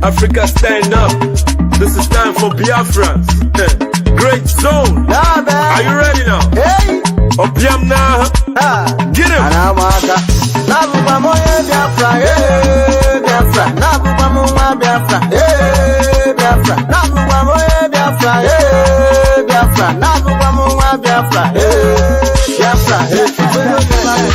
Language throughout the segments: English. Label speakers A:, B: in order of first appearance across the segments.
A: Africa, stand up. This is time for Biafra. Great zone. Are you ready now?
B: Hey.
A: Opiam now. Get him.
B: Anamaka. Nabuba moye Biafra. Hey, Biafra. Nabuba moye Biafra. Hey, Biafra. Nabuba moye Biafra. Hey, Biafra. Nabuba moye Biafra. Hey, Biafra. Hey,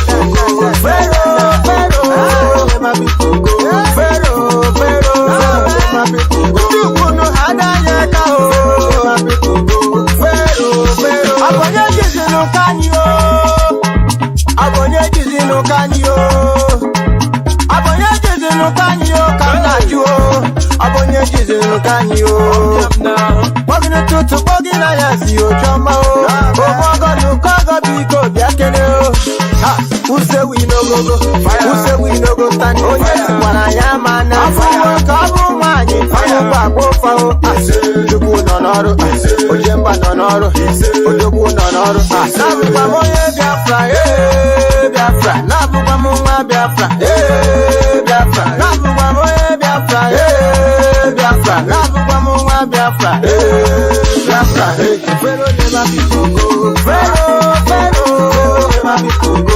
B: who say we no go go? Who say we no go stand? Oh yes, when I am man, come on, fire back, go for Juku nonoro, Ojemba nonoro, Ojobu nonoro. Nabuba moye Biafra, Biafra. Nabuba moye Biafra, Biafra. Nabuba moye Biafra, Biafra. Nabuba moye Biafra, Biafra. Pharaoh never be Congo, Pharaoh never be Congo.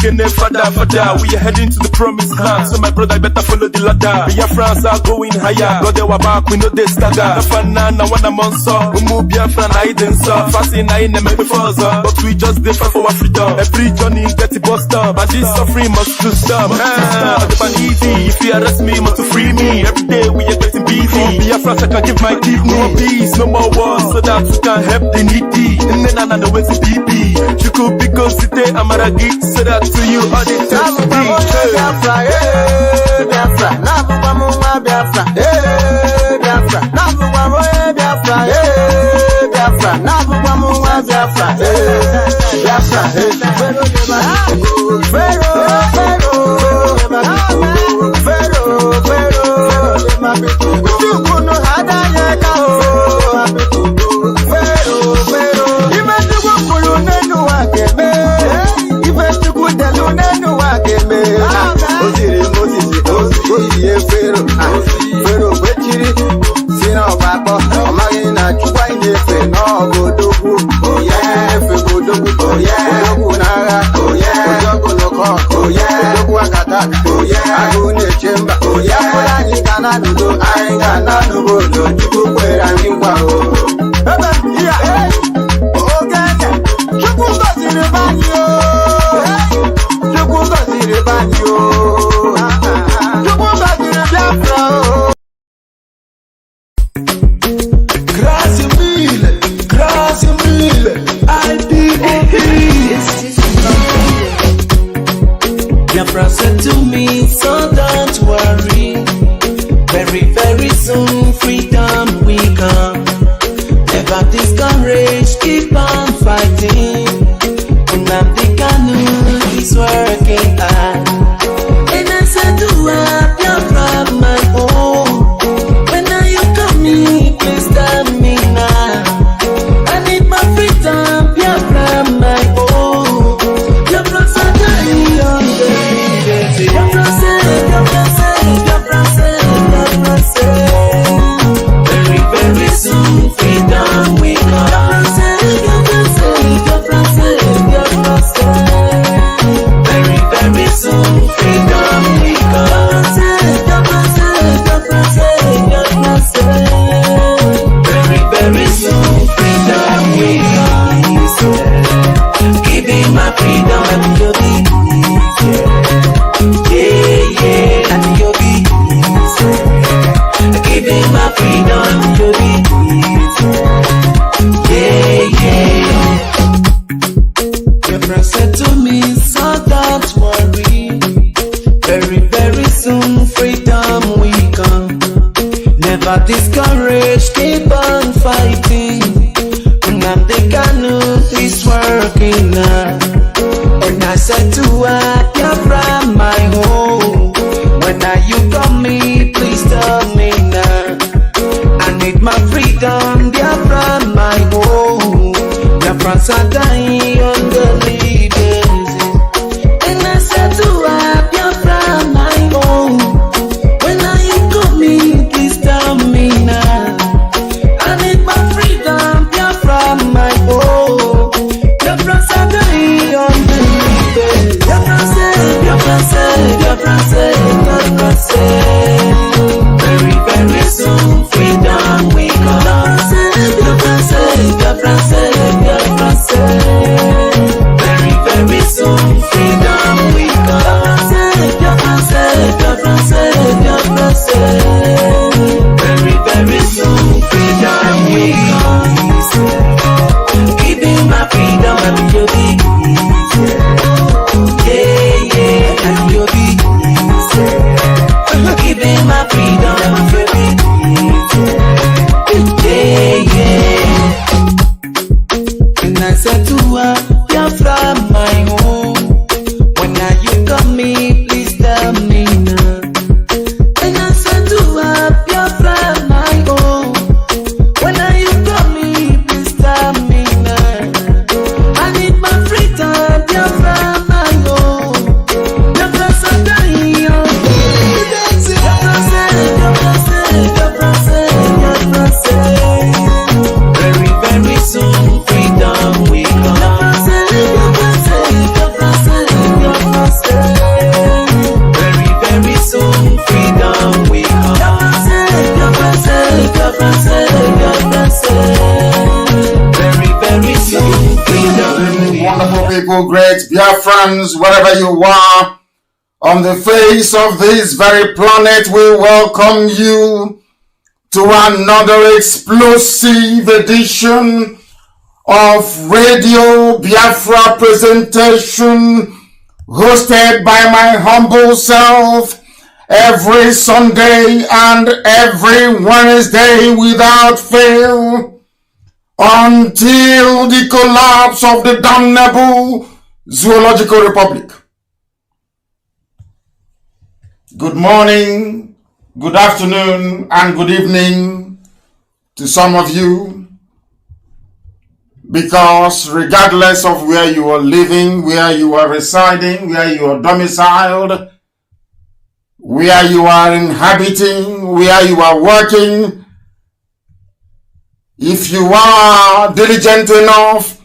A: We are heading to the promised land. So my brother, I better follow the ladder. Biafrans are going higher. God, they were back, we know they stagger. Nafana, one among so. We move Biafran, I didn't so. Fasting, I ain't make me further. But we just did fight for our freedom. Every journey get it bust up. And this suffering must to stop. Easy. If you arrest me, must to free me. Every day we are getting busy. Biafrans, I can give my kidney. No more peace, no more wars, so that we can help the needy. And then I know where's the DP. You could be considered Amaragi, so that to you all the time to be.
B: Biafra, Biafra. Nabuba moye Biafra, Biafra. Nabuba moye Biafra, Biafra. Nabuba moye Biafra, Biafra.
C: Biafra said to me, so don't worry. Very, very soon freedom will come. Never discourage, keep on fighting. Nnamdi Kanu is working hard. And I said to her, Biafra my home. When are you coming? Please tell me now. I need my freedom, Biafra my home. Biafra said on the very, very soon freedom will come. Very, very soon freedom will come. Very, very soon freedom will come. Give me my freedom and you'll be and you'll be easy. Give me my freedom, you'll be easy. Biafra said to me, so don't worry. Very, very soon freedom will come. Never discourage, keep on fighting. Nnamdi Kanu is working now. And I said to her, Biafra my home. When are you coming? Please tell me now. I need my freedom, Biafra my home. Biafra Biafrans are dying on daily basis. And I said to her, Biafra, my own. When are you coming? Please tell me now. I need my freedom, Biafra, my own. Biafrans are dying on daily basis. Biafra say, Biafra say, Biafra say, Biafra say. Very, very soon, freedom we come. Biafra say, Biafra say, Biafra say. Very, very soon, freedom we come. Biafra say, Biafra say, Biafra say. Very, very soon, freedom we come. Give me my freedom and you'll be easy. Yeah, yeah, and you'll be easy. Give me my freedom and you'll be easy. Yeah, yeah. And I said to her, Biafra, my home. When are you coming? Please tell me now. And I said to her, Biafra, my home. When are you coming? Please tell me now. I need my freedom, Biafra, my home. Biafra say, Biafra say, Biafra say, Biafra say, Biafra say. Very, very soon, freedom we come. Biafra say, Biafra say, Biafra say. Very, very soon, freedom we come. Biafra say, Biafra say, Biafra say. Very, very soon, freedom we come.
D: Wonderful people, great Biafrans, wherever you are, on the face of this very planet, we welcome you to another explosive edition of Radio Biafra presentation, hosted by my humble self every Sunday and every Wednesday without fail, until the collapse of the damnable Zoological Republic. Good morning, good afternoon, and good evening to some of you, because regardless of where you are living, where you are residing, where you are domiciled, where you are inhabiting, where you are working, if you are diligent enough,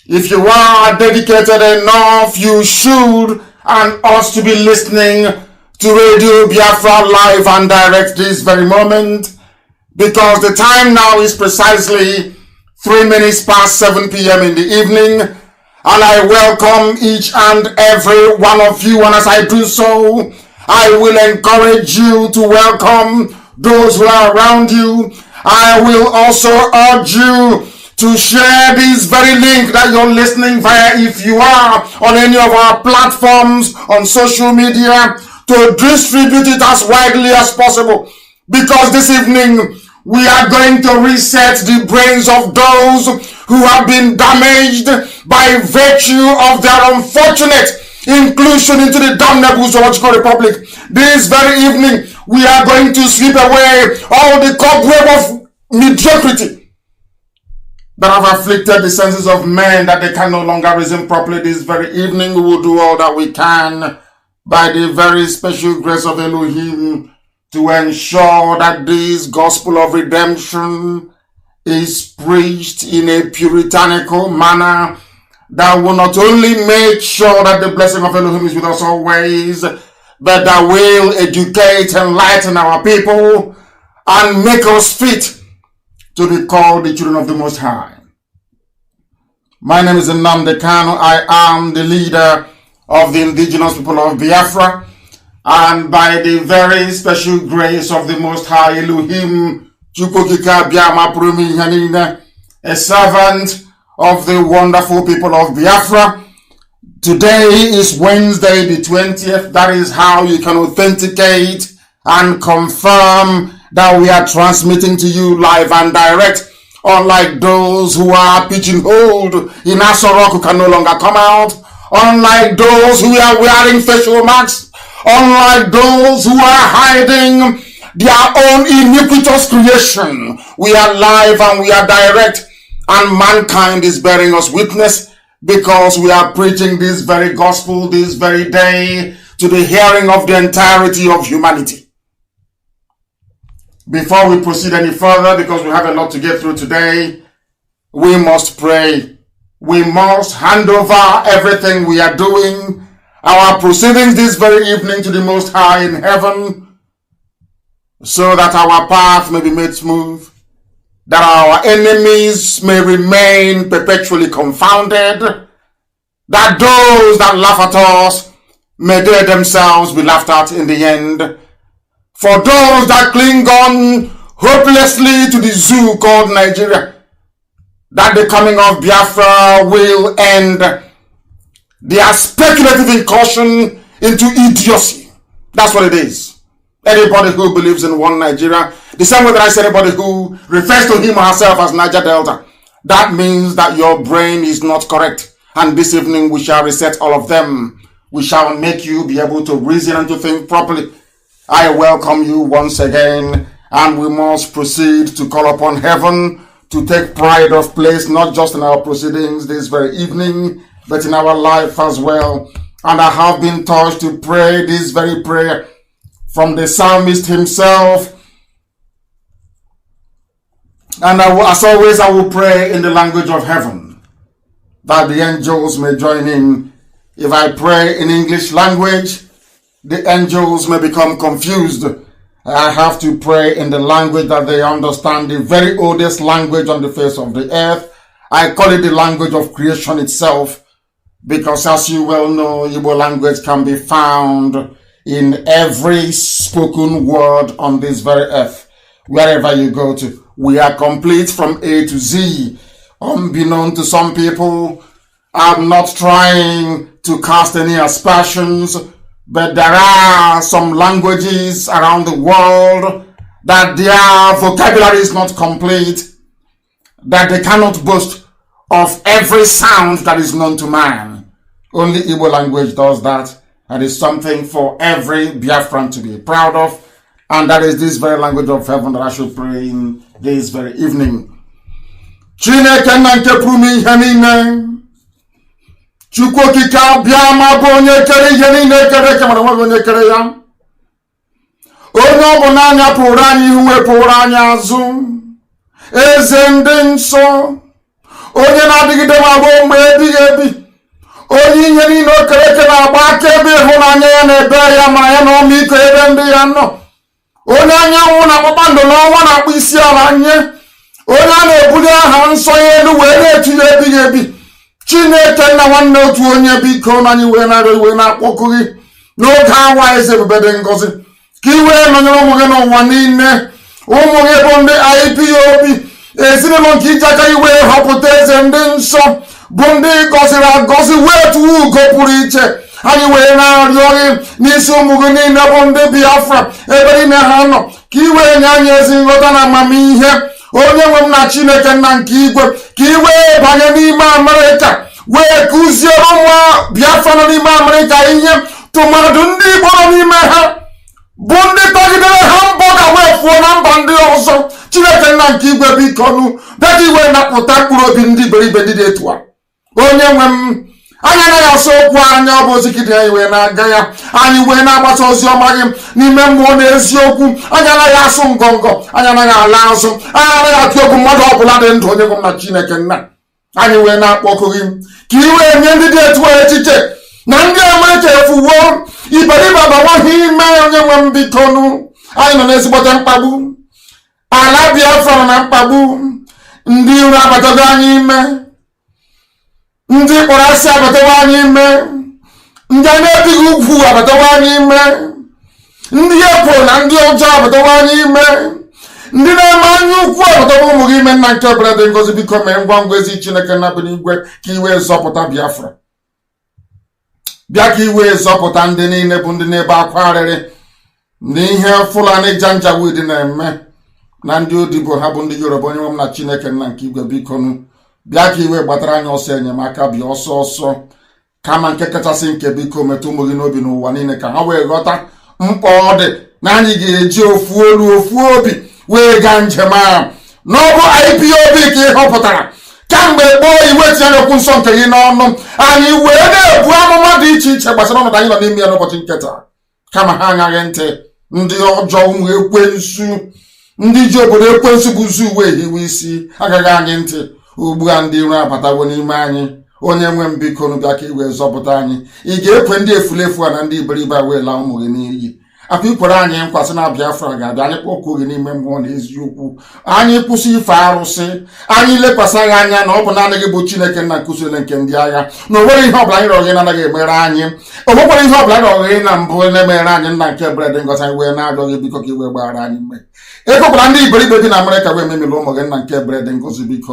D: if you are dedicated enough, you should and ought to be listening to Radio Biafra live and direct this very moment, because the time now is precisely 3 minutes past 7 p.m. in the evening, and I welcome each and every one of you, and as I do so, I will encourage you to welcome those who are around you. I will also urge you to share this very link that you're listening via, if you are on any of our platforms on social media, to distribute it as widely as possible, because this evening we are going to reset the brains of those who have been damaged by virtue of their unfortunate inclusion into the damnable Zoological Republic. This very evening we are going to sweep away all the cobweb of mediocrity that have afflicted the senses of men, that they can no longer reason properly. This very evening we will do all that we can by the very special grace of Elohim to ensure that this gospel of redemption is preached in a puritanical manner that will not only make sure that the blessing of Elohim is with us always, but that will educate, enlighten our people, and make us fit to be called the children of the Most High. My name is Nnamdi Kanu. I am the leader of the indigenous people of Biafra, and by the very special grace of the Most High Elohim, a servant of the wonderful people of Biafra. Today is Wednesday the 20th. That is how you can authenticate and confirm that we are transmitting to you live and direct, unlike those who are pigeonholed in Asorok who can no longer come out, unlike those who are wearing facial masks, unlike those who are hiding their own iniquitous creation. We are live and we are direct, and mankind is bearing us witness, because we are preaching this very gospel this very day to the hearing of the entirety of humanity. Before we proceed any further, because we have a lot to get through today, we must pray. We must hand over everything we are doing, our proceedings this very evening, to the Most High in heaven, so that our path may be made smooth, that our enemies may remain perpetually confounded, that those that laugh at us may they themselves be laughed at in the end. For those that cling on hopelessly to the zoo called Nigeria, that the coming of Biafra will end their speculative incursion into idiocy. That's what it is. Anybody who believes in one Nigeria, the same way that I said anybody who refers to him or herself as Niger Delta, that means that your brain is not correct. And this evening we shall reset all of them. We shall make you be able to reason and to think properly. I welcome you once again, and we must proceed to call upon heaven to take pride of place, not just in our proceedings this very evening, but in our life as well. And I have been touched to pray this very prayer from the psalmist himself. And as always, I will pray in the language of heaven, that the angels may join in. If I pray in English language, the angels may become confused. I have to pray in the language that they understand, the very oldest language on the face of the earth. I call it the language of creation itself, because as you well know, Igbo language can be found in every spoken word on this very earth. Wherever you go to, we are complete from A to Z. Unbeknown to some people, I'm not trying to cast any aspersions, but there are some languages around the world that their vocabulary is not complete, that they cannot boast of every sound that is known to man. Only Igbo language does that, and is something for every Biafran to be proud of, and that is this very language of heaven that I should pray in this very evening. Chineke na nke pụrụ ihe niile, Chukwu okike abịa ma bụ onye kere ihe niile kere eke mara nweghị onye kere ya. Onye ọ bụ n'anya pụrụ anyị ihu wepụrụ anyị azụ. Eze ndị nsọ, onye na-adịgide ma bụ mgbe ebighị ebi. Onye ihe niile o kere eke na-agba akaebe ịhụnanya ya na ebere ya mara ya na ọmịiko ebe ndị ya nọ. Onye anyanwụ na kpakpando n'ọnwa na-akpụ isi ala nye. Onye a na-ebuli aha nsọ ya elu wee na-etu ya ebighị ebi. Chineke nna nwanne otu onye biko na anyị wee na-arịọ iwe na-akpọku gị n'oge awa eze ebube dị ngọzi, ka i wee nọnyere ụmụ gị n'ụwa niile. Ụmụ gị bụ ndị IPOB, ezinụlọ nke iji aka iwe họpụta eze ndị nsọ, bụ ndị gọziri agọzi wee tụọ ugo pụrụ iche. Anyị wee na-arịọ gị n'isi ụmụ gị niile bụ ndị Biafra ebe niile ha nọ, ka i wee nye anyị ezi nghọta na amamihe. Onye nwe m na Chineke nna nke igwe, ka i wee banye n'ime Amerịka wee kụziere ụmụ Biafra nọ n'ime Amerịka ihe, tụmadụ ndị Igbo nọ n'ime ha bụ ndị tagidere ha mbọ ga wee fụọ na mba ndị ọzọ. Chineke nna nke igwe biko nụ, bịa iwe na-akpụta mkpụrụ obi ndị iberibe ndị dị etu a. Onye nwe m, anyị anaghị asọ okwu anya, ọ bụ ozikidi anyị wee na-aga ya, anyị wee na-agbasa ozi ọma gị n'ime mmụọ na eziokwu. Anyị anaghị asụ ngọngọ, anyị anaghị ala azụ, anyị anaghị atụ egwu mmadụ ọbụla dị ndụ. Onye nwe m na Chineke nna, anyị wee na-akpọkụ gị ka i wee nye ndị dị etu a echiche na ndị Amerịka efuwo iberibe abawaghị ime. Onye nwe m biko nụ, anyị nọ n'ezigbote mkpagbu, ala Biafra nọ na mkpagbu, ndị iro abatago anyị ime, ndị kpọrọ asị abatawa anyị ime, ndị a na-ebighị ugwu abatawa anyị ime, ndị epo na ndị ọjọọ abatawa anyị ime, ndị na-eme anya ukwu abatawa ụmụ gị ime. Nna nke ebere dị ngọzi biko mee ngwa ngwa ezi Chineke na bi n'igwe, ka i wee zọpụta Biafra. Bịa ka i wee zọpụta ndị niile bụ ndị na-ebe akwa arịrị n'ihe Fulani Janjaweed na-eme, na ndị odibo ha bụ ndị Yoruba. Onye nwe m na Chineke nna nke igwe biko nụ, bịa ka iwe gbatara anyị ọsọ enyemaka, bịa ọsọ ọsọ, kama nke kachasị nke biko metụ ụmụ gị n'obi n'ụwa niile, ka ha wee ghọta mkpa ọ dị na anyị ga-eji ofu olu ofu obi wee gaa njem ahụ. N'ọbụ IPOB ka ị họpụtara, Kamgbe gboo iwe tinye okwu nsọ nke gị n'ọnụ anyị wee na-ebu amụma dị iche iche gbasara ọnọdụ anyị nọ n'ime ya n'ụbọchị nketa kama ha agaghị ntị. Ndị ọjọọ ụmụ ekwensu, ndị ji obodo ekwensu bụ zu uwe hiwe isi agaghị anyị ntị. Ugbu a ndị iro abatawo n'ime anyị. Onye nwe m biko bịa ka iwe zọpụta anyị. Ị ga-ekwe ndị efulefu a na ndị iberibe wee laa ụmụ gị n'iyi. Akwa ikwere anyị nkwasị na Biafra ga-abịa anyị kpọkuo gị n'ime mmụọ na eziokwu. Anyị kwụsị ife arụsị. Anyị lekwasị anyị anya na ọ bụ naanị gị bụ Chineke nna nkụzile nke ndị agha. Na o nwere ihe ọbụla anyị rọrọ gị na-anaghị emere anyị. O nwekwara ihe ọbụla anyị rọrọ gị na mbụ na-emere anyị nna nke bred ngọzi anyị wee na-arịọ gị biko ka iwe gbaghara anyị mme. Ekwekwara ndị iberibe dị na Amerịka wee memere ụmụ gị nna nke bred ngọzi biko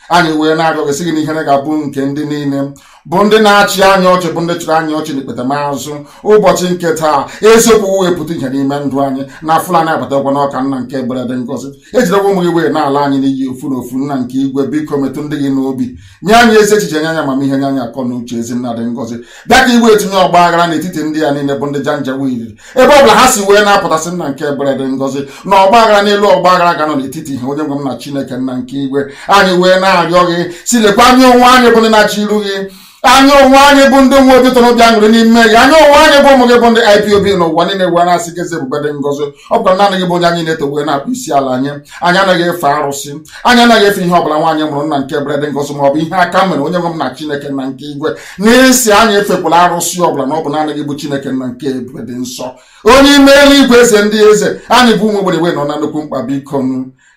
D: anyị wee na-arịọ gị sị gị na ihere ga-abụ nke ndị niile bụ ndị na-achị anya ọchị, bụ ndị chịrị anya ọchị n'ikpete maazụ ụbọchị nke taa. Eziokwu wepụta ihe n'ime ndụ anyị na Fulani abatakwa n'ọka nna nke bred ngọzi. Ejidekwa ụmụ gị wee n'ala anyị n'iyi ofu na ofu. Nna nke igwe biko metụ ndị gị n'obi, nye anyị ezi echiche, nye anyị amamihe, nye anyị akọ na uche. Ezi nna dị ngọzi bịa ka iwe etinye ọgba aghara n'etiti ndị ya niile bụ ndị janjawid ebe ọbụla ha si wee na-apụtasị nna nke bred ngọzi na ọgba aghara n'elu ọgba aghara ga nọ n'etiti ihe. Onye nwe m na Chineke nna nke igwe anyị wee na-arịọ gị si lekwa anyị onwe anyị bụ ndị na-achị iru gị. Anyị onwe anyị bụ ndị nwe obi tọrọ obi aṅụrị n'ime gị. Anyị onwe anyị bụ ụmụ gị bụ ndị IPOB n'ụwa niile wee na-asị gị eze ebube dị ngọzi. Ọ bụkwa naanị gị bụ onye anyị na-eto wee na-akpụ isi ala anyị. Anyị anaghị efe arụsị, anyị anaghị efe ihe ọbụla nwaanyị mụrụ nna nke bred ngọzi ma ọ bụ ihe aka mere. Onye nwe m na Chineke nna nke igwe na-esi anyị efekwala arụsị ọbụla na ọ bụ naanị gị bụ Chineke nna nke ebube dị nsọ, onye ime eluigwe eze ndị eze. Anyị bụ ụmụ ogbenye wee nọ na nnukwu mkpa biko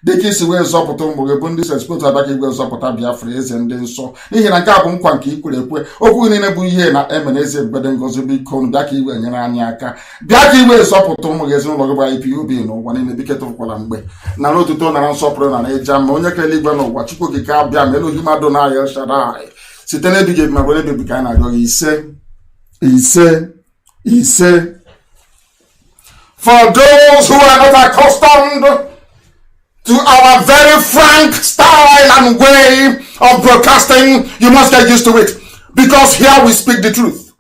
D: dịka isi wee zọpụta ụmụ gị bụ ndị sespoto abịa ka igwe zọpụta Biafra eze ndị nsọ, n'ihi na nke a bụ nkwa nke ikwere ekwe. Okwu niile bụ ihe na emere eze ebube dị ngọzi biko bịa ka iwe nyere anyị aka. Bịa ka iwe zọpụta ụmụ gị ezinụlọ gị bụ IPOB n'ụwa niile biko tụkwala mgbe nara otuto nara nsọpụrụ na ịja ma onye kere eluigwe n'ụwa Chukwu gị ka abịa ma Elohim Adonai El Shaddai site n'ebighị ebi ma were ebibi ka anyị na-arịọ gị ise ise ise. For those who are not accustomed to our very frank style and way of broadcasting, you must get used to it, because here we speak the truth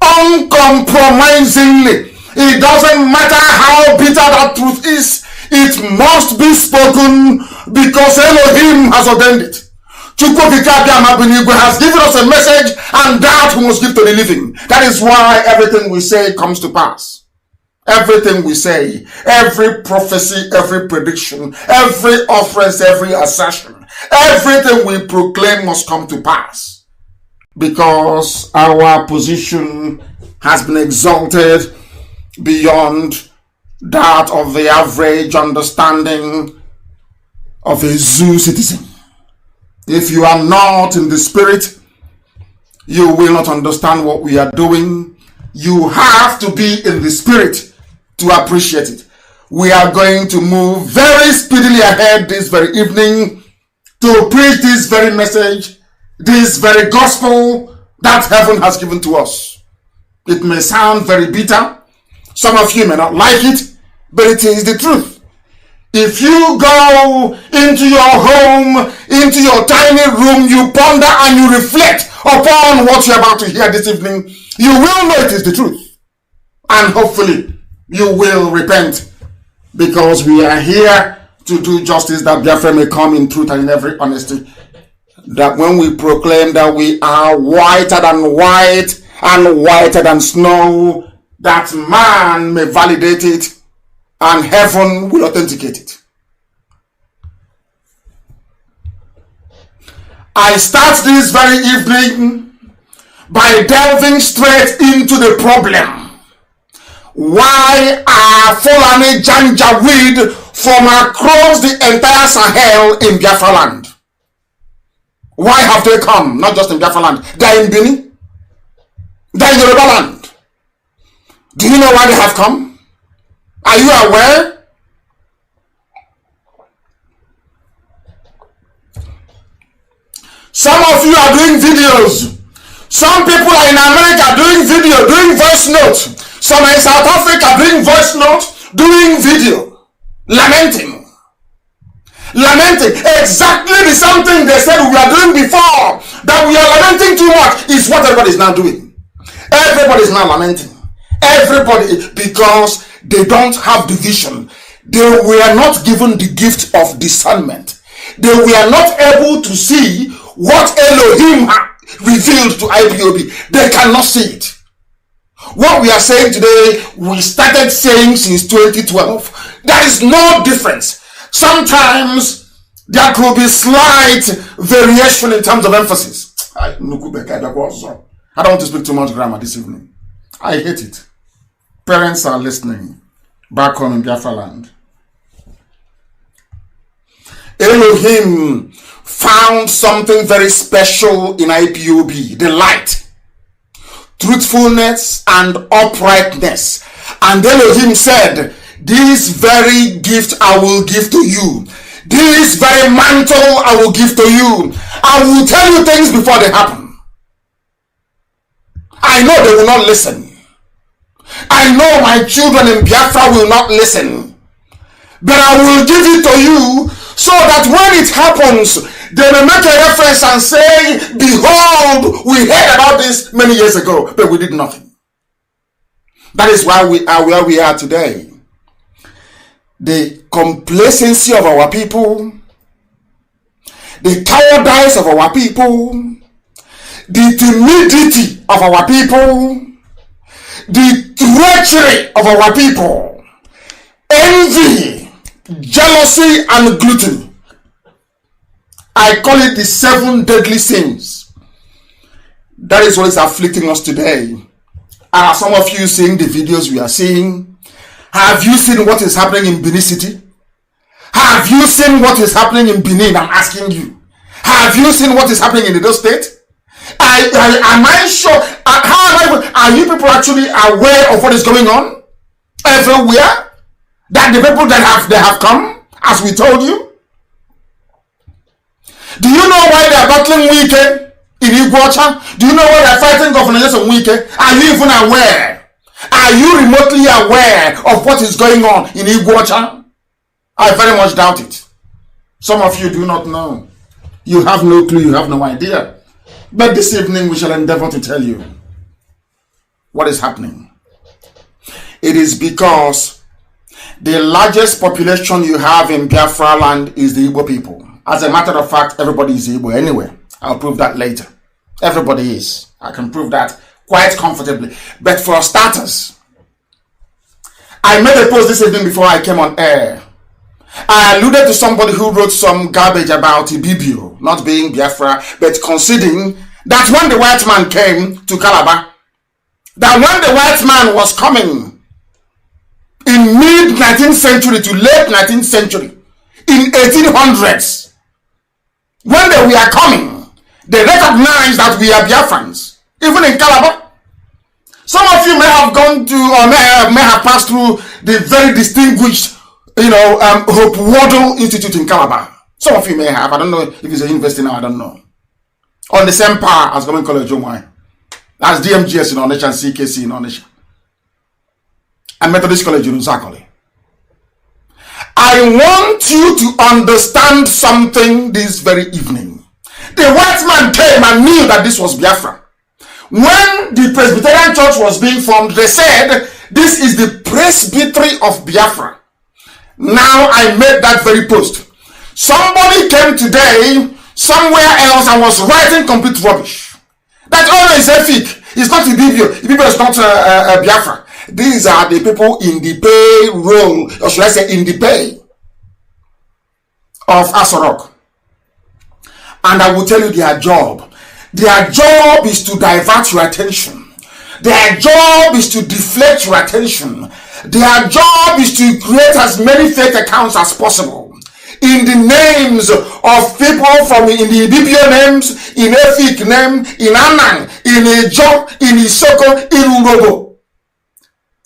D: uncompromisingly. It doesn't matter how bitter that truth is, it must be spoken because Elohim has ordained it. Chukwukika has given us a message, and that we must give to the living. That is why everything we say comes to pass. Everything we say, every prophecy, every prediction, every offense, every assertion, everything we proclaim must come to pass, because our position has been exalted beyond that of the average understanding of a zoo citizen. If you are not in the spirit, you will not understand what we are doing. You have to be in the spirit to appreciate it. We are going to move very speedily ahead this very evening to preach this very message, this very gospel that heaven has given to us. It may sound very bitter. Some of you may not like it, but it is the truth. If you go into your home, into your tiny room, you ponder and you reflect upon what you're about to hear this evening, you will know it is the truth. And hopefully, you will repent, because we are here to do justice, that Biafra may come in truth and in every honesty. That when we proclaim that we are whiter than white and whiter than snow, that man may validate it and heaven will authenticate it. I start this very evening by delving straight into the problem. Why are Fulani Janjaweed from across the entire Sahel in Biafra land? Why have they come? Not just in Biafra land. They are in Benin. They are in Yoruba land. Do you know why they have come? Are you aware? Some of you are doing videos. Some people are in America doing video, doing voice notes. Some are in South Africa doing voice notes, doing video, lamenting. Exactly the same thing they said we were doing before, that we are lamenting too much, is what everybody is now doing. Everybody is now lamenting. Everybody, because they don't have the vision. They were not given the gift of discernment. they were not able to see what Elohim revealed to IPOB. They cannot see it. What we are saying today, we started saying since 2012. There is no difference. Sometimes there could be slight variation in terms of emphasis. I don't want to speak too much grammar this evening. I hate it. Parents are listening back home in Biafra land. Elohim found something very special in IPOB, the light, truthfulness, and uprightness. And Elohim said, this very gift I will give to you. This very mantle I will give to you. I will tell you things before they happen. I know they will not listen. I know my children in Biafra will not listen. But I will give it to you so that when it happens, they may make a reference and say, behold, we heard about this many years ago, but we did nothing. That is why we are where we are today. The complacency of our people, the cowardice of our people, the timidity of our people, the treachery of our people, envy, jealousy, and gluttony. I call it the 7 deadly sins. That is what is afflicting us today. Are some of you seeing the videos we are seeing? Have you seen what is happening in Benin City? Have you seen what is happening in Benin? I'm asking you. Have you seen what is happening in Edo State? Am I sure? Are you people actually aware of what is going on everywhere? That the people that have come, as we told you? Do you know why they are battling Wike in Iguacha? Do you know why they are fighting Governor Yesom Wike? Are you even aware? Are you remotely aware of what is going on in Iguacha? I very much doubt it. Some of you do not know. You have no clue, you have no idea. But this evening we shall endeavor to tell you what is happening. It is because the largest population you have in Biafra land is the Igbo people. As a matter of fact, everybody is Igbo anyway. I'll prove that later. Everybody is. I can prove that quite comfortably. But for starters, I made a post this evening before I came on air. I alluded to somebody who wrote some garbage about Ibibio not being Biafra, but conceding that when the white man came to Calabar, that when the white man was coming in mid-19th century to late 19th century, in 1800s, when they were coming, they recognized that we are Biafrans, even in Calabar. Some of you may have gone to, or may have passed through the very distinguished, Hope Waddle Institute in Calabar. Some of you may have. I don't know if it's a university now. I don't know. On the same par as Government College Omai. That's DMGS in Onisha and CKC in Onisha. And Methodist College in Uzakoli. I want you to understand something this very evening. The white man came and knew that this was Biafra. When the Presbyterian Church was being formed, they said, this is the Presbytery of Biafra. Now I made that very post. Somebody came today, somewhere else, and was writing complete rubbish. That only is a fake. It's not Ibibio. Ibibio is not Biafra. These are the people in the payroll, or should I say in the pay of Asorok. And I will tell you their job. Their job is to divert your attention. Their job is to deflect your attention. Their job is to create as many fake accounts as possible in the names of people from in the Ibibio names, in Efik name, in Anang, in Ejo, in Isoko, in Urobo.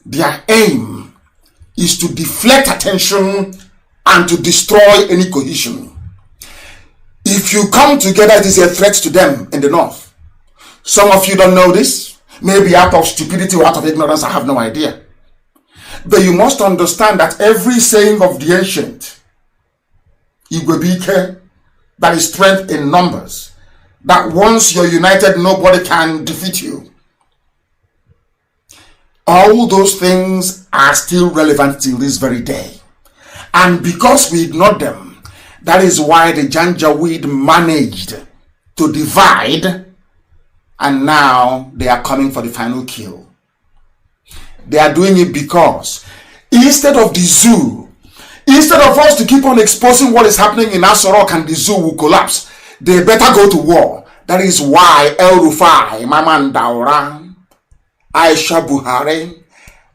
D: Their aim is to deflect attention and to destroy any cohesion. If you come together, it is a threat to them in the north. Some of you don't know this, maybe out of stupidity or out of ignorance, I have no idea. But you must understand that every saying of the ancient, Igwebike, that is strength in numbers, that once you're united, nobody can defeat you. All those things are still relevant till this very day. And because we ignored them, That is why the Janjaweed managed to divide, and now they are coming for the final kill. They are doing it because instead of the zoo, instead of us to keep on exposing what is happening in Asorok and the zoo will collapse, they better go to war. That is why El Rufai, Maman Daura, Aisha Buhari,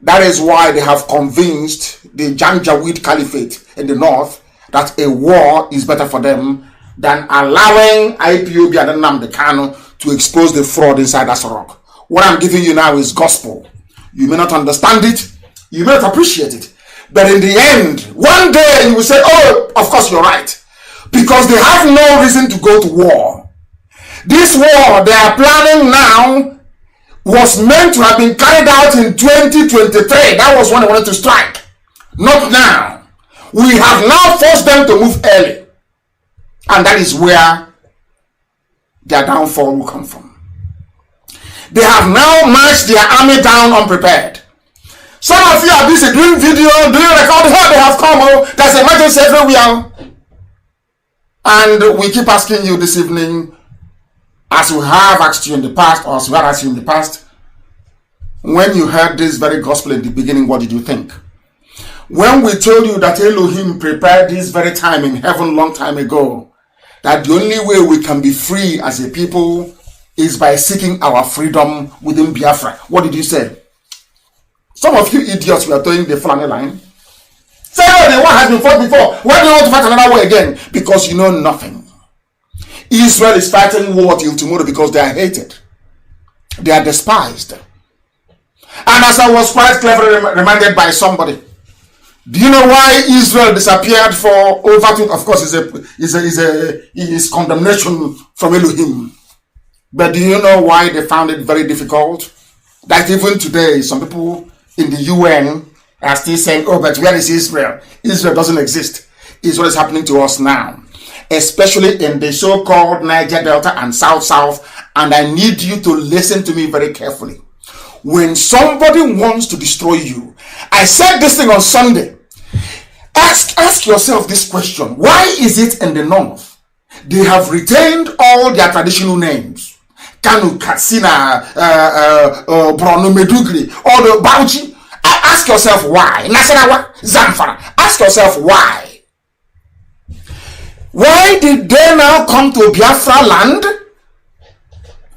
D: that is why they have convinced the Janjaweed Caliphate in the north that a war is better for them than allowing IPOB and Nnamdi Kanu to expose the fraud inside Asorok. What I'm giving you now is gospel. You may not understand it, you may not appreciate it, but in the end, one day you will say, oh, of course you're right. Because they have no reason to go to war. This war they are planning now was meant to have been carried out in 2023. That was when they wanted to strike. Not now. We have now forced them to move early. And that is where their downfall will come from. They have now marched their army down unprepared. Some of you are busy doing video, doing record. Here they have come. Oh, there's emergency everywhere. And we keep asking you this evening, as we have asked you in the past, or as we have asked you in the past, when you heard this very gospel in the beginning, what did you think? When we told you that Elohim prepared this very time in heaven long time ago, that the only way we can be free as a people is by seeking our freedom within Biafra. What did you say? Some of you idiots were towing the Fulani line. Say, oh, the war has been fought before. Why do you want to fight another war again? Because you know nothing. Israel is fighting war till tomorrow because they are hated. They are despised. And as I was quite cleverly reminded by somebody, do you know why Israel disappeared for over two? Of course, is condemnation from Elohim. But do you know why they found it very difficult? That even today, some people in the UN are still saying, oh, but where is Israel? Israel doesn't exist. Is what is happening to us now. Especially in the so-called Niger Delta and South. And I need you to listen to me very carefully. When somebody wants to destroy you, I said this thing on Sunday. Ask yourself this question. Why is it in the north they have retained all their traditional names? Kanu, Katsina, Borno, Medugri, all the Bauchi. Ask yourself why. Nasarawa, Zamfara. Ask yourself why. Why did they now come to Biafra land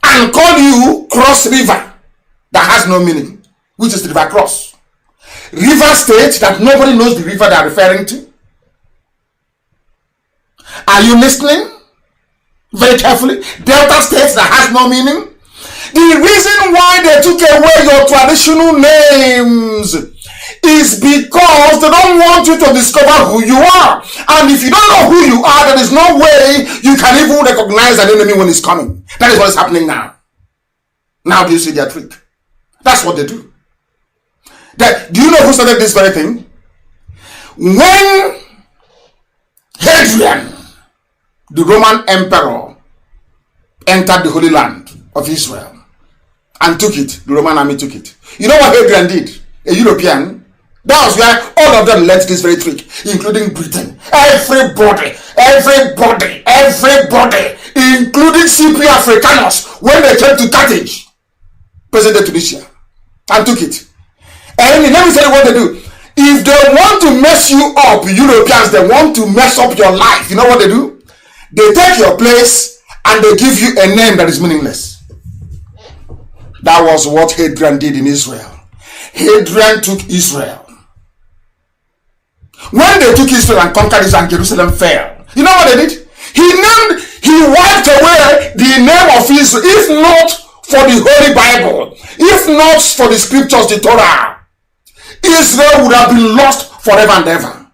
D: and call you Cross River that has no meaning, which is the River Cross? River State that nobody knows the river they are referring to. Are you listening? Very carefully. Delta States that has no meaning. The reason why they took away your traditional names is because they don't want you to discover who you are. And if you don't know who you are, there is no way you can even recognize an enemy when it's coming. That is what is happening now. Now do you see their trick? That's what they do. Do you know who started this very thing? When Hadrian, the Roman emperor, entered the Holy Land of Israel and took it, the Roman army took it. You know what Hadrian did? A European. That was where all of them learned this very trick, including Britain. Everybody, including Cypriot Africanus, when they came to Carthage, President Tunisia, and took it. And let me tell you what they do. If they want to mess you up, Europeans, they want to mess up your life. You know what they do? They take your place and they give you a name that is meaningless. That was what Hadrian did in Israel. Hadrian took Israel. When they took Israel and conquered Israel and Jerusalem fell, you know what they did? He wiped away the name of Israel, if not for the Holy Bible, if not for the scriptures, the Torah. Israel would have been lost forever and ever.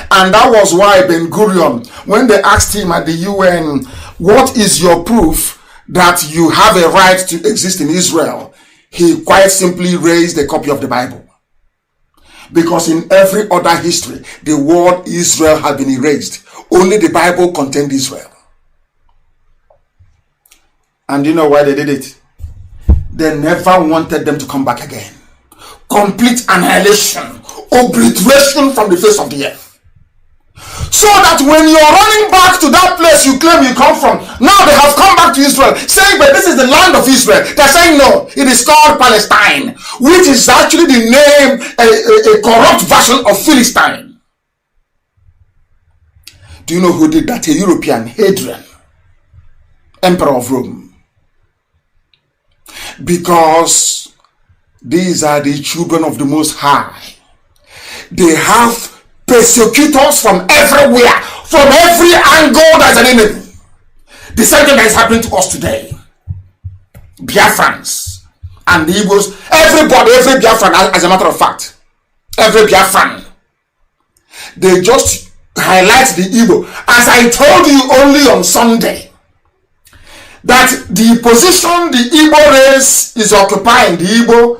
D: And that was why Ben Gurion, when they asked him at the UN, what is your proof that you have a right to exist in Israel? He quite simply raised a copy of the Bible. Because in every other history, the word Israel had been erased. Only the Bible contained Israel. And you know why they did it? They never wanted them to come back again. Complete annihilation, obliteration from the face of the earth. So that when you're running back to that place you claim you come from, now they have come back to Israel, saying, but this is the land of Israel. They're saying, no, it is called Palestine, which is actually the name, a corrupt version of Philistine. Do you know who did that? A European, Hadrian, Emperor of Rome. Because these are the children of the Most High. They have persecutors from everywhere, from every angle. There's an enemy. The same thing that is happening to us today. Biafrans and the Igbos, everybody, every Biafran, as a matter of fact, every Biafran, they just highlight the Igbo. As I told you only on Sunday, that the position the Igbo race is occupying, the Igbo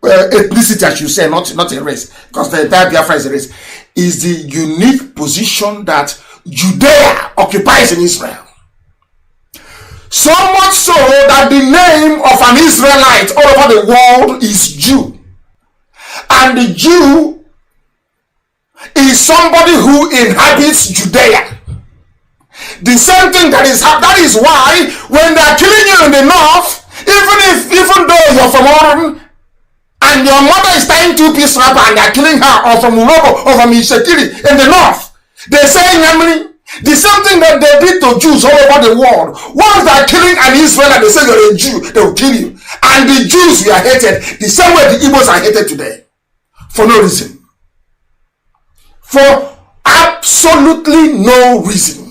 D: ethnicity, I should say, not a race, because the entire Biafra is a race, is the unique position that Judea occupies in Israel. So much so that the name of an Israelite all over the world is Jew. And the Jew is somebody who inhabits Judea. The same thing that is why when they are killing you in the north, even though you're from Oran, and your mother is tying two-piece wrapper and they're killing her, or from Urobo or from Ishekiri in the north, they're saying, Emily, the same thing that they did to Jews all over the world. Once they're killing an Israelite, they say you're a Jew, they will kill you. And the Jews, we are hated the same way the Igbos are hated today. For no reason. For absolutely no reason.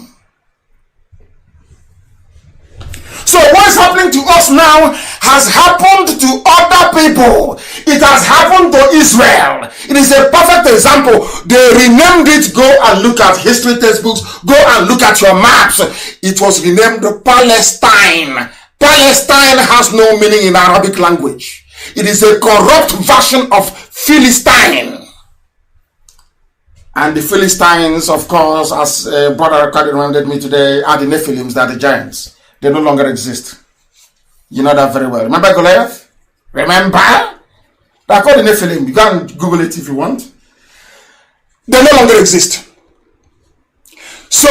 D: So what's happening to us now has happened to other people. It has happened to Israel. It is a perfect example. They renamed it. Go and look at history textbooks. Go and look at your maps. It was renamed Palestine. Palestine has no meaning in Arabic language. It is a corrupt version of Philistine. And the Philistines, of course, as Brother Arkady reminded me today, are the Nephilims, they are the giants. They no longer exist. You know that very well. Remember Goliath? Remember? They're called the Nephilim. You can Google it if you want. They no longer exist. So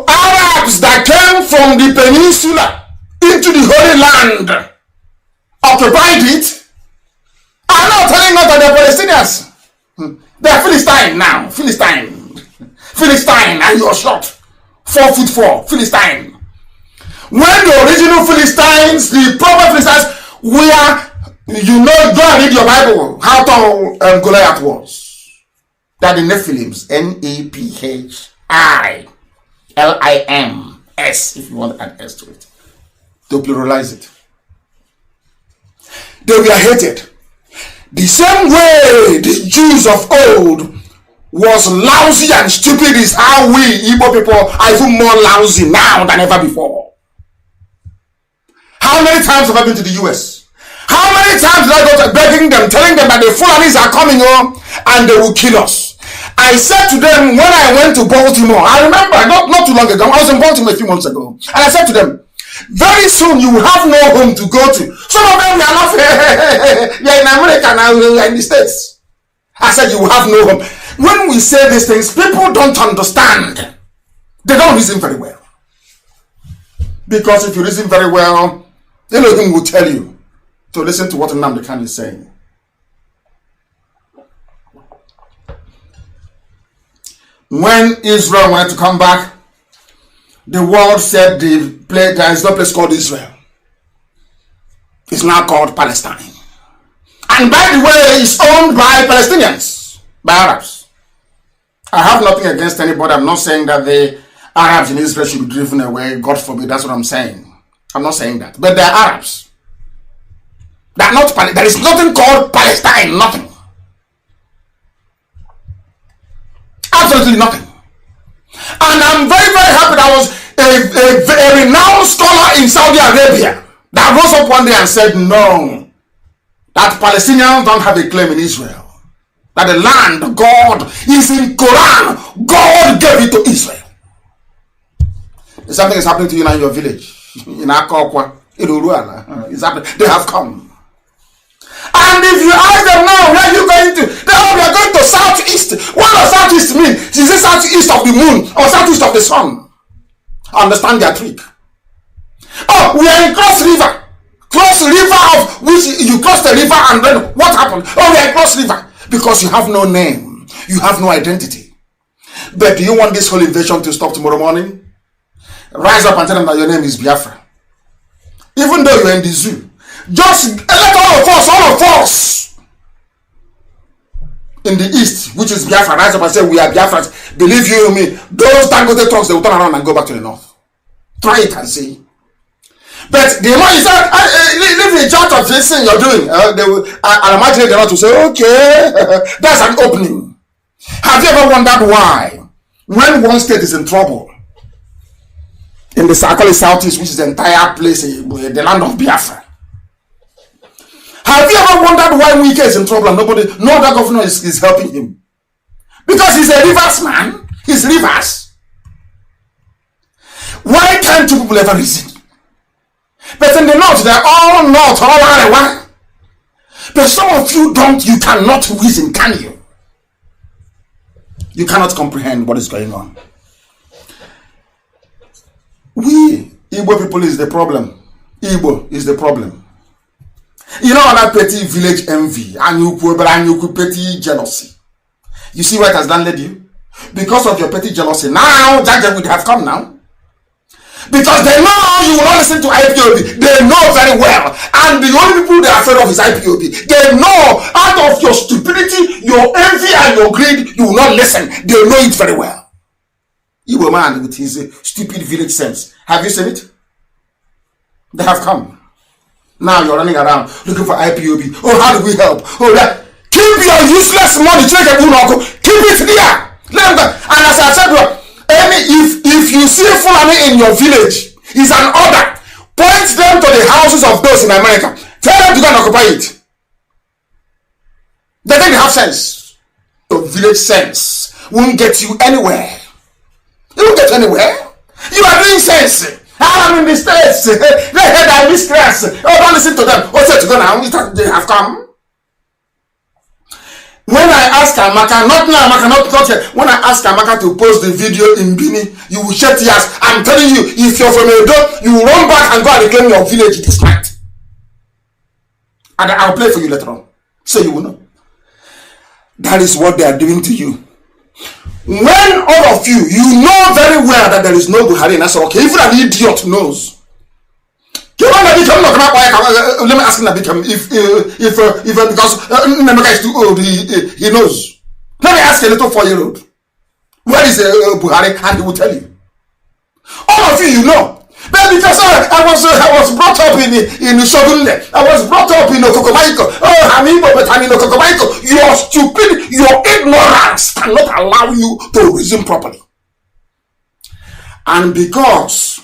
D: Arabs that came from the peninsula into the Holy Land, occupied it, are now telling us that they're Palestinians. They're Philistine now. Philistine, and you're short. 4'4", Philistine. When the original Philistines, the proper Philistines, go and read your Bible, how tall Goliath was. That the Nephilims, Nephilims, if you want to add S to it, to pluralize it. They were hated. The same way the Jews of old was lousy and stupid is how we Igbo people are even more lousy now than ever before. How many times have I been to the US? How many times did I go to begging them, telling them that the Fulanis are coming home and they will kill us? I said to them when I went to Baltimore, I remember not too long ago, I was in Baltimore a few months ago, and I said to them, very soon you will have no home to go to. Some of them are not, you're in America now, you're in the States. I said you will have no home. When we say these things, people don't understand. They don't reason very well. Because if you reason very well, Elohim will tell you to listen to what Nnamdi Kanu is saying. When Israel wanted to come back, the world said there is no place called Israel. It's now called Palestine. And by the way, it's owned by Palestinians, by Arabs. I have nothing against anybody. I'm not saying that the Arabs in Israel should be driven away. God forbid, that's what I'm saying. I'm not saying that. But they're Arabs. They're not there is nothing called Palestine. Nothing. Absolutely nothing. And I'm very, very happy that I was a renowned scholar in Saudi Arabia that rose up one day and said, no, that Palestinians don't have a claim in Israel. That the land, God, is in Quran. God gave it to Israel. Something is happening to you now in your village. In Akokwa, in Uruana. They have come. And if you ask them now, where are you going to? They are going to southeast. What does southeast mean? Is it southeast of the moon or southeast of the sun? Understand their trick. Oh, we are in Cross River. Cross River of which you cross the river and then what happened? Oh, we are in Cross River. Because you have no name. You have no identity. But do you want this whole invasion to stop tomorrow morning? Rise up and tell them that your name is Biafra. Even though you're in the zoo. Just let all of us in the east, which is Biafra, rise up and say we are Biafrans. Believe you me, those Dangote trucks, they will turn around and go back to the north. Try it and see. But the more you say, leave the chart of this thing you're doing, I imagine they want to say, okay, that's an opening. Have you ever wondered why, when one state is in trouble, in the southeast, which is the entire place, the land of Biafra, have you ever wondered why Wike is in trouble and no other governor is helping him? Because he's a rivers man. He's rivers. Why can't two people ever reason? But in the north, they're all north, all AREWA. But some of you cannot reason, can you? You cannot comprehend what is going on. We, Igbo people, is the problem. Igbo is the problem. You know that petty village envy and petty jealousy. You see where it has landed you? Because of your petty jealousy. Now, Jaja would have come now. Because they know you will not listen to IPOB. They know very well. And the only people they are afraid of is IPOB. They know out of your stupidity, your envy and your greed, you will not listen. They know it very well. Igbo man with his stupid village sense. Have you seen it? They have come. Now you're running around looking for IPOB. Oh, how do we help? Oh, yeah. Keep your useless money. Keep it there. Let them go. And as I said, if you see Fulani in your village, it's an order. Point them to the houses of those in America. Tell them to go and occupy it. They think they have sense. Your village sense won't get you anywhere. You won't get anywhere. You are doing sense. I'm in the States. They had that mistress. Oh, don't listen to them. What's it to go now? They have come. When I ask Amaka, not now, Amaka, not yet. When I ask Amaka to post the video in Bini, you will shed tears. I'm telling you, if you're from Edo, you will run back and go and reclaim your village this night. And I'll play for you later on, so you will know. That is what they are doing to you. When all of you know very well that there is no Buhari, and that's okay. Even an idiot knows. Let me ask him if because Nemeka is too old, he knows. Let me ask a little 4-year-old. Where is Buhari? And he will tell you. All of you know. But because I was brought up in Shogunle. I was brought up in Okokomaiko. Oh, I'm in Okokomaiko. Your stupid, your ignorance cannot allow you to reason properly. And because,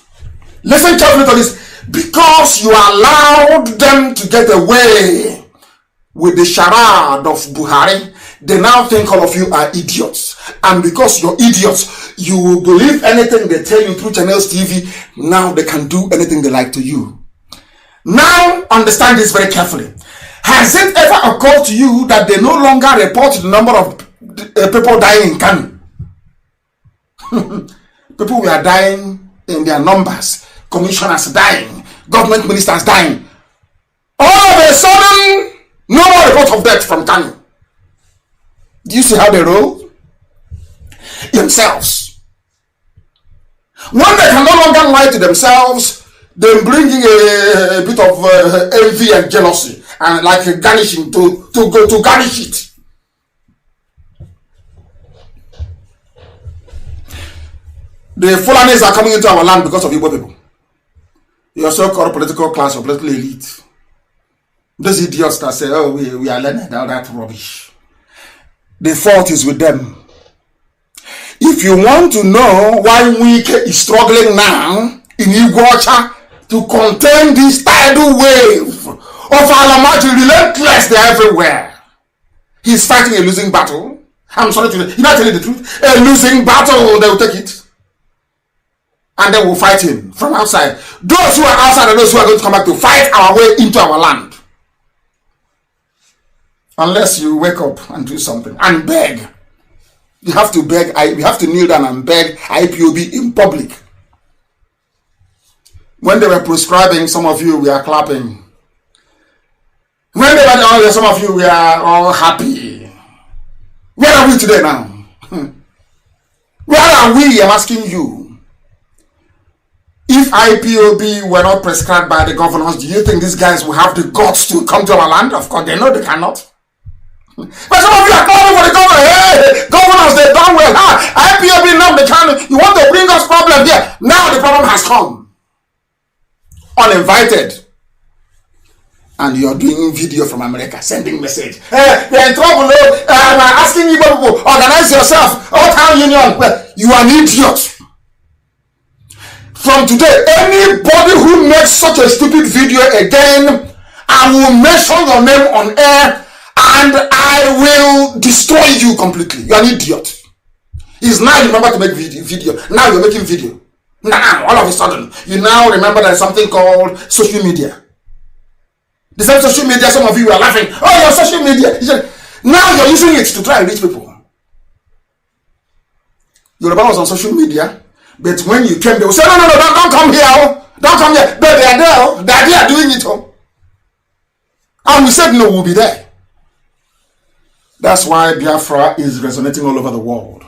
D: listen carefully to this, because you allowed them to get away with the charade of Buhari, they now think all of you are idiots. And because you're idiots, you will believe anything they tell you through Channels TV. Now they can do anything they like to you. Now, understand this very carefully. Has it ever occurred to you that they no longer report the number of people dying in Kano? People were dying in their numbers. Commissioners dying. Government ministers dying. All of a sudden, no more report of death from Kano. Do you see how they roll? Themselves. When they can no longer lie to themselves, they bring in a bit of envy and jealousy and like a garnishing to garnish it. The Fulanis are coming into our land because of Igbo people. Your so-called political class or political elite. Those idiots that say, oh, we are learning all that rubbish. The fault is with them. If you want to know why Wike is struggling now in Iguacha to contain this tidal wave of Alamaji, relentless, they're everywhere. He's fighting a losing battle. I'm sorry to you, you're not telling the truth. A losing battle, they will take it. And then we'll fight him from outside. Those who are outside and those who are going to come back to fight our way into our land. Unless you wake up and do something and beg. You have to beg. We have to kneel down and beg IPOB in public. When they were prescribing, some of you were clapping. When they were some of you were all happy. Where are we today now? Where are we? I'm asking you. If IPOB were not prescribed by the governors, do you think these guys will have the guts to come to our land? Of course, they know they cannot. But some of you are calling for the governor. Hey, governors, they've done well. IPOB now, they can't. You want to bring us problem here. Now the problem has come. Uninvited. And you're doing video from America, sending message. Hey, you're in trouble. I'm asking you people, organize yourself. All town union. Well, you are an idiot. From today, anybody who makes such a stupid video again, I will mention your name on air and I will destroy you completely. You're an idiot. It's now you remember to make video. Now you're making video. Now, all of a sudden, you now remember there's something called social media. The same social media, some of you are laughing. Oh, your social media. Now you're using it to try and reach people. Yoruba was on social media, but when you came, they will say, no, don't come here. Don't come here. But they are there. They are there doing it. And we said, no, we'll be there. That's why Biafra is resonating all over the world.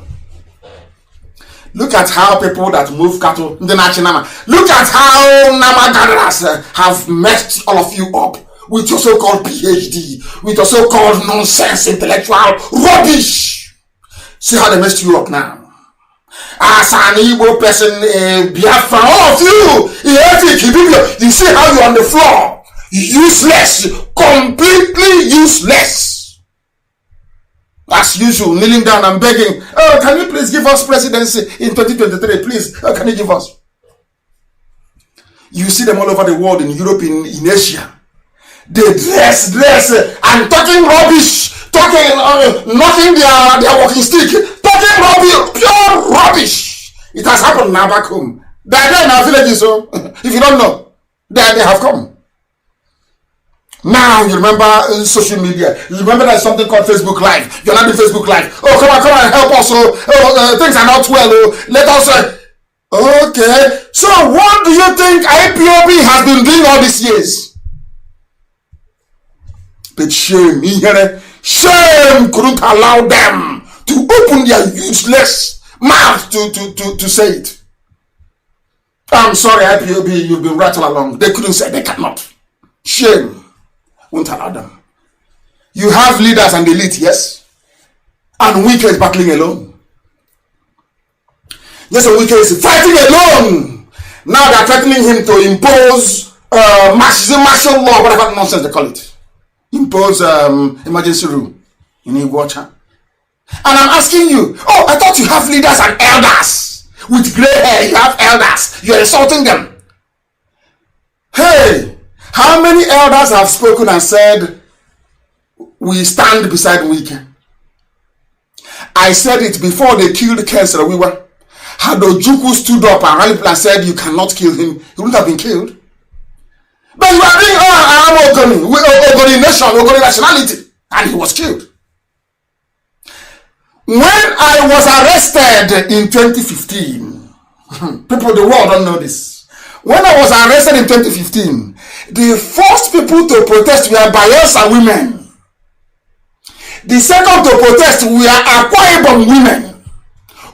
D: Look at how people that move cattle, the national. Look at how Nama gatherers have messed all of you up with your so-called PhD, with your so-called nonsense intellectual rubbish. See how they messed you up now. As an Igbo person, Biafra, all of you, you see how you're on the floor. Useless, completely useless. As usual, kneeling down and begging, oh, can you please give us presidency in 2023, please? Oh, can you give us? You see them all over the world, in Europe, in Asia. They dress, and talking rubbish, knocking their walking stick, talking rubbish, pure rubbish. It has happened now back home. They are there in our villages, so if you don't know, they have come. Now you remember social media. You remember there's something called Facebook Live. You're not doing Facebook Live. Oh, come on and help us. Things are not well. Let us. Okay. So what do you think IPOB has been doing all these years? But shame couldn't allow them to open their useless mouth to say it. I'm sorry, IPOB, you've been right all along. They couldn't say, they cannot. Shame won't allow them. You have leaders and elite, yes? And Wike is battling alone. Yes, and Wike is fighting alone. Now they're threatening him to impose martial law, whatever nonsense they call it. Impose emergency rule in Iguacha. And I'm asking you, oh, I thought you have leaders and elders. With gray hair, you have elders. You're insulting them. Hey! How many elders have spoken and said, we stand beside Wike? I said it before they killed AREWA. Had Ojukwu stood up and rallied and said, you cannot kill him, he wouldn't have been killed. But you are doing, Ogoni nation, Ogoni nationality, and he was killed. When I was arrested in 2015, people, the world don't know this. When I was arrested in 2015, the first people to protest were Bayelsa women. The second to protest were Akwa Ibom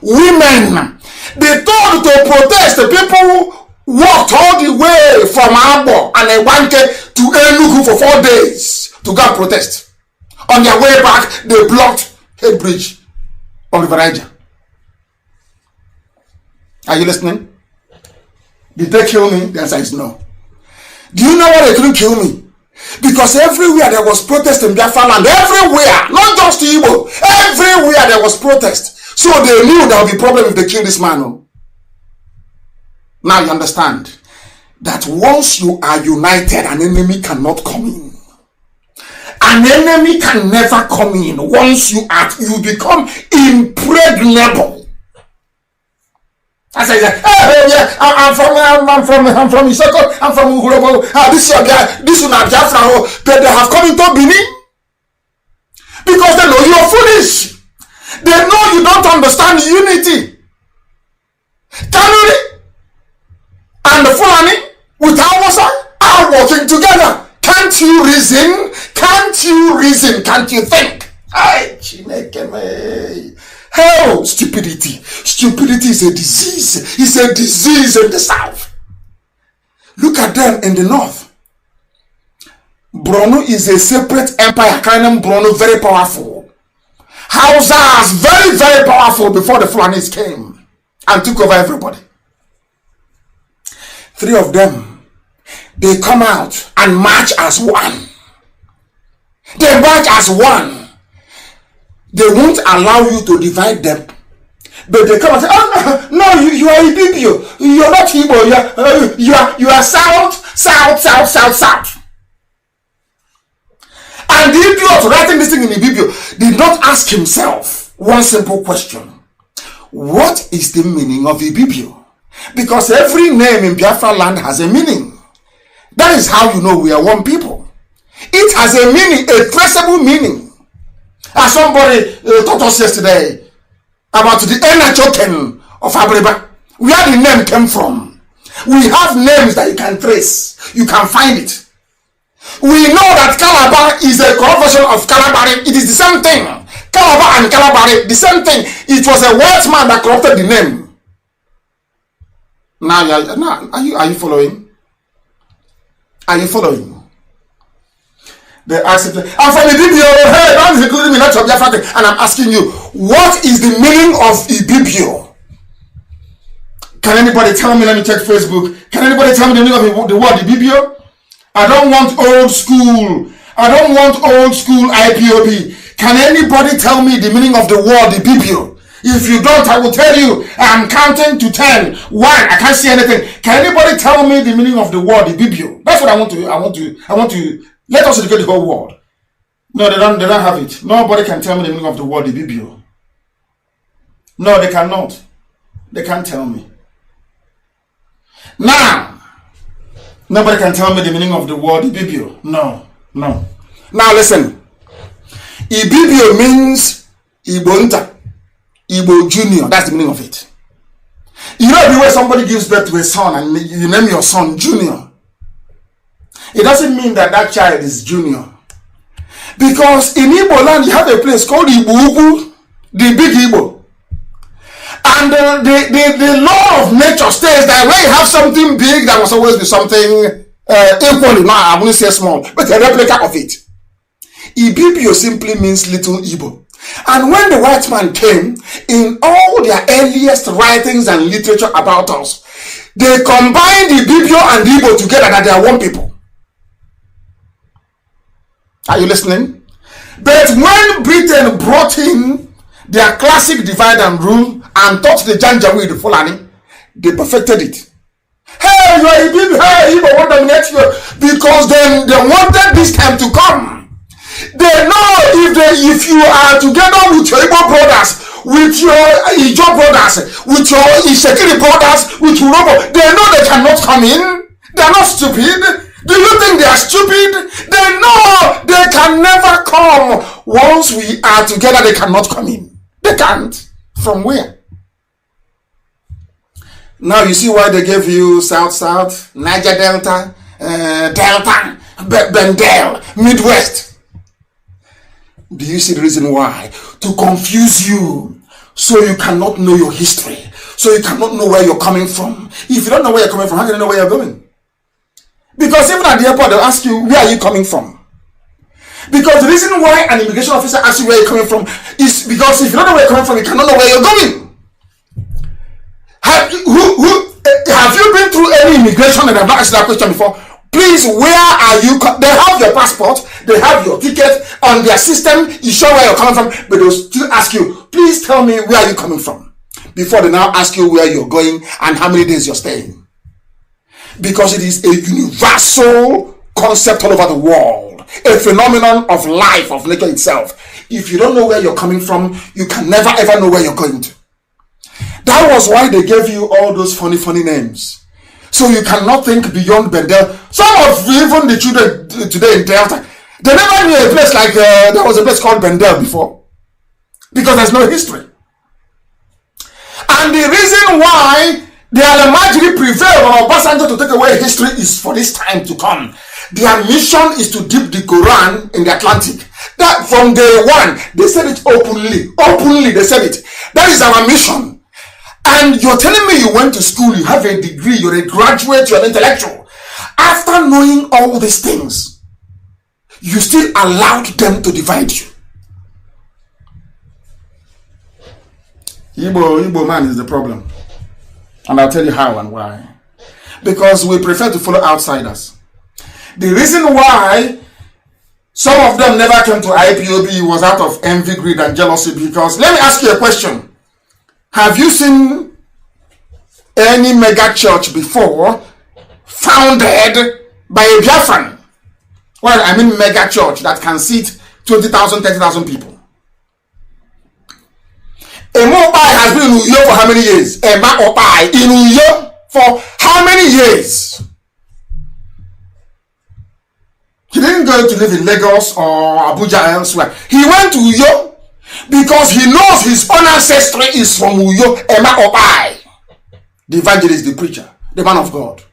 D: women. The third to protest, the people walked all the way from Abo and Ewanke to Enugu for 4 days to go and protest. On their way back, they blocked Head Bridge on River Niger. Are you listening? Did they kill me? The answer is no. Do you know why they couldn't kill me? Because everywhere there was protest in Biafra land, everywhere, not just Igbo, everywhere there was protest. So they knew there would be a problem if they killed this man. Oh. Now you understand that once you are united, an enemy cannot come in. An enemy can never come in. Once you become impregnable. I said, hey, yeah, I'm from Isoko, I'm from Uhurobo. This is your guy, this is not Biafra, but they have come into Benin. Because they know you're foolish. They know you don't understand unity. Kanuri and the Fulani with Hausa are working together. Can't you reason? Can't you reason? Can't you think? Hell, stupidity. Stupidity is a disease. It's a disease in the south. Look at them in the north. Borno is a separate empire. Kanem Borno, very powerful. Hausas, very, very powerful before the Fulanis came and took over everybody. 3 of them, they come out and march as one. They march as one. They won't allow you to divide them. But they come and say, oh, no, you are Ibibio. You are not Igbo. You are South. And the idiot writing this thing in Ibibio did not ask himself one simple question. What is the meaning of Ibibio? Because every name in Biafra land has a meaning. That is how you know we are one people. It has a meaning, a traceable meaning. As somebody taught us yesterday about the Enachoken of Abreba, where the name came from. We have names that you can trace. You can find it. We know that Calabar is a corrupt version of Calabari. It is the same thing. Calabar and Calabari, the same thing. It was a white man that corrupted the name. Now, are you following? Are you following? They asked it, I'm from Ibibio, hey, don't include me, not your Biafra. And I'm asking you, what is the meaning of Ibibio? Can anybody tell me? Let me check Facebook. Can anybody tell me the meaning of the word Ibibio? I don't want old school. I don't want old school IPOB. Can anybody tell me the meaning of the word Ibibio? If you don't, I will tell you. I'm counting to 10. 1, I can't see anything. Can anybody tell me the meaning of the word Ibibio? That's what I want to. Let us educate the whole world. No, they don't have it. Nobody can tell me the meaning of the word Ibibio. No, they cannot. They can't tell me. Now, nobody can tell me the meaning of the word Ibibio. No. Now listen. Ibibio means Ibonta. Igbo Junior. That's the meaning of it. You know the way somebody gives birth to a son and you name your son Junior. It doesn't mean that child is Junior. Because in Igbo land you have a place called Igbo, the big Igbo. And the law of nature states that when you have something big, there must always be something equally, no, I wouldn't say small, but a replica of it. Ibibio simply means little Igbo. And when the white man came, in all their earliest writings and literature about us, they combined Ibibio and Igbo together that they are one people. Are you listening? But when Britain brought in their classic divide and rule and taught the Janjaweed, the Fulani, they perfected it. Hey, you are Ibibio, hey, Igbo won't dominate you. Because then they wanted this time to come. They know if you are together with your Igbo brothers, with your Ijo brothers, with your Ishekiri brothers, with Urobo, they know they cannot come in. They are not stupid. Do you think they are stupid? They know they can never come. Once we are together, they cannot come in. They can't. From where? Now you see why they gave you South, Niger Delta, Delta, Bendel, Midwest. Do you see the reason why? To confuse you, so you cannot know your history, so you cannot know where you're coming from. If you don't know where you're coming from, how can you know where you're going? Because even at the airport, they'll ask you, where are you coming from? Because the reason why an immigration officer asks you where you're coming from is because if you don't know where you're coming from, you cannot know where you're going. Have you been through any immigration and I've not asked that question before? Please, where are you? They have your passport, they have your ticket on their system, you show where you're coming from, but they'll still ask you, please tell me where are you coming from? Before they now ask you where you're going and how many days you're staying. Because it is a universal concept all over the world, a phenomenon of life, of nature itself. If you don't know where you're coming from, you can never ever know where you're going to. That was why they gave you all those funny names. So you cannot think beyond Bendel. Some of even the children today in Delta, They never knew a place like, there was a place called Bendel before. Because there's no history. And the reason why the Almajiri prevailed on Obasanjo to take away history is for this time to come. Their mission is to dip the Quran in the Atlantic. That from day one, they said it openly. Openly, they said it. That is our mission. And you're telling me you went to school, you have a degree, you're a graduate, you're an intellectual. After knowing all these things, you still allowed them to divide you. Igbo man is the problem. And I'll tell you how and why. Because we prefer to follow outsiders. The reason why some of them never came to IPOB was out of envy, greed, and jealousy. Because, let me ask you a question. Have you seen any mega church before founded by a Biafran? Well, I mean mega church that can seat 20,000, 30,000 people. Emo Opai has been in Uyo for how many years? Emma Opai in Uyo for how many years? He didn't go to live in Lagos or Abuja elsewhere. He went to Uyo because he knows his own ancestry is from Uyo. Emma Opai, the evangelist, the preacher, the man of God.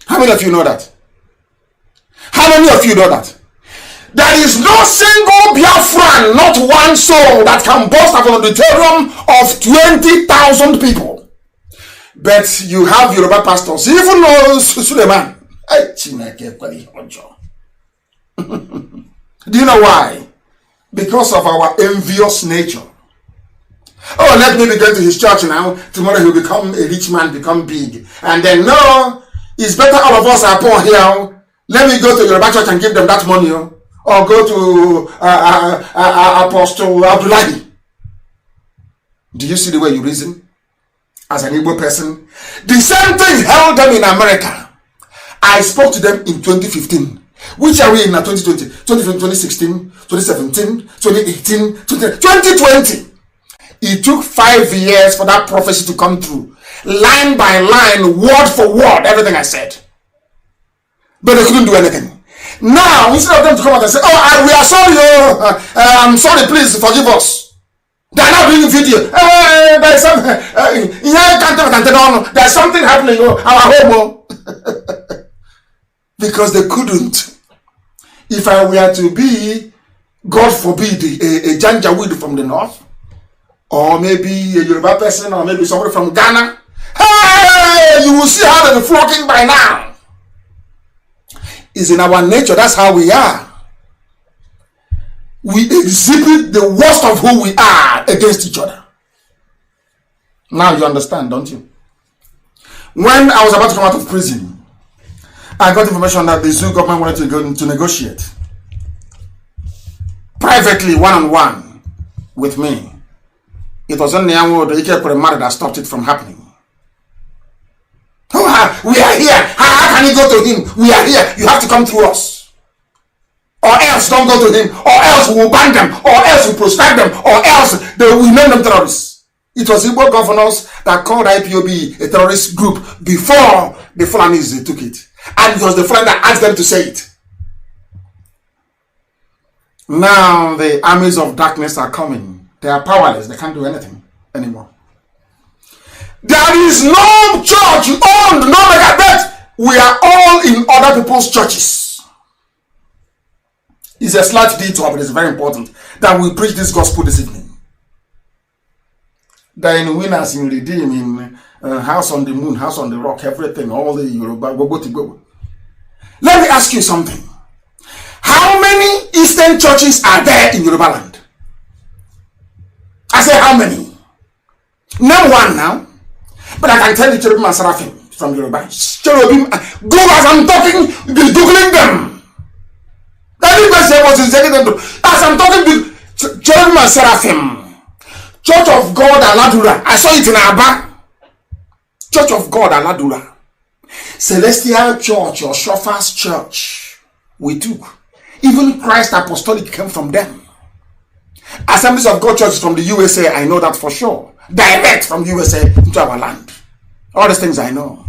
D: How many of you know that? How many of you know that? There is no single Biafran, not one soul, that can boast of an auditorium of 20,000 people. But you have Yoruba pastors, even though Suleiman. Do you know why? Because of our envious nature. Oh, let me be going to his church now. Tomorrow he'll become a rich man, become big. And then, no, it's better all of us are poor here. Let me go to Yoruba church and give them that money. Or go to Apostle Abdullahi. Do you see the way you reason? As an Igbo person. The same thing held them in America. I spoke to them in 2015. Which are we in now? 2020, 2016, 2017, 2018, 2020. It took 5 years for that prophecy to come through. Line by line, word for word, everything I said. But they couldn't do anything. Now, instead of them to come out and say, oh, we are sorry, I'm sorry, please forgive us. They are not doing video. There's something happening, our home. Because they couldn't. If I were to be, God forbid, a Janjaweed from the north, or maybe a Yoruba person, or maybe somebody from Ghana, hey, you will see how they're flocking by now. Is in our nature. That's how we are. We exhibit the worst of who we are against each other. Now you understand, don't you? When I was about to come out of prison, I got information that the Zoo government wanted to go to negotiate privately, one-on-one with me. It was only the matter that stopped it from happening. Oh, we are here. How can you go to him? We are here. You have to come through us. Or else don't go to him. Or else we will ban them. Or else we will proscribe them. Or else they will name them terrorists. It was Igbo governors that called IPOB a terrorist group before the Fulanis took it. And it was the Fulani that asked them to say it. Now the armies of darkness are coming. They are powerless. They can't do anything anymore. There is no church owned, no megabet. We are all in other people's churches. It's a slight detour, but it's very important that we preach this gospel this evening. They're in winners, in redeem, in house on the moon, house on the rock, everything, all the Yoruba, go. Let me ask you something. How many Eastern churches are there in Yoruba land? I say how many? Name one now. But I can tell you Cherubim and Seraphim from Yoruba. Cherubim, go as I'm talking, be googling them. That is what is saying them. As I'm talking, Cherubim and Seraphim. Church of God Aladura. I saw it in Aba. Church of God Aladura. Celestial Church or Shofars Church. We took. Even Christ Apostolic came from them. Assemblies of God Church from the USA, I know that for sure. Direct from USA into our land. All these things I know.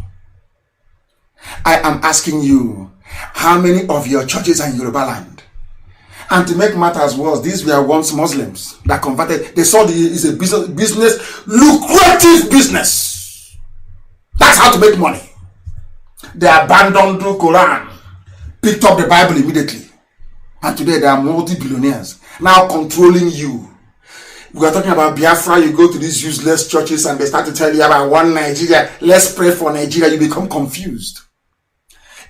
D: I am asking you, how many of your churches are in Yoruba land? And to make matters worse, these were once Muslims that converted. They saw it's a business, lucrative business. That's how to make money. They abandoned the Quran, picked up the Bible immediately. And today they are multi-billionaires, now controlling you. We are talking about Biafra. You go to these useless churches and they start to tell you about one Nigeria. Let's pray for Nigeria. You become confused.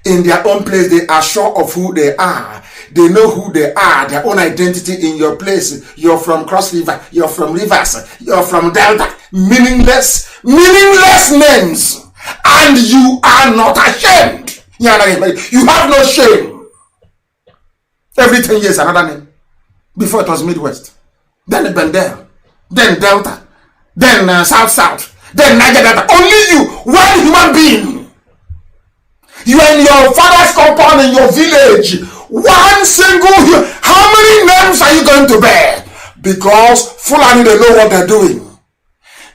D: In their own place, they are sure of who they are. They know who they are, their own identity in your place. You're from Cross River, you're from Rivers, you're from Delta. Meaningless names. And you are not ashamed. You have no shame. Every 10 years, another name. Before it was Midwest. Then Bendel. Then Delta. Then South. Then Niger Delta. Only you, one human being. You are in your father's compound in your village. One single. How many names are you going to bear? Because Fulani, they know what they're doing.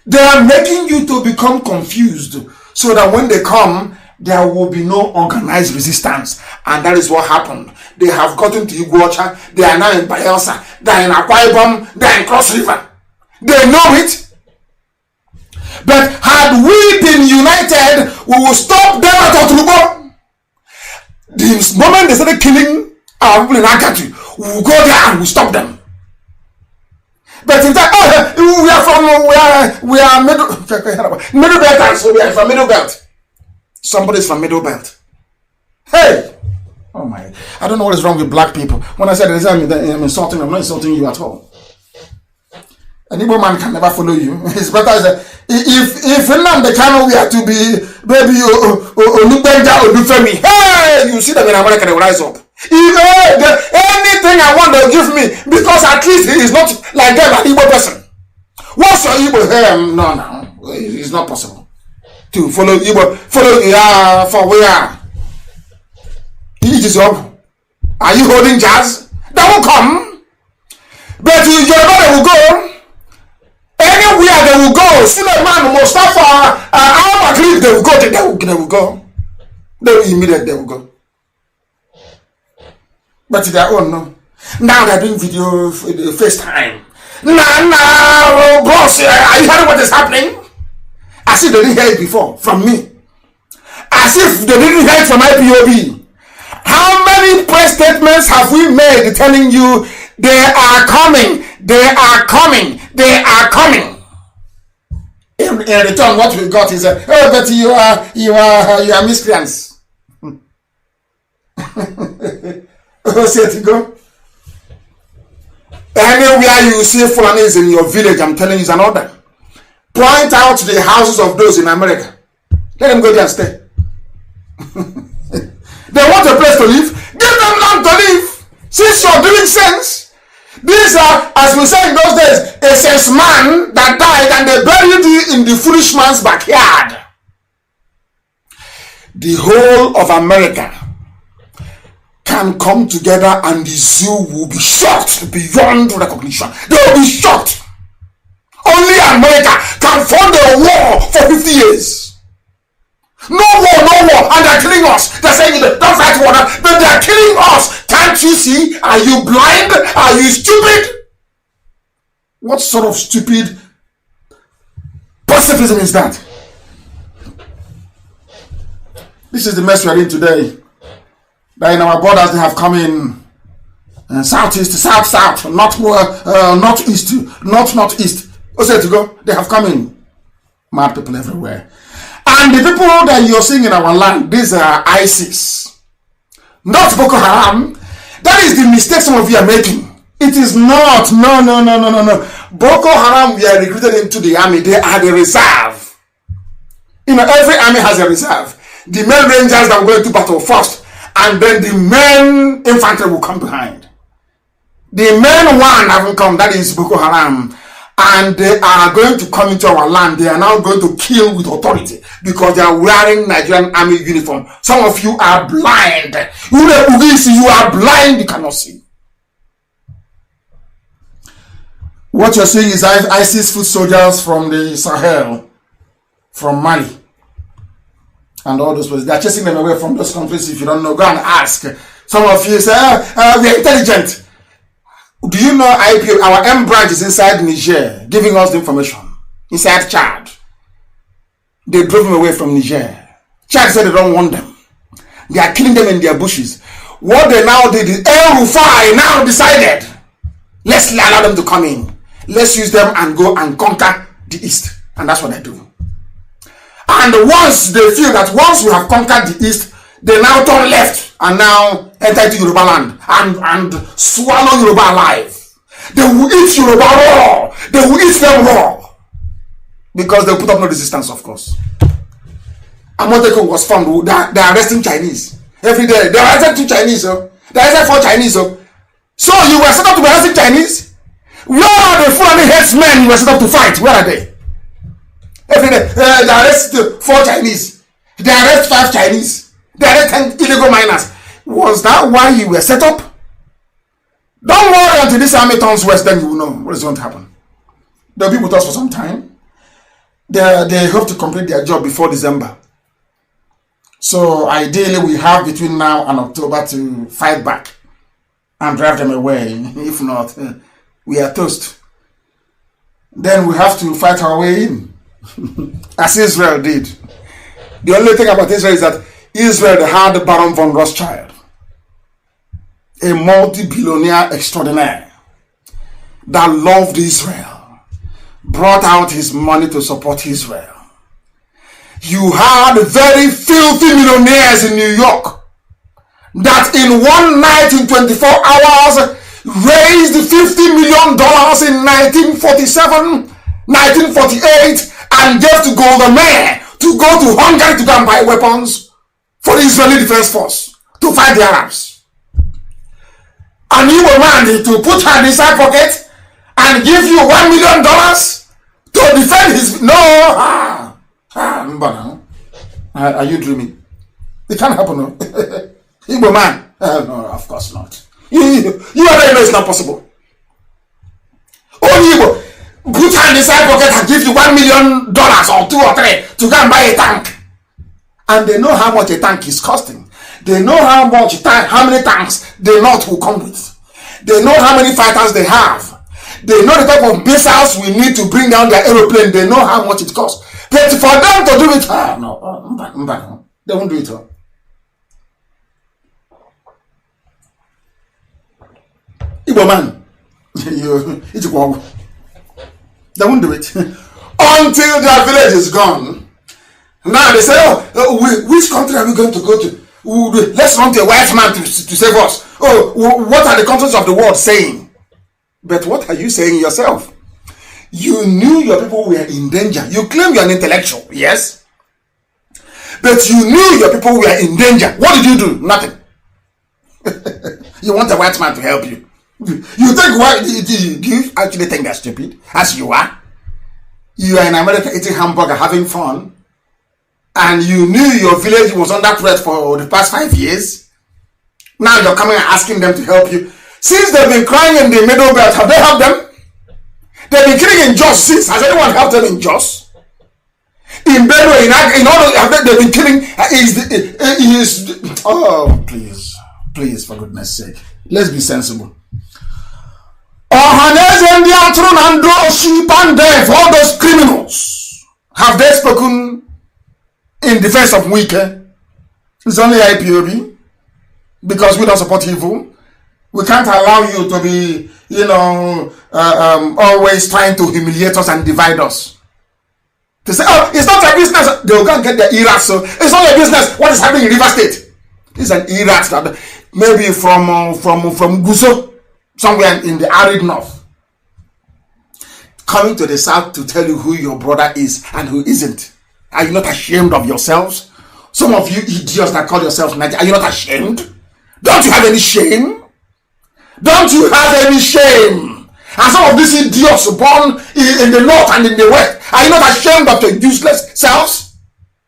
D: They are making you to become confused so that when they come, there will be no organized resistance. And that is what happened. They have gotten to Iguacha. They are now in Bayelsa. They are in Akwa Ibom. They are in Cross River. They know it. But had we been united, we will stop them at Oturubo. The moment they started killing our people in Akatu, we will go there and we stop them. But in fact, we are middle belt, so we are from middle belt. Somebody's from middle belt. Hey! Oh my, I don't know what is wrong with black people. When I said I'm insulting, I'm not insulting you at all. An Igbo man can never follow you. It's better if Nnamdi Kanu we are to be baby Olubenja Odufemi. Hey, you see them in America, they will rise up. If anything I want, they'll give me, because at least he is not like them, an Igbo person. What's your Igbo? No, it's not possible to follow Igbo. For where? It is up. Are you holding jazz? That will come. But Yoruba, they will go. Anywhere they will go. Suleiman, Mustafa, Al-Makhlid, they will go. They will go. They will immediately, they will go. But to their own, no. Now they're doing video, FaceTime. Now, boss, are you hearing what is happening? As if they didn't hear it before from me. As if they didn't hear it from IPOB. How many press statements have we made telling you they are coming, they are coming, they are coming? In return, what we got is but you are miscreants. Say to go. Anywhere you see Fulanis in your village, I'm telling you, is an order. Point out the houses of those in America. Let them go there and stay. They want a place to live. Give them land to live. Since you're doing sense, these are, as we say in those days, a sense man that died and they buried you in the foolish man's backyard. The whole of America can come together and the zoo will be shocked beyond recognition. They will be shocked. Only America can fund a war for 50 years. No war, and they're killing us. They're saying don't fight war, but they're killing us. Can't you see? Are you blind? Are you stupid? What sort of stupid pacifism is that? This is the mess we are in today. That in our borders they have come in southeast, south, northeast, northeast. Also to go, they have come in. Mad people everywhere. And the people that you're seeing in our land, these are ISIS, not Boko Haram. That is the mistake some of you are making. It is not. No. Boko Haram, we are recruited into the army. They are the reserve. Every army has a reserve. The men rangers that will go into battle first, and then the men infantry will come behind. The men one haven't come. That is Boko Haram. And they are going to come into our land. They are now going to kill with authority because they are wearing Nigerian army uniform. Some of you are blind. You are blind. You cannot see. What you're seeing is ISIS foot soldiers from the Sahel, from Mali. and all those places. They are chasing them away from those countries. If you don't know, go and ask. Some of you say, we are intelligent. Do you know IPO, our M branch is inside Niger, giving us the information. Inside Chad. They drove them away from Niger. Chad said they don't want them. They are killing them in their bushes. What they now did is, AREWA now decided, let's allow them to come in. Let's use them and go and conquer the East. And that's what they do. And once they feel that once we have conquered the East, they now turn left and now enter into Yoruba land and swallow Yoruba alive. They will eat Yoruba raw. They will eat them raw. Because they put up no resistance, of course. Amoteko was found. They are arresting Chinese. Every day. They arrested 2 Chinese. They arrested 4 Chinese. So you were set up to be arresting Chinese? Where are the Fulani headsmen you were set up to fight? Where are they? Every day. They arrest 4 Chinese. They arrest 5 Chinese. They arrest 10 illegal miners. Was that why you were set up? Don't worry until this army turns west, then you will know what is going to happen. They'll be with us for some time. They hope to complete their job before December. So ideally we have between now and October to fight back and drive them away. If not, we are toast. Then we have to fight our way in. As Israel did. The only thing about Israel is that Israel had Baron von Rothschild, a multi-billionaire extraordinaire that loved Israel, brought out his money to support Israel. You had very filthy millionaires in New York that in one night, in 24 hours, raised $50 million in 1947, 1948, and gave to Golda Meir to go to Hungary to go and buy weapons for the Israeli Defense Force to fight the Arabs. And you were man to put hand inside pocket and give you $1 million to defend his... No! Are you dreaming? It can't happen, no? Igbo man? No, of course not. You already know it's not possible. Only Igbo put hand inside pocket and give you $1 million or 2 or 3 to go and buy a tank. And they know how much a tank is costing. They know how many tanks the North will come with. They know how many fighters they have. They know the type of missiles we need to bring down their aeroplane. They know how much it costs. But for them to do it, no, they won't do it. Igbo man, they won't do it until their village is gone. Now they say, which country are we going to go to? Let's run to a white man to save us. What are the countries of the world saying? But what are you saying yourself? You knew your people were in danger. You claim you're an intellectual, yes? But you knew your people were in danger. What did you do? Nothing. You want a white man to help you. You think, do you actually think they're stupid? As you are? You are in America eating hamburger, having fun. And you knew your village was under threat for the past 5 years. Now you're coming and asking them to help you. Since they've been crying in the Middle Belt, have they helped them? They've been killing in Jos since. Has anyone helped them in Jos? In Benue, in all they've been killing. Please, for goodness sake, let's be sensible. All those criminals, have they spoken in defense of Wike? It's only IPOB, because we don't support evil. We can't allow you to be, always trying to humiliate us and divide us. They say, it's not a business. They'll go and get their Iraq, so it's not a business. What is happening in River State? It's an Iraq that maybe from Guso, somewhere in the arid north. Coming to the south to tell you who your brother is and who isn't. Are you not ashamed of yourselves? Some of you idiots that call yourselves Nigerian, are you not ashamed? Don't you have any shame? Don't you have any shame? And some of these idiots born in the north and in the west, are you not ashamed of your useless selves?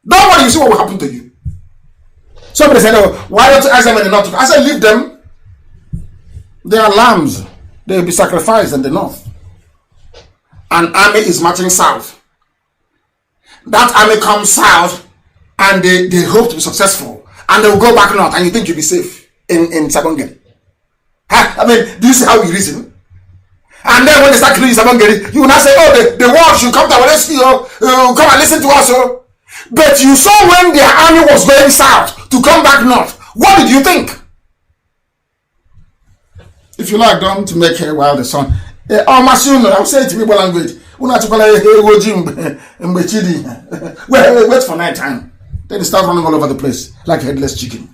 D: Don't worry, you see what will happen to you. Somebody said, why don't you ask them in the north? I said, leave them. They are lambs. They will be sacrificed in the north. An army is marching south. That army comes south and they hope to be successful, and they will go back north, and you think you'll be safe in Sabongeri. I mean, do you see how you reason? And then when they start killing Sabongeri, you will not say, oh, the world should come to our rescue, come and listen to us. But you saw when their army was going south to come back north. What did you think? If you like, don't make hay while the sun. I'll say it in Igbo language. Wait for night time. Then they start running all over the place like a headless chicken.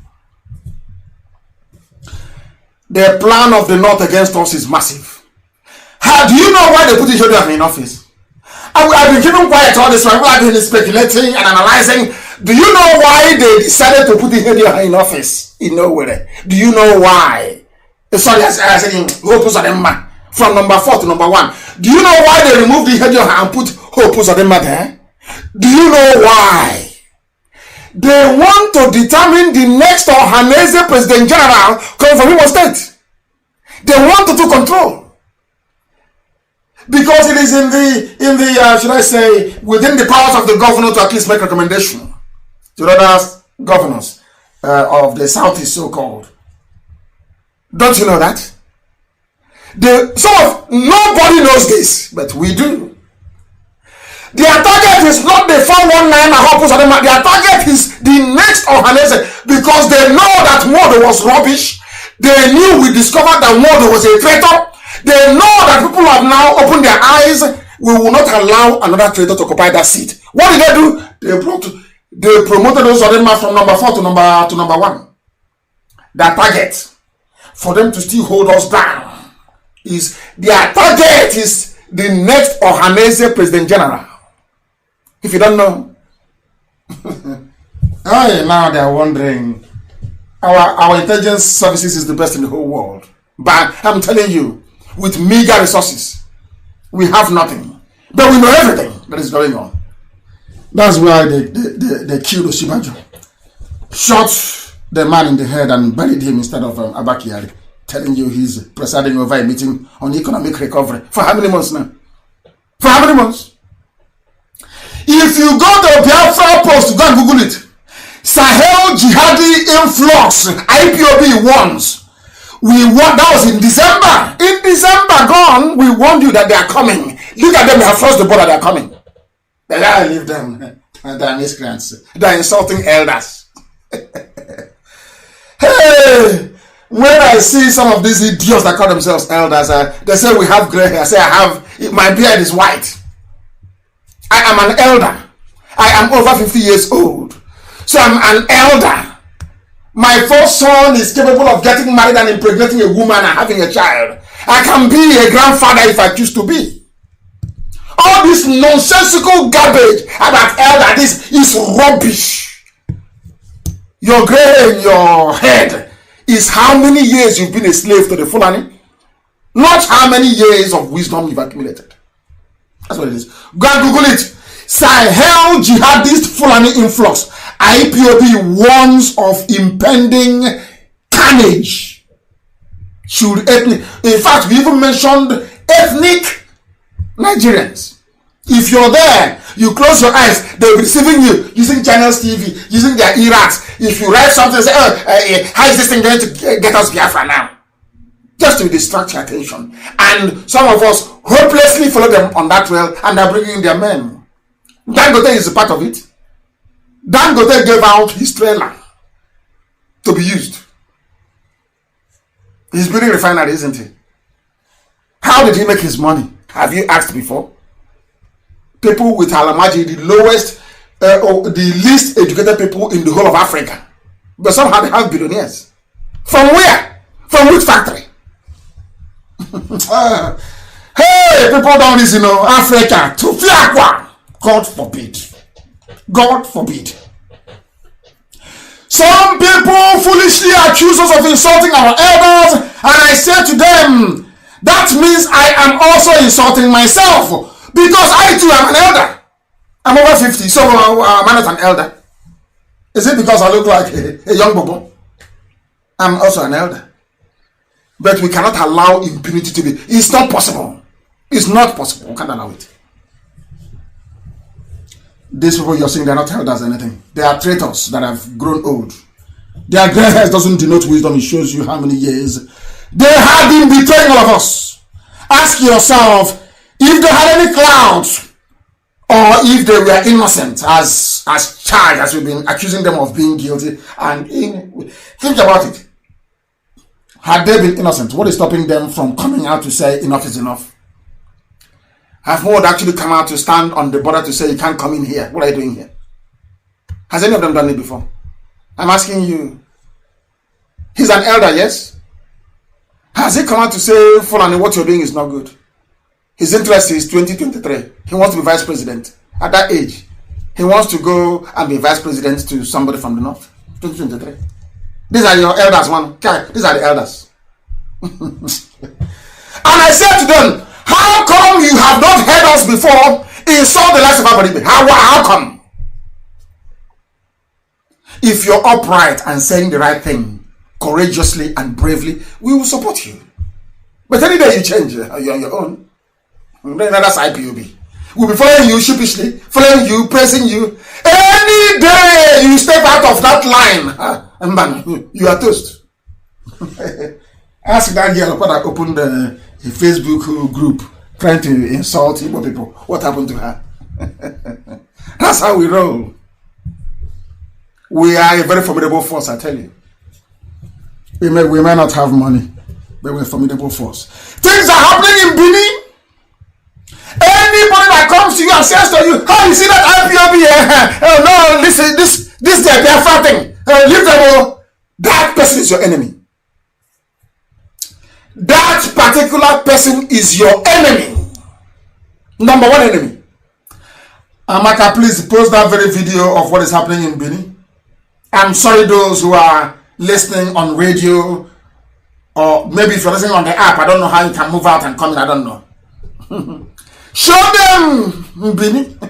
D: The plan of the North against us is massive. How do you know why they put Ihedio in office? I've been keeping quiet all this while I've been speculating and analyzing. Do you know why they decided to put Ihedio in office in nowhere? Do you know why? Sorry, I said from number 4 to number 1. Do you know why they removed Ihedio and put Hope Uzodinma there? Do you know why? They want to determine the next Ohaneze President General coming from Imo State. They want to control. Because it is in the should I say, within the powers of the governor to at least make recommendation to other governors of the Southeast, so-called. Don't you know that? Nobody knows this, but we do. Their target is not the 419 their target is the next Ohaneze, because they know that Modo was rubbish. They knew we discovered that Modo was a traitor. They know that people have now opened their eyes. We will not allow another traitor to occupy that seat. What did they do? They promoted those Uzodinma from number 4 to number 1. Their target for them to still hold us down is their target is the next Ohaneze President General. If you don't know, now they are wondering. Our intelligence services is the best in the whole world, but I'm telling you, with meager resources, we have nothing, but we know everything that is going on. That's why they killed Oshibajo, shot the man in the head and buried him instead of Abakari, telling you he's presiding over a meeting on economic recovery. For how many months now? For how many months? If you go to Biafra Post, go and Google it. Sahel Jihadi influx, IPOB warns. That was in December. In December gone, we warned you that they are coming. Look at them, they have crossed the border, they are coming. They gotta leave them. They are miscreants. They are insulting elders. Hey, when I see some of these idiots that call themselves elders, they say we have gray hair. I say my beard is white. I am an elder. I am over 50 years old. So I'm an elder. My first son is capable of getting married and impregnating a woman and having a child. I can be a grandfather if I choose to be. All this nonsensical garbage about elder, this is rubbish. Your gray hair in your head is how many years you've been a slave to the Fulani, not how many years of wisdom you've accumulated. That's what it is. Go and Google it. Sahel Jihadist Fulani influx. IPOB warns of impending carnage. In fact, we even mentioned ethnic Nigerians. If you're there, you close your eyes, they'll be receiving you using Channels TV, using their e-rats. If you write something, say, how is this thing going to get us Biafra now? Just to distract your attention. And some of us hopelessly follow them on that trail, and they're bringing their men. Dangote is a part of it. Dangote gave out his trailer to be used. He's building a refinery, isn't he? How did he make his money? Have you asked before? People with Alamaji, the least educated people in the whole of Africa. But somehow they have billionaires. From where? From which factory? Hey, people don't listen, Africa, to Fiakwa. God forbid. God forbid. Some people foolishly accuse us of insulting our elders, and I say to them, that means I am also insulting myself, because I too am an elder. I'm over 50, so I'm not an elder. Is it because I look like a young bobo? I'm also an elder. But we cannot allow impunity to be. It's not possible. It's not possible. We can't allow it. These people you're seeing, they're not held as anything. They are traitors that have grown old. Their gray hairs doesn't denote wisdom. It shows you how many years they have been betraying all of us. Ask yourself if they had any clouds, or if they were innocent as charged, as we've been accusing them of being guilty. And think about it. Had they been innocent, what is stopping them from coming out to say enough is enough? Have more actually come out to stand on the border to say you can't come in here? What are you doing here? Has any of them done it before? I'm asking you. He's an elder, yes? Has he come out to say, Fulani, what you're doing is not good? His interest is 2023. He wants to be vice president. At that age, he wants to go and be vice president to somebody from the north. 2023. These are your elders, man. These are the elders. And I said to them, how come you have not heard us before insult the likes of everybody? How come? If you're upright and saying the right thing, courageously and bravely, we will support you. But any day you change, you're on your own. That's IPOB. We'll be following you sheepishly, following you, praising you. Any day you step out of that line, man, you are toast. Ask that girl that opened a Facebook group trying to insult Igbo people. What happened to her? That's how we roll. We are a very formidable force, I tell you. We may not have money, but we're a formidable force. Things are happening in Benin. Anybody that comes to you and says to you, "How you see that IPOB? Oh no, this is their Biafra thing. Leave them all." That person is your enemy. That particular person is your enemy. Number one enemy. Amaka, please post that very video of what is happening in Benin. I'm sorry those who are listening on radio, or maybe if you're listening on the app, I don't know how you can move out and come in, I don't know. Show them Benin. We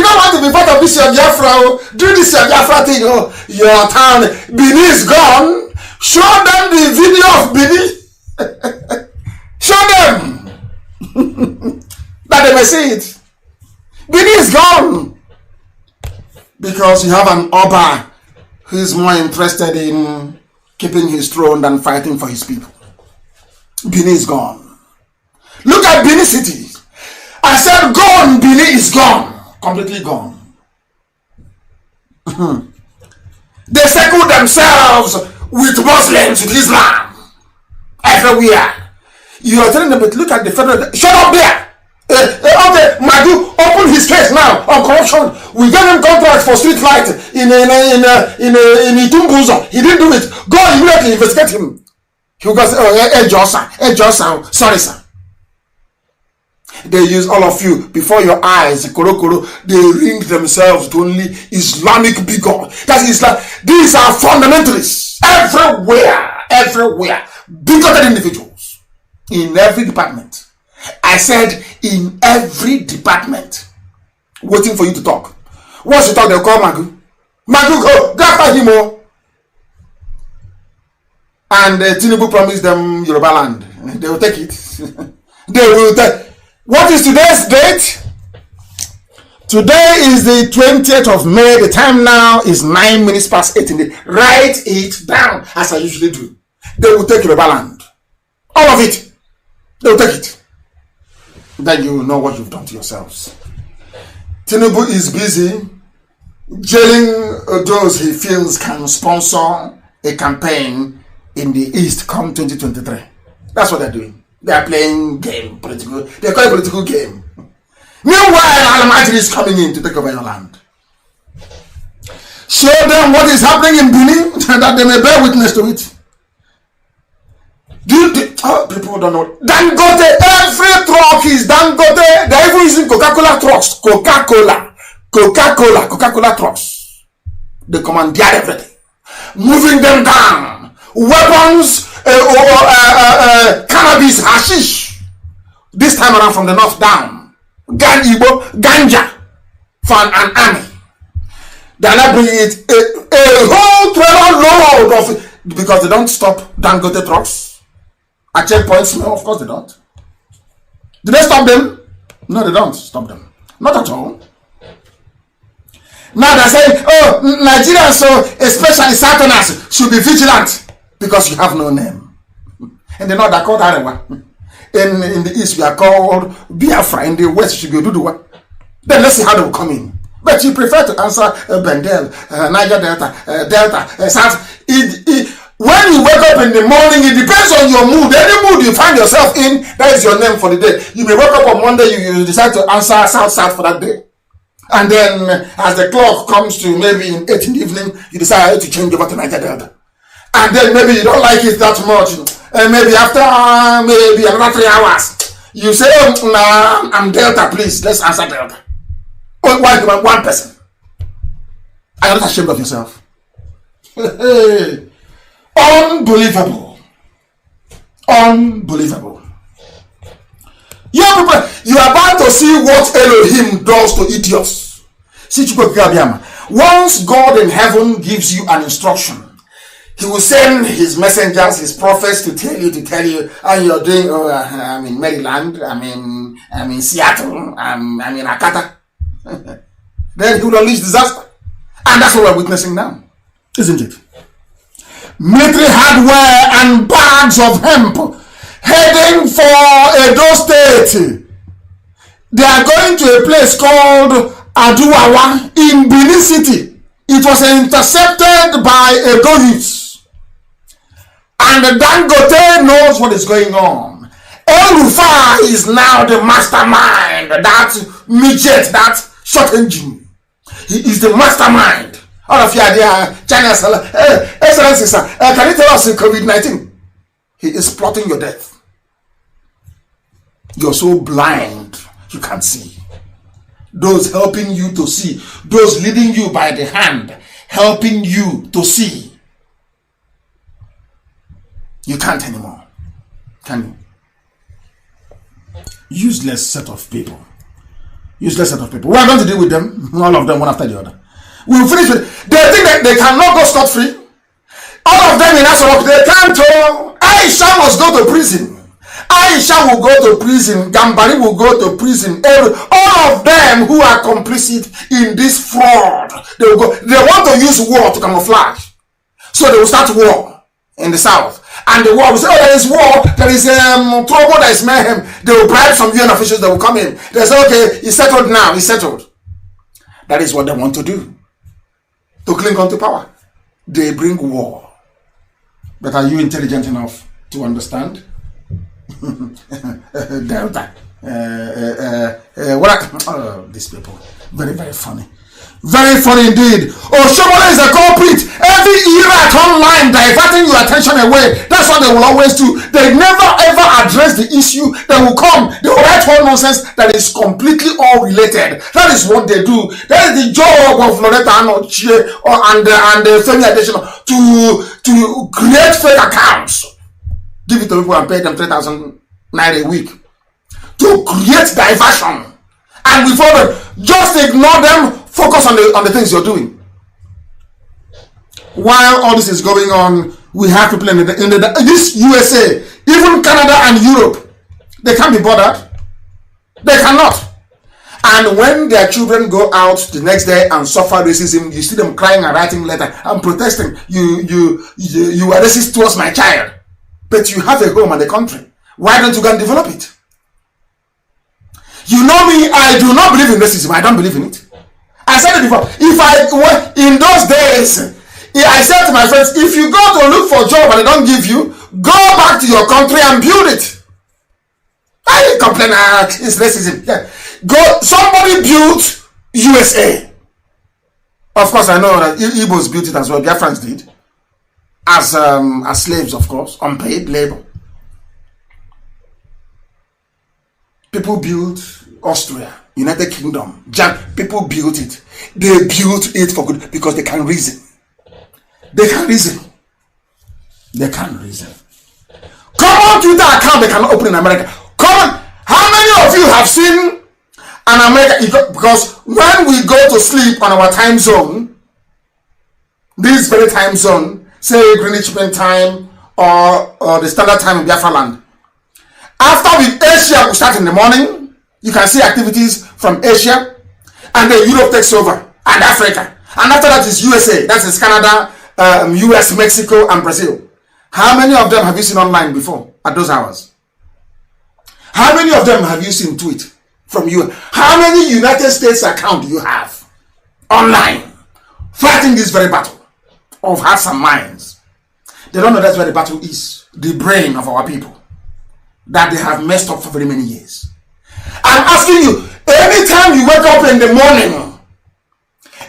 D: don't want to be part of this your Biafra. Do this your Biafra thing. Your town Benin is gone. Show them the video of Benin. Show them that they may see it. Benin is gone because you have an Oba who is more interested in keeping his throne than fighting for his people. Benin is gone. Look at Benin City. I said gone. Benin is gone. Completely gone. They circle themselves with Muslims, with Islam. Everywhere. You are telling them, but look at the federal. Shut up there. Okay, Madu, open his case now on corruption. We gave him contract for street light in Itumbuzo. He didn't do it. Go immediately investigate him. He goes, sorry, sir. They use all of you before your eyes. They ring themselves to only Islamic bigotry. That is like these are fundamentalists everywhere. Bigoted individuals in every department. I said in every department, waiting for you to talk. Once you talk, they'll call Magu. Magu, go after him. And Tinubu promised them Yoruba land. They will take it. They will take. What is today's date? Today is the 20th of May. The time now is 9 minutes past 8 in the. Write it down as I usually do. They will take Yoruba land. All of it. They will take it. Then you will know what you've done to yourselves. Tinubu is busy jailing those he feels can sponsor a campaign in the East come 2023. That's what they're doing. They are playing game, political. They call it political game. Meanwhile, Al-Mahdi is coming in to take over your land. Show them what is happening in Benin that they may bear witness to it. People don't know. Dangote, every truck is Dangote. They're even using Coca-Cola trucks. Coca-Cola trucks. They commandeer everything. Moving them down. Weapons, cannabis, hashish. This time around from the north down. Ganja for an army. They're not bringing it a whole trailer load of it because they don't stop Dangote trucks. At checkpoints, no, of course they don't. Do they stop them? No, they don't stop them. Not at all. Now they're saying, oh, Nigerians, so especially Southerners, should be vigilant because you have no name. In the north, they're called AREWA. In the east, we are called Biafra. In the west, you should be Oduduwa. Then let's see how they will come in. But you prefer to answer Bendel, Niger Delta, South. When you wake up in the morning, it depends on your mood. Any mood you find yourself in, that is your name for the day. You may wake up on Monday, you decide to answer South for that day. And then as the clock comes to maybe in 8 in the evening, you decide to change over to Niger Delta. And then maybe you don't like it that much. And maybe after maybe another 3 hours, you say, oh, nah, I'm Delta, please, let's answer Delta. Oh, why do one person? Are you not ashamed of yourself? Unbelievable. Unbelievable. You are about to see what Elohim does to idiots. Once God in heaven gives you an instruction, He will send His messengers, His prophets to tell you, and you're doing, oh, I'm in Maryland, I'm in Seattle, I'm in Akata. Then He will unleash disaster. And that's what we're witnessing now, isn't it? Military hardware and bags of hemp heading for Edo State. They are going to a place called Aduwawa in Benin City. It was intercepted by Edo youths. And the Dangote knows what is going on. El-Rufai is now the mastermind, that midget, that short engine. He is the mastermind. All of you are there, China's Excellency, sir. Can you tell us COVID-19? He is plotting your death. You're so blind, you can't see. Those helping you to see, those leading you by the hand, helping you to see. You can't anymore, can you? Useless set of people. Useless set of people. We are going to deal with them, all of them, one after the other. We'll finish with it. They think that they cannot go scot-free. All of them in Asarok, they can't. Aisha must go to prison. Aisha will go to prison. Gambari will go to prison. All of them who are complicit in this fraud, they will go. They want to use war to camouflage. So they will start war in the south. And the war will say, oh, there is war, there is trouble, there is mayhem. They will bribe some UN officials, they will come in. They say, okay, it's settled now, it's settled. That is what they want to do. To cling on to power. They bring war. But are you intelligent enough to understand? Delta. These people. Very, very funny. Very funny indeed. Oshomole is a culprit. Every Iraq online diverting your attention away. That's what they will always do. They never ever address the issue. They will come. They will write all nonsense that is completely all related. That is what they do. That is the job of Loretta Anochie and Femi Adesina to create fake accounts. Give it to people and pay them 3,000 naira a week. To create diversion. And before them, just ignore them. Focus on the things you're doing. While all this is going on, we have to play in this USA, even Canada and Europe. They can't be bothered. They cannot. And when their children go out the next day and suffer racism, you see them crying and writing letters and protesting. You are racist towards my child, but you have a home and a country. Why don't you go and develop it? You know me, I do not believe in racism. I don't believe in it. I said it before. In those days, I said to my friends, if you go to look for a job and they don't give you, go back to your country and build it. I didn't complain, it's racism. Yeah. Somebody built USA. Of course, I know that Igbos built it as well. Biafrans did. As slaves, of course, unpaid labor. People built Austria, United Kingdom, people built it. They built it for good because they can reason. They can reason. They can reason. Common Twitter account they cannot open in America. Common. How many of you have seen an American? Because when we go to sleep on our time zone, this very time zone, say Greenwich Mean Time or the standard time in Biafra land. After Asia will start in the morning, you can see activities from Asia, and then Europe takes over and Africa. And after that is USA. That is Canada, US, Mexico, and Brazil. How many of them have you seen online before at those hours? How many of them have you seen tweet from you? How many United States account do you have online fighting this very battle of hearts and minds? They don't know that's where the battle is. The brain of our people that they have messed up for very many years. I'm asking you, anytime you wake up in the morning,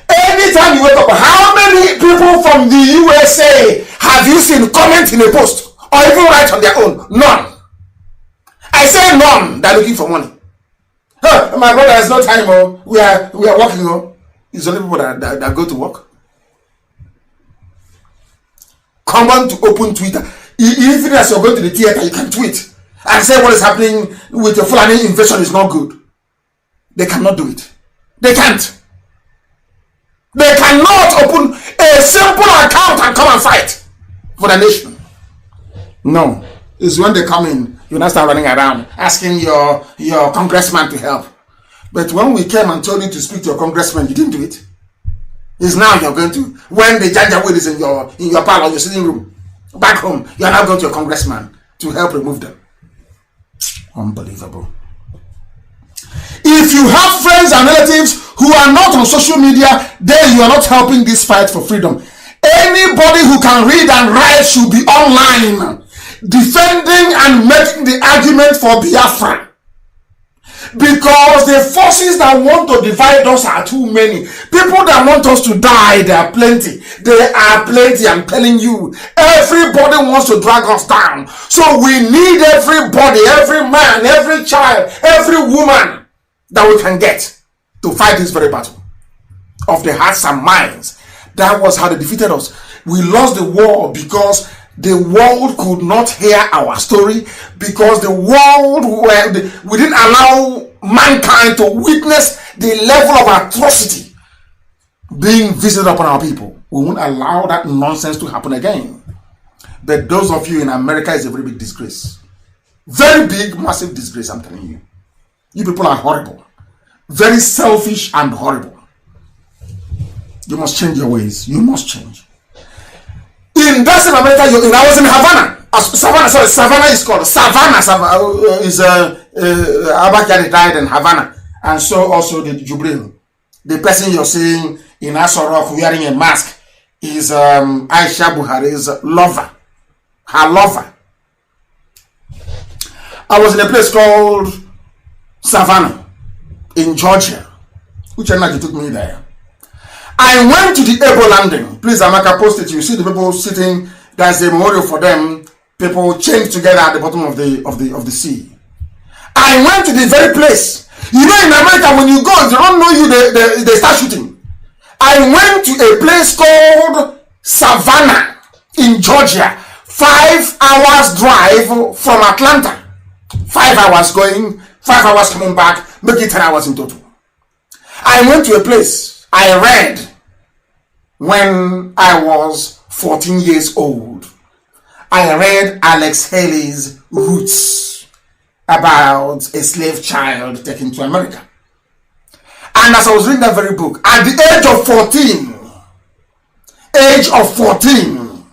D: anytime you wake up, how many people from the USA have you seen comment in a post or even write on their own? None. I say none. They're looking for money. Oh, my brother has no time. Oh, we are working. Oh, it's only people that go to work. Come on to open Twitter. Even as you're going to the theater, you can tweet and say what is happening with the Fulani invasion is not good. They cannot do it. They can't. They cannot open a simple account and come and fight for the nation. No. It's when they come in, you now start running around asking your congressman to help. But when we came and told you to speak to your congressman, you didn't do it. It's now you're going to, when the Janjaweed is in your parlor, your sitting room, back home, you're now going to your congressman to help remove them. Unbelievable. If you have friends and relatives who are not on social media, then you are not helping this fight for freedom. Anybody who can read and write should be online, defending and making the argument for Biafra. Because the forces that want to divide us are too many. People that want us to die, there are plenty. There are plenty, I'm telling you. Everybody wants to drag us down. So we need everybody, every man, every child, every woman that we can get to fight this very battle of the hearts and minds. That was how they defeated us. We lost the war because the world could not hear our story, because the world, we didn't allow mankind to witness the level of atrocity being visited upon our people. We won't allow that nonsense to happen again. But those of you in America is a very big disgrace. Very big, massive disgrace, I'm telling you. You people are horrible. Very selfish and horrible. You must change your ways. You must change. In that same America, I was in Havana. Savannah is called. Savannah is Abakari died in Havana. And so also the Jubril. The person you're seeing in Asorok wearing a mask is Aisha Buhari's lover. Her lover. I was in a place called Savannah in Georgia. Which energy took me there. I went to the Ebo landing. Please, Amaka, post it. You see the people sitting. There's a memorial for them. People chained together at the bottom of the sea. I went to the very place. You know, in America, when you go, if they don't know you, they start shooting. I went to a place called Savannah in Georgia. 5 hours drive from Atlanta. 5 hours going, 5 hours coming back, make it 10 hours in total. I went to a place I read when I was 14 years old. I read Alex Haley's Roots about a slave child taken to America. And as I was reading that very book, at the age of 14,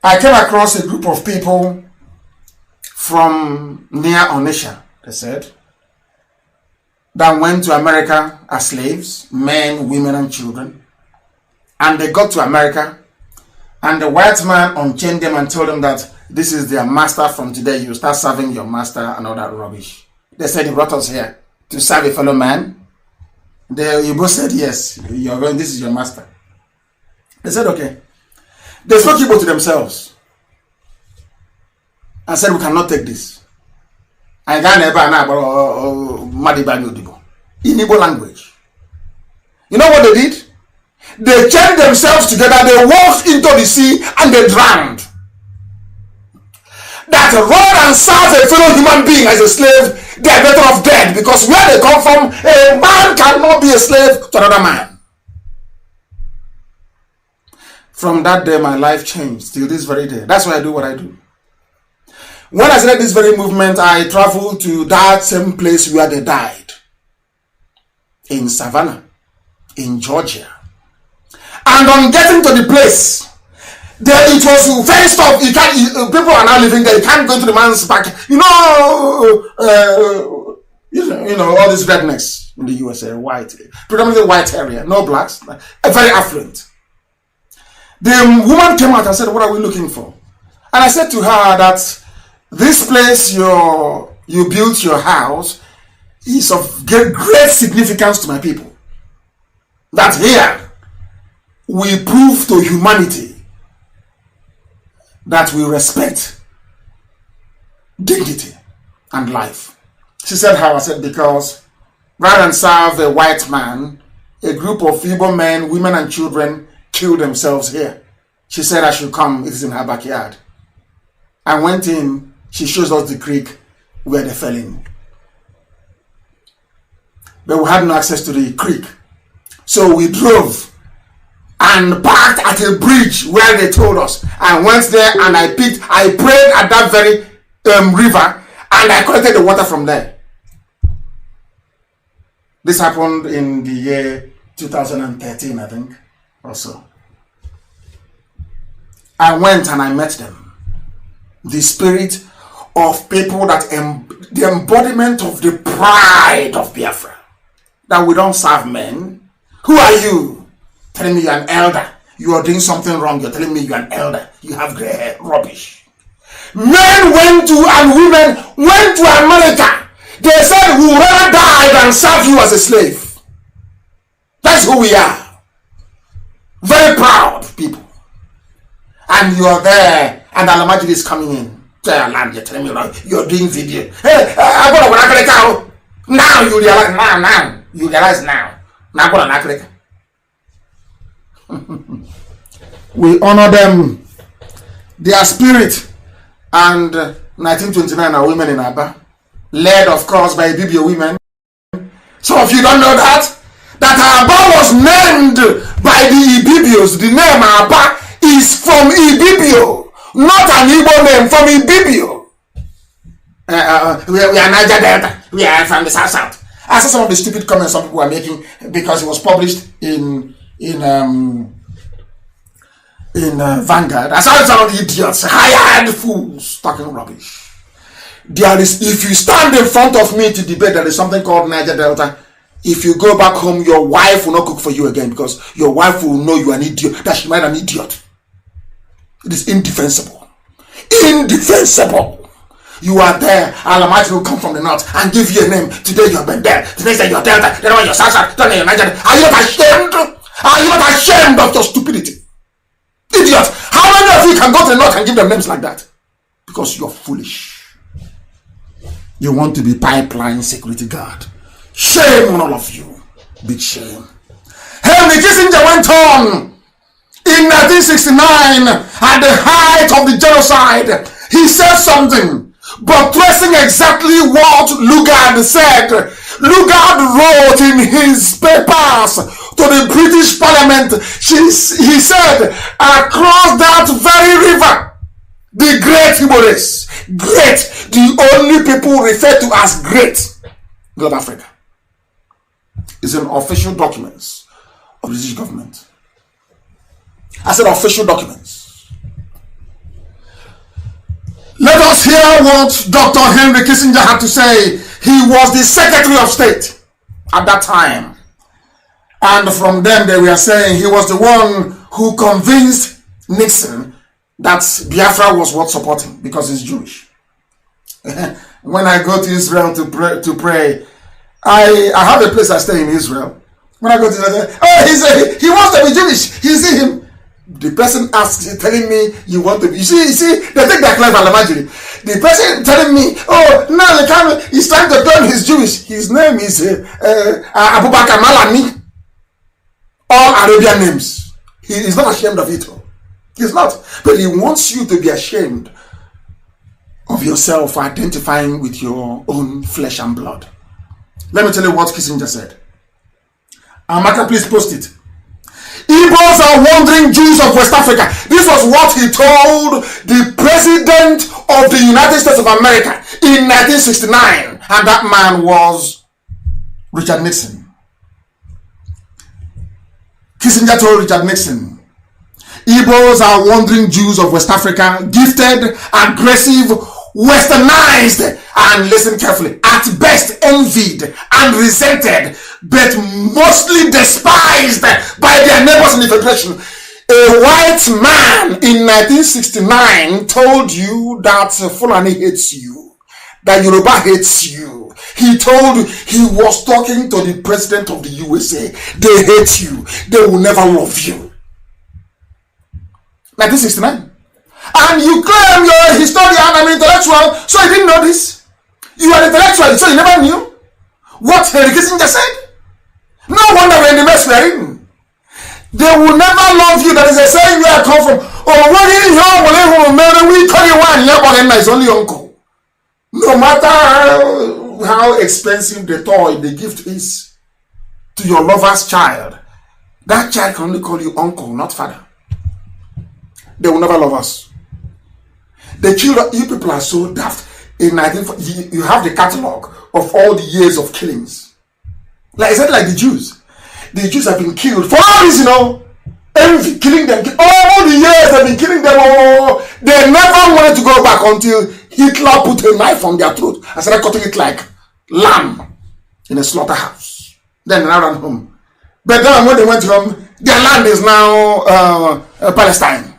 D: I came across a group of people from near Onitsha, they said, that went to America as slaves, men, women, and children. And they got to America, and the white man unchained them and told them that this is their master. From today, you start serving your master and all that rubbish. They said, he brought us here to serve a fellow man. You both said, yes, this is your master. They said, okay. They spoke Igbo to themselves and said, we cannot take this. In Igbo language. You know what they did? They chained themselves together, they walked into the sea and they drowned. That rather than serve a fellow human being as a slave, they are better off dead, because where they come from, a man cannot be a slave to another man. From that day, my life changed till this very day. That's why I do what I do. When I started this very movement, I traveled to that same place where they died, in Savannah. in Georgia. And on getting to the place, there it was very tough. People are now living there. You can't go into the man's back. You know all these rednecks in the USA, white, predominantly white area, no blacks, very affluent. The woman came out and said, "What are we looking for?" And I said to her that this place you built your house is of great significance to my people. That here we prove to humanity that we respect dignity and life. She said how? I said, because rather than serve a white man, a group of Igbo men, women and children killed themselves here. She said I should come. It is in her backyard. I went in. She shows us the creek where they fell in. But we had no access to the creek. So we drove and parked at a bridge where they told us. I went there and I prayed at that very river, and I collected the water from there. This happened in the year 2013, I think, or so. I went and I met them. The spirit of people that the embodiment of the pride of Biafra. That we don't serve men. Who are you? Telling me you're an elder. You are doing something wrong. You're telling me you're an elder. You have gray hair. Rubbish. Men went to and women went to America. They said we would rather die than serve you as a slave. That's who we are. Very proud people. And you are there, and Alamajid is coming in to your land. You're telling me you're doing video. Hey, I'm going to Africa. Now you realize. Now you realize now. Now go to Africa. We honor them, their spirit, and 1929 are women in Aba, led of course by Ibibio women. Some of you don't know that Aba was named by the Ibibios. The name Aba is from Ibibio, not an Igbo name, from Ibibio. We are Niger Delta. We are from the South. I saw some of the stupid comments some people were making because it was published in Vanguard. I saw some of the idiots, hired fools, talking rubbish. If you stand in front of me to debate, there is something called Niger Delta. If you go back home, your wife will not cook for you again because your wife will know you are an idiot, that she might an idiot. It is indefensible. Indefensible. You are there, Almighty will come from the north and give you a name. Today you have been there. The next day you are Delta. Then when you're South, then you're Niger. Are you not ashamed? Are you not ashamed of your stupidity? Idiot! How many of you can go to the north and give them names like that? Because you're foolish. You want to be pipeline security guard. Shame on all of you. Big shame. Henry Kissinger went on in 1969 at the height of the genocide. He said something, but tracing exactly what Lugard said. Lugard wrote in his papers to the British Parliament, he said, across that very river, the great Igbo race, great, the only people referred to as great, Global Africa, is in official documents of the British government. I said official documents. Let us hear what Dr. Henry Kissinger had to say. He was the Secretary of State at that time. And from them they were saying he was the one who convinced Nixon that Biafra was worth supporting because he's Jewish. When I go to Israel to pray, I have a place I stay in Israel. When I go to Israel, he wants to be Jewish. You see him. The person asks, telling me you want to be. You see, they take that class Alamajiri. The person telling me, now he's trying to claim he's Jewish. His name is Abubakar Malami. All Arabian names. He is not ashamed of it. He's not. But he wants you to be ashamed of yourself for identifying with your own flesh and blood. Let me tell you what Kissinger said. Amaka, please post it. Igbos are wandering Jews of West Africa. This was what he told the President of the United States of America in 1969. And that man was Richard Nixon. Kissinger told Richard Nixon, Igbos are wandering Jews of West Africa, gifted, aggressive, westernized, and listen carefully, at best envied and resented, but mostly despised by their neighbors in the Federation. A white man in 1969 told you that Fulani hates you, that Yoruba hates you. He told you, he was talking to the president of the USA. They hate you. They will never love you. 1969. And you claim you're a historian and an intellectual, so you didn't know this. You are intellectual, so you never knew what Henry Kissinger said. No wonder we're in the mess we're in. They will never love you. That is a saying where I come from. Oh, what is your we call you one, yeah, it's only uncle. No matter how expensive the toy, the gift is to your lover's child, that child can only call you uncle, not father. They will never love us. The children, you people are so daft. In 1940, you have the catalog of all the years of killings. Like, is that like the Jews? The Jews have been killed for no reason, envy, killing them. All the years they've been killing them. Oh, they never wanted to go back until Hitler put a knife on their throat and started cutting it like lamb in a slaughterhouse. Then they ran home. But then when they went home, their land is now Palestine.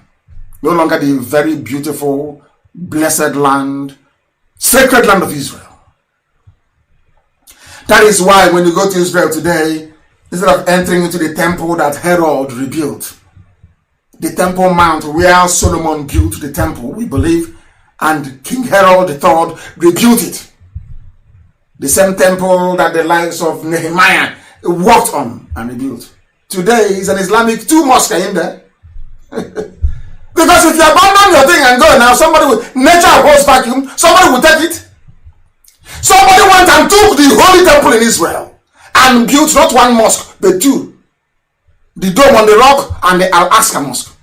D: No longer the very beautiful, blessed land, sacred land of Israel. That is why when you go to Israel today, instead of entering into the temple that Herod rebuilt, the Temple Mount where Solomon built the temple, we believe, and King Herod III rebuilt it. The same temple that the likes of Nehemiah worked on and rebuilt. Today is an Islamic 2 mosques in there. Because if you abandon your thing and go now, somebody will, nature holds vacuum, somebody will take it. Somebody went and took the holy temple in Israel and built not 1 mosque, but 2. The Dome on the Rock and the Al-Aqsa Mosque.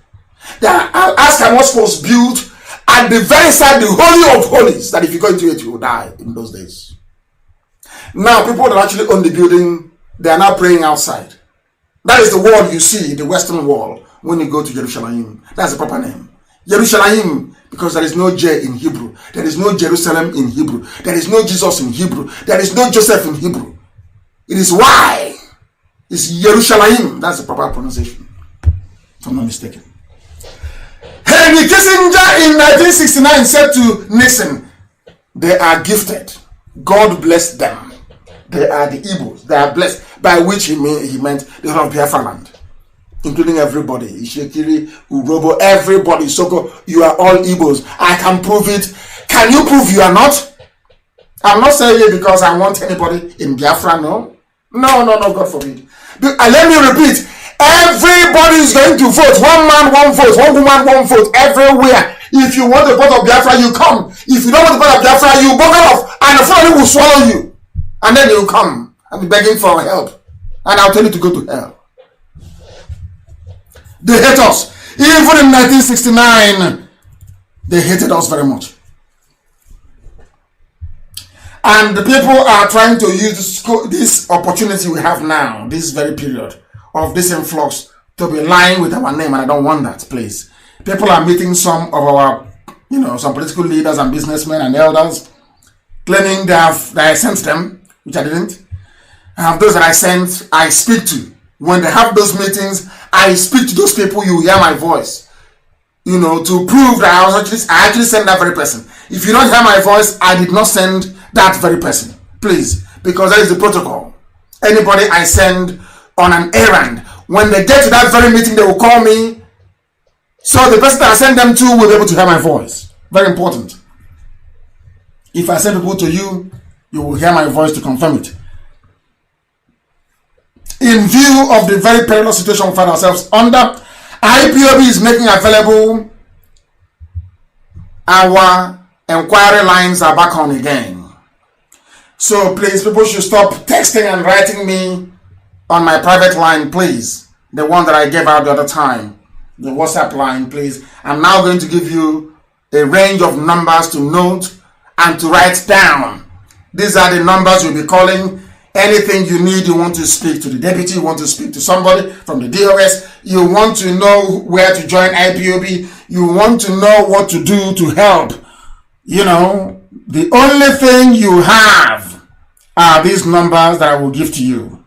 D: The Al-Aqsa Mosque was built at the very side, the Holy of Holies, that if you go into it, you will die in those days. Now, people that actually own the building, they are now praying outside. That is the wall you see, the Western Wall, when you go to Jerusalem. That's the proper name. Jerusalem, because there is no J in Hebrew. There is no Jerusalem in Hebrew. There is no Jesus in Hebrew. There is no Joseph in Hebrew. It is Y. It's Jerusalem. That's the proper pronunciation, if I'm not mistaken. Henry Kissinger in 1969 said to Nixon, they are gifted. God bless them. They are the Igbos. They are blessed. By which he meant the whole of Biafra land, including everybody. Ishekiri, Urobo, everybody. Soko, you are all Igbos. I can prove it. Can you prove you are not? I'm not saying it because I want anybody in Biafra, no. No, God forbid. Let me repeat. Everybody is going to vote. 1 man, 1 vote. 1 woman, 1 vote. Everywhere. If you want the vote of Biafra, you come. If you don't want the vote of Biafra, you bugger off. And the family will swallow you. And then you come and be begging for help. And I'll tell you to go to hell. They hate us. Even in 1969, they hated us very much. And the people are trying to use this opportunity we have now, this very period of this influx, to be lying with our name, and I don't want that, please. People are meeting some of our, some political leaders and businessmen and elders, claiming that I sent them, which I didn't. Those that I sent, I speak to. When they have those meetings, I speak to those people, you hear my voice. To prove that I actually sent that very person. If you don't hear my voice, I did not send that very person. Please, because that is the protocol. Anybody I send on an errand, when they get to that very meeting, they will call me. So the person that I send them to will be able to hear my voice. Very important. If I send people to you, you will hear my voice to confirm it. In view of the very perilous situation we find ourselves under, IPOB is making available our inquiry lines are back on again. So please, people should stop texting and writing me on my private line, please. The one that I gave out the other time. The WhatsApp line, please. I'm now going to give you a range of numbers to note and to write down. These are the numbers you'll be calling anything you need, you want to speak to the deputy, you want to speak to somebody from the DOS, you want to know where to join IPOB, you want to know what to do to help, the only thing you have are these numbers that I will give to you.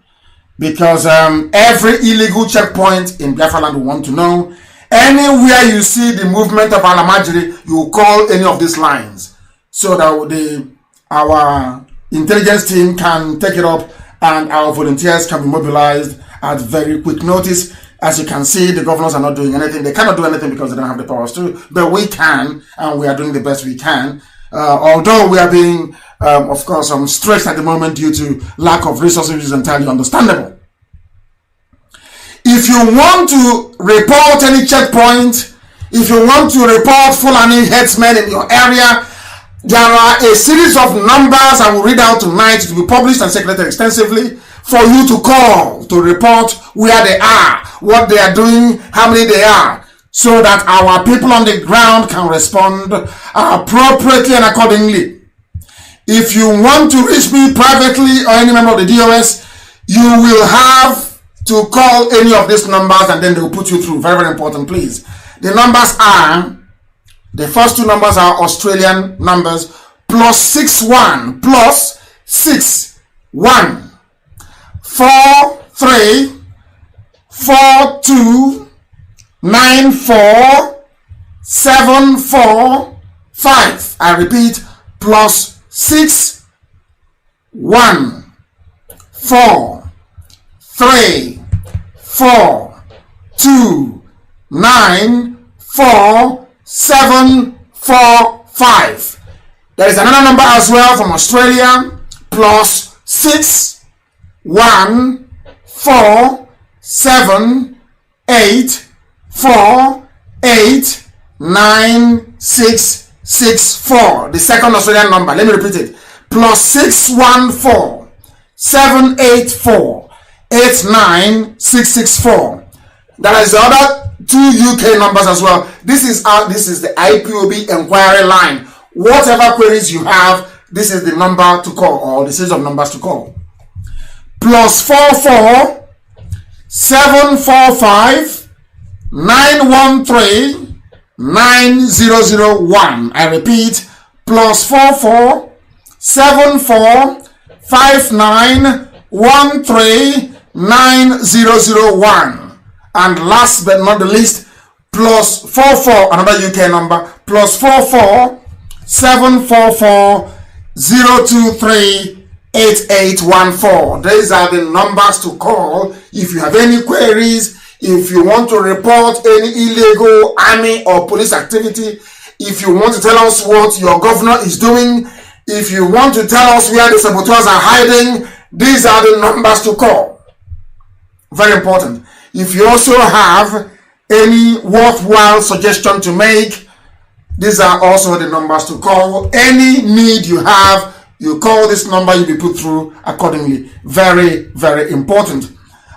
D: Because every illegal checkpoint in Biafra land will want to know. Anywhere you see the movement of Alamajiri, you call any of these lines so that our intelligence team can take it up and our volunteers can be mobilized at very quick notice. As you can see, the governors are not doing anything. They cannot do anything because they don't have the powers to, but we can, and we are doing the best we can. Although we are being, of course, stretched at the moment due to lack of resources, which is entirely understandable. If you want to report any checkpoint, if you want to report Fulani headsmen in your area, there are a series of numbers I will read out tonight to be published and circulated extensively for you to call to report where they are, what they are doing, how many they are, so that our people on the ground can respond appropriately and accordingly. If you want to reach me privately or any member of the DOS, you will have to call any of these numbers and then they will put you through. Very, very important, please. The numbers are, the first two numbers are Australian numbers, +61 +61 43 42 94 745. I repeat, +61 4 3 4 2 9 4 7 4 5. There is another number as well from Australia, +6 1 4 7 8 4 8 9 6 6 4. The second Australian number. Let me repeat it. +614 784 89664. There is the other two UK numbers as well. This is the IPOB inquiry line. Whatever queries you have, this is the number to call, or the series of numbers to call. +44 745 913 9001. I repeat, +44 74 5913 9001. And last but not the least, +44, another UK number, +44 744 023 8814. These are the numbers to call if you have any queries, if you want to report any illegal army or police activity, if you want to tell us what your governor is doing, if you want to tell us where the saboteurs are hiding. These are the numbers to call. Very important. If you also have any worthwhile suggestion to make, these are also the numbers to call. Any need you have, you call this number, you'll be put through accordingly. Very, very important.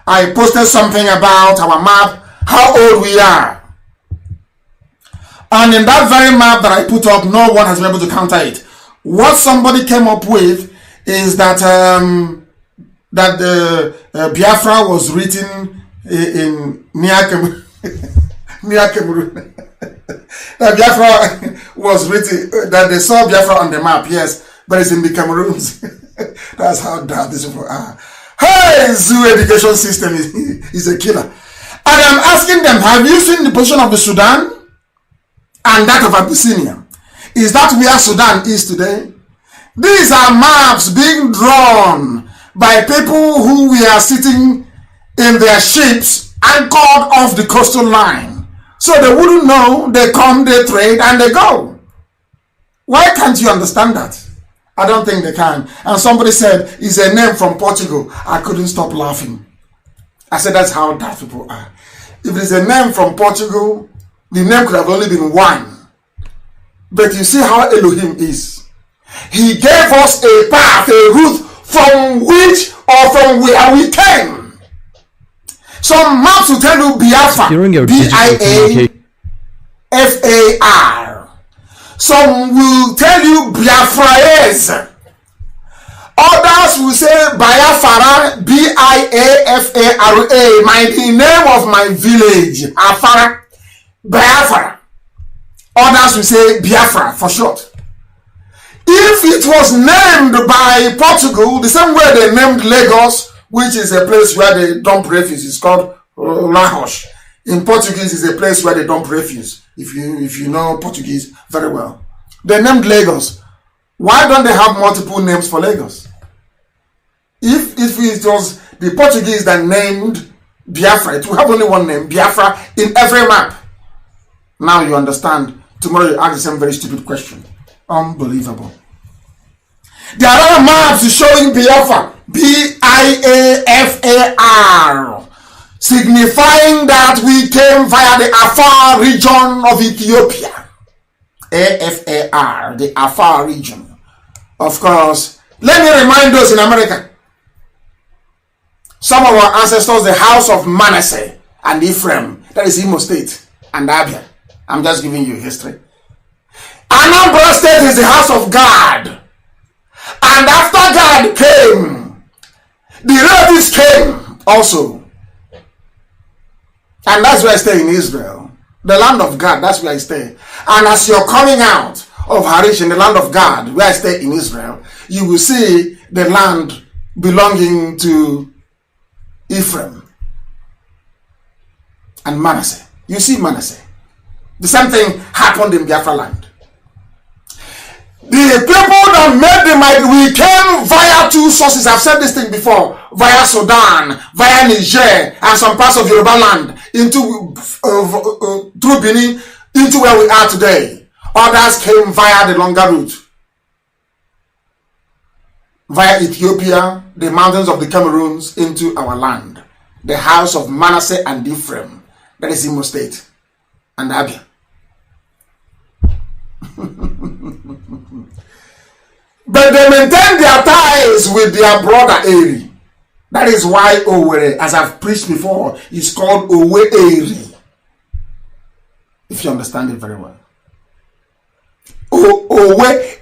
D: I posted something about our map, how old we are. And in that very map that I put up, no one has been able to counter it. What somebody came up with is that Biafra was written in near Cameroon. That Biafra was written, that they saw Biafra on the map, yes, but it's in the Cameroons. That's how bad these people are. Hey, zoo education system is a killer. And I'm asking them, have you seen the position of the Sudan and that of Abyssinia? Is that where Sudan is today? These are maps being drawn by people who were sitting in their ships anchored off the coastal line. So they wouldn't know, they come, they trade, and they go. Why can't you understand that? I don't think they can. And somebody said, it's a name from Portugal. I couldn't stop laughing. I said, that's how daft people are. If it's a name from Portugal, the name could have only been one. But you see how Elohim is. He gave us a path, a route from which or from where we came. Some maps will tell you Biafra, B-I-A-F-A-R. Some will tell you Biafraese. Others will say Biafra, Biafara, the name of my village, Afara, Biafra. Others will say Biafra for short. If it was named by Portugal, the same way they named Lagos, which is a place where they dump refuse, it's called Lagos. In Portuguese, is a place where they dump refuse. If you know Portuguese very well, they named Lagos. Why don't they have multiple names for Lagos? If it was the Portuguese that named Biafra, it will have only one name, Biafra, in every map. Now you understand. Tomorrow you ask the same very stupid question. Unbelievable. There are other maps showing Biafra, Biafar, signifying that we came via the Afar region of Ethiopia. AFAR, the Afar region. Of course, let me remind those in America. Some of our ancestors, the house of Manasseh and Ephraim, that is Imo State and Abia. I'm just giving you history. Anambra State is the house of God. And after God came, the relatives came also. And that's where I stay in Israel. The land of God, that's where I stay. And as you're coming out of Harish in the land of God, where I stay in Israel, you will see the land belonging to Ephraim and Manasseh. You see Manasseh. The same thing happened in Biafra land. The people that made the might, we came via two sources. I've said this thing before. Via Sudan, via Niger, and some parts of Yoruba land, into through Benin, into where we are today. Others came via the longer route. Via Ethiopia, the mountains of the Cameroons, into our land. The house of Manasseh and Ephraim. That is Imo State and Abia. But they maintain their ties with their brother Eri. That is why Owerri, as I've preached before, is called Owe-Eri. If you understand it very well. Owe-Eri.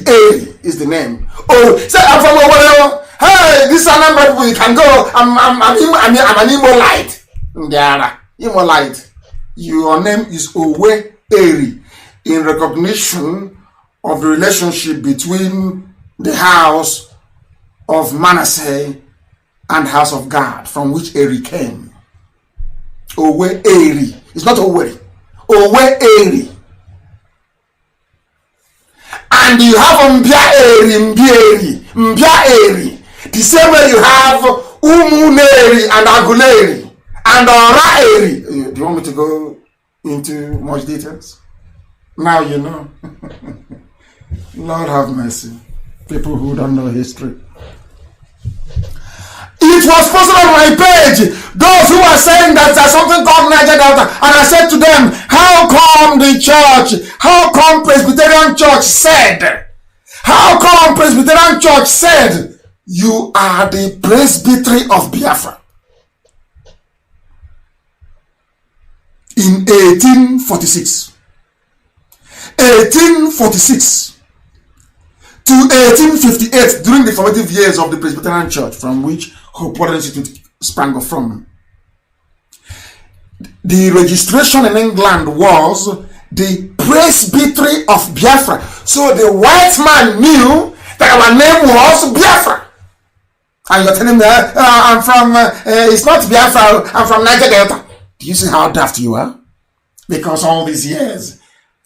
D: Eri is the name. Oh, say I'm from Owerri. Hey, this is a number of people. You can go. I'm an Imolite. Imolite. Your name is Owe-Eri. In recognition of the relationship between the house of Manasseh and house of God, from which Eri came. Owe-Eri. It's not Owerri. Owe-Eri. And you have Mbia-Eri. The same way you have Umuneri and Aguleri and Ora-Eri. Do you want me to go into much details? Now you know. Lord have mercy. People who don't know history. It was posted on my page. Those who are saying that there's something called Niger Delta. And I said to them, how come the church, how come Presbyterian Church said, you are the presbytery of Biafra? In 1846. 1846 to 1858, during the formative years of the Presbyterian Church, from which Hope Water Institute sprang off from. The registration in England was the Presbytery of Biafra. So the white man knew that our name was Biafra. And you're telling me, I'm from, it's not Biafra, I'm from Niger Delta. Do you see how daft you are? Because all these years,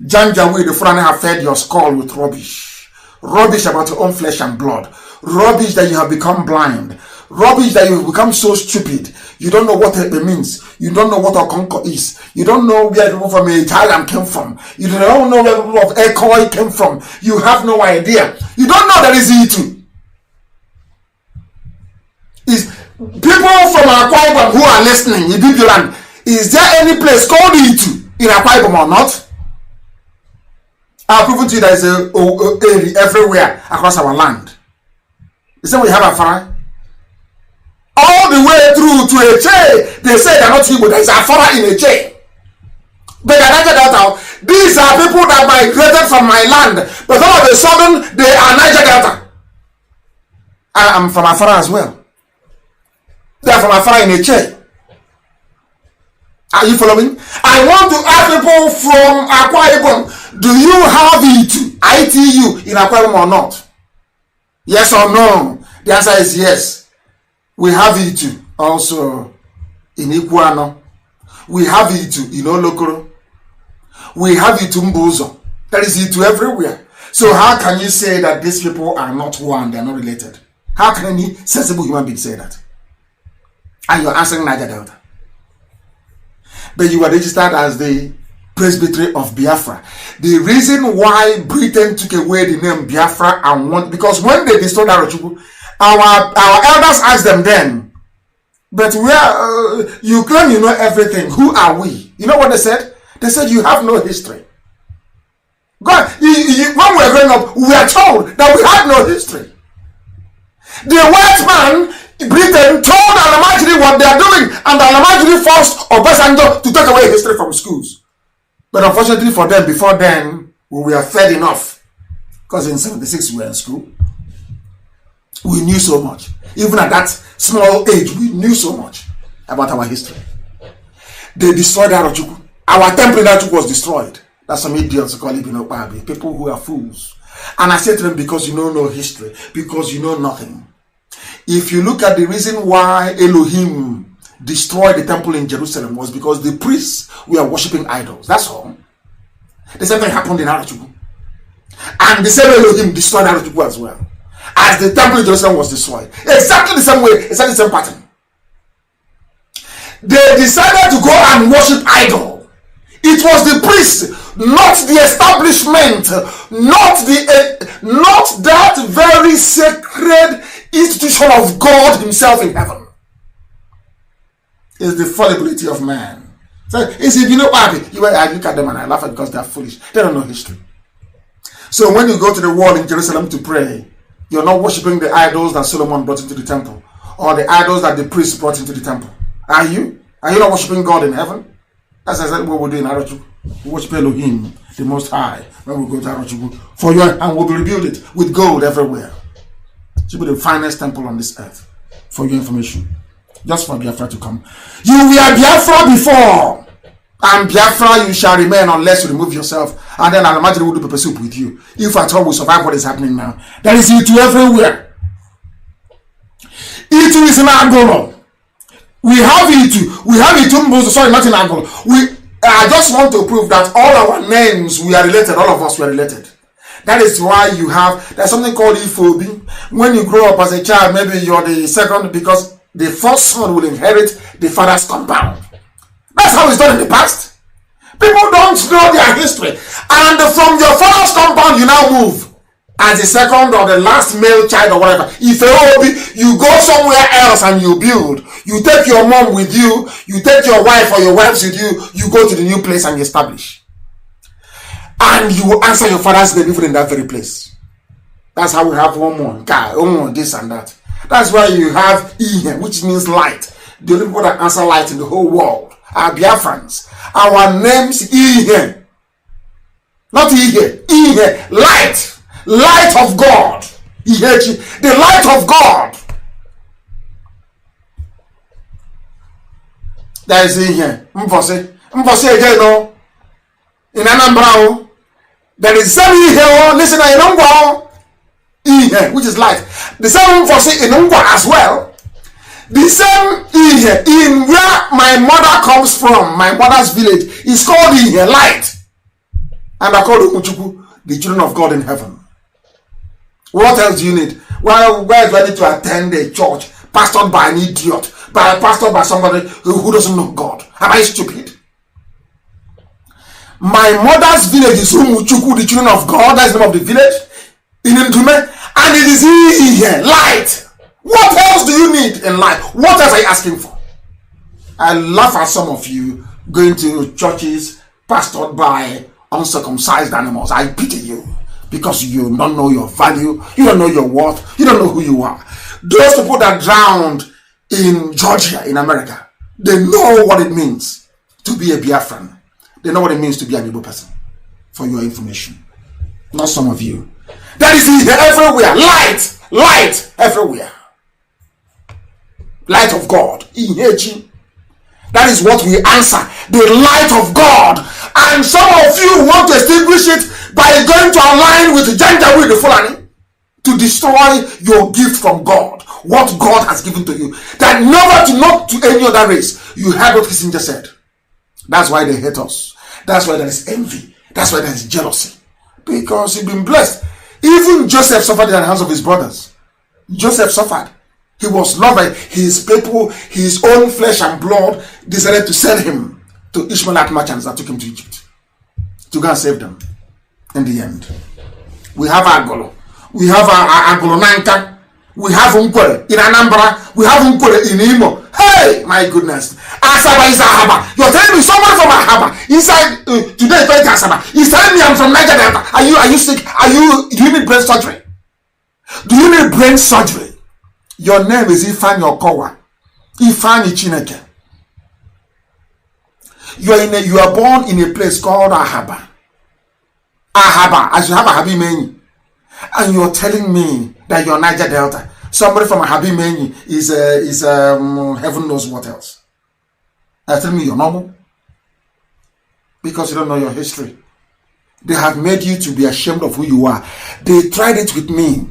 D: Janjaweed, the Fulani have fed your skull with rubbish. Rubbish about your own flesh and blood. Rubbish that you have become blind. Rubbish that you have become so stupid. You don't know what it means. You don't know what Okonko is. You don't know where people from Italian came from. You don't know where people of Ekoi came from. You have no idea. You don't know that is E2. Is people from Akwa Ibom who are listening, Ibibiland, is there any place called E2 in Akwa Ibom or not? I've proven to you that there is a area everywhere across our land. The same way we have Afara. All the way through to Eche, they say they're not Igbo, there is Afara in Eche. But Niger Delta, these are people that migrated from my land, but all of a sudden they are Niger Delta. I am from Afara as well. They are from Afara in a chair. Are you following? I want to ask people from Akwa Ibom, do you have ITU in Akwa Ibom or not? Yes or no? The answer is yes. We have it also in Iguano. We have it in Olokoro. We have it in Mbozo. There is it everywhere. So how can you say that these people are not one, they are not related? How can any sensible human being say that? And you're answering Niger Delta. But you were registered as the Presbytery of Biafra. The reason why Britain took away the name Biafra and want, because when they destroyed Arochukwu, our elders asked them then, but where you claim you know everything, who are we? You know what they said? They said you have no history. God, when we were growing up, we were told that we had no history. The white man, Britain, told Alamajiri what they are doing, and Alamajiri forced Obasanjo to take away history from schools. But unfortunately for them, before then, we were fed enough. Because in 76 we were in school. We knew so much. Even at that small age, we knew so much about our history. They destroyed Arochukwu. Our temple in Arochukwu was destroyed. That's some idiots call it Binobabi, people who are fools. And I said to them, because you don't know history, because you know nothing. If you look at the reason why Elohim destroyed the temple in Jerusalem was because the priests were worshipping idols. That's all. The same thing happened in Arochukwu. And the same Elohim destroyed Arochukwu as well. As the temple in Jerusalem was destroyed. Exactly the same way, exactly the same pattern. They decided to go and worship idol. It was the priests, not the establishment, not that very sacred institution of God himself in heaven. It's the fallibility of man. So it's if you know why I look at them and I laugh because they are foolish. They don't know history. So when you go to the wall in Jerusalem to pray, you're not worshiping the idols that Solomon brought into the temple, or the idols that the priests brought into the temple. Are you? Are you not worshiping God in heaven? That's exactly what we do in Arochukwu. We worship Elohim, the Most High, when we go to Arochukwu. And we'll rebuild it with gold everywhere. It should be the finest temple on this earth. For your information. Just for Biafra to come. You were Biafra before. And Biafra you shall remain unless you remove yourself. And then I'll imagine we'll do pepper soup with you. If at all we survive what is happening now. There is it everywhere. It is in Angola. We have it. We have it. Sorry, not in Angola. I just want to prove that all our names, we are related. All of us, we are related. That is why there's something called Ifobi. When you grow up as a child, maybe you're the second, because the first son will inherit the father's compound. That's how it's done in the past. People don't know their history. And from your father's compound, you now move as the second or the last male child or whatever. If you go somewhere else and you build, you take your mom with you, you take your wife or your wives with you, you go to the new place and you establish. And you will answer your father's name even in that very place. That's how we have one, this and that. That's why you have Ihe, which means light. The only people that answer light in the whole world are Biafrans. Our name's Ihe. Not Ihe. Ihe. Light. Light of God. Ihe. The light of God. There is Ihe. Mvose again, no. In Anambra, there is some Ihe. Listen, I don't go. Ihe, which is light. The same Mvose in Ungwa as well. The same Ihe in where my mother comes from, my mother's village, is called Ihe, light. And I call Umuchukwu, the children of God in heaven. What else do you need? Why is ready to attend a church pastored by an idiot, pastored by somebody who doesn't know God? Am I stupid? My mother's village is Umuchukwu, the children of God. That's the name of the village in Ndume, and it is Ihe, light. What else do you need in life? What else are you asking for? I laugh at some of you going to churches pastored by uncircumcised animals. I pity you because you don't know your value, you don't know your worth, you don't know who you are. Those people that drowned in Georgia, in America, they know what it means to be a Biafran. They know what it means to be an Igbo person. For your information. Not some of you. That is everywhere. Light everywhere. Light of God. That is what we answer. The light of God. And some of you want to extinguish it by going to align with Janjaweed the Fulani to destroy your gift from God. What God has given to you. That never to not to any other race. You heard what Kissinger said. That's why they hate us. That's why there is envy. That's why there is jealousy. Because he's been blessed. Even Joseph suffered in the hands of his brothers. Joseph suffered. He was loved by his people. His own flesh and blood decided to send him to Ishmaelite merchants that took him to Egypt to go and save them. In the end, we have Agolo. We have Agolo Nanka. We have Unkwere in Anambra. We have Unkwere in Imo. Hey, my goodness. Asaba is Ahaba. You're telling me someone from Ahaba inside today going to Asaba. He's telling me I'm from Niger Delta. Are you sick? Do you need brain surgery? Do you need brain surgery? Your name is Ifan Yokowa. Ifan Chineke. You are born in a place called Ahaba. Ahaba, as you have a Habi Meni. And you're telling me that you're Niger Delta. Somebody from a Habi Meni is heaven knows what else. Are you telling me you're normal? Because you don't know your history. They have made you to be ashamed of who you are. They tried it with me.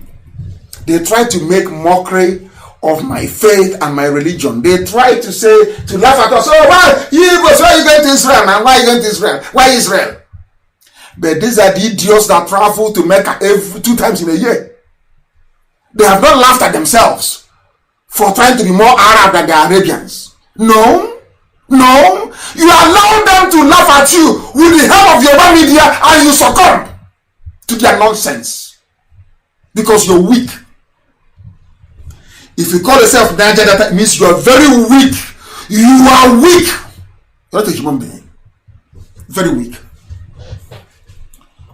D: They tried to make mockery of my faith and my religion. They tried to say, to laugh at us. Oh, why are you going to Israel, man? Why are you going to Israel? Why Israel? But these are the idiots that travel to Mecca 2 times in a year. They have not laughed at themselves for trying to be more Arab than the Arabians. No. You allow them to laugh at you with the help of your media and you succumb to their nonsense. Because you're weak. If you call yourself Niger Delta, it means you are very weak. You are weak. You're not a human being. Very weak.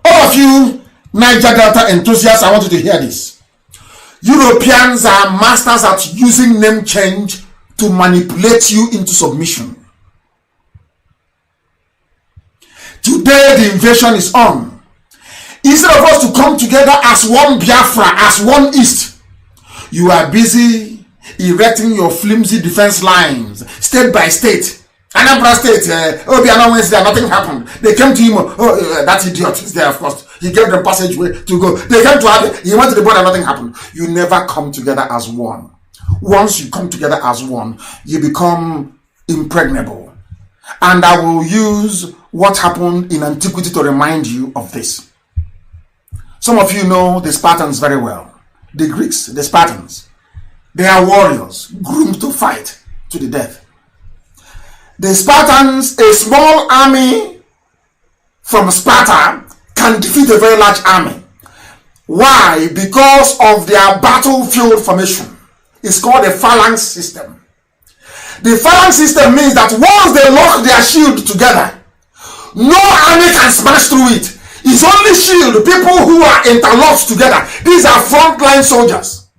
D: All of you Niger Delta enthusiasts, I want you to hear this. Europeans are masters at using name change to manipulate you into submission. Today the invasion is on. Instead of us to come together as one Biafra, as one East, you are busy erecting your flimsy defense lines, state by state. Anambra State, Obiano Wednesday, nothing happened. They came to him, that idiot is there, of course. He gave them passageway to go. They came to Abi, he went to the border, nothing happened. You never come together as one. Once you come together as one, you become impregnable. And I will use what happened in antiquity to remind you of this. Some of you know the Spartans very well. The Greeks, the Spartans. They are warriors, groomed to fight to the death. The Spartans, a small army from Sparta, can defeat a very large army. Why? Because of their battlefield formation. It's called a phalanx system. The phalanx system means that once they lock their shield together, no army can smash through it. It's only shield, people who are interlocked together. These are frontline soldiers.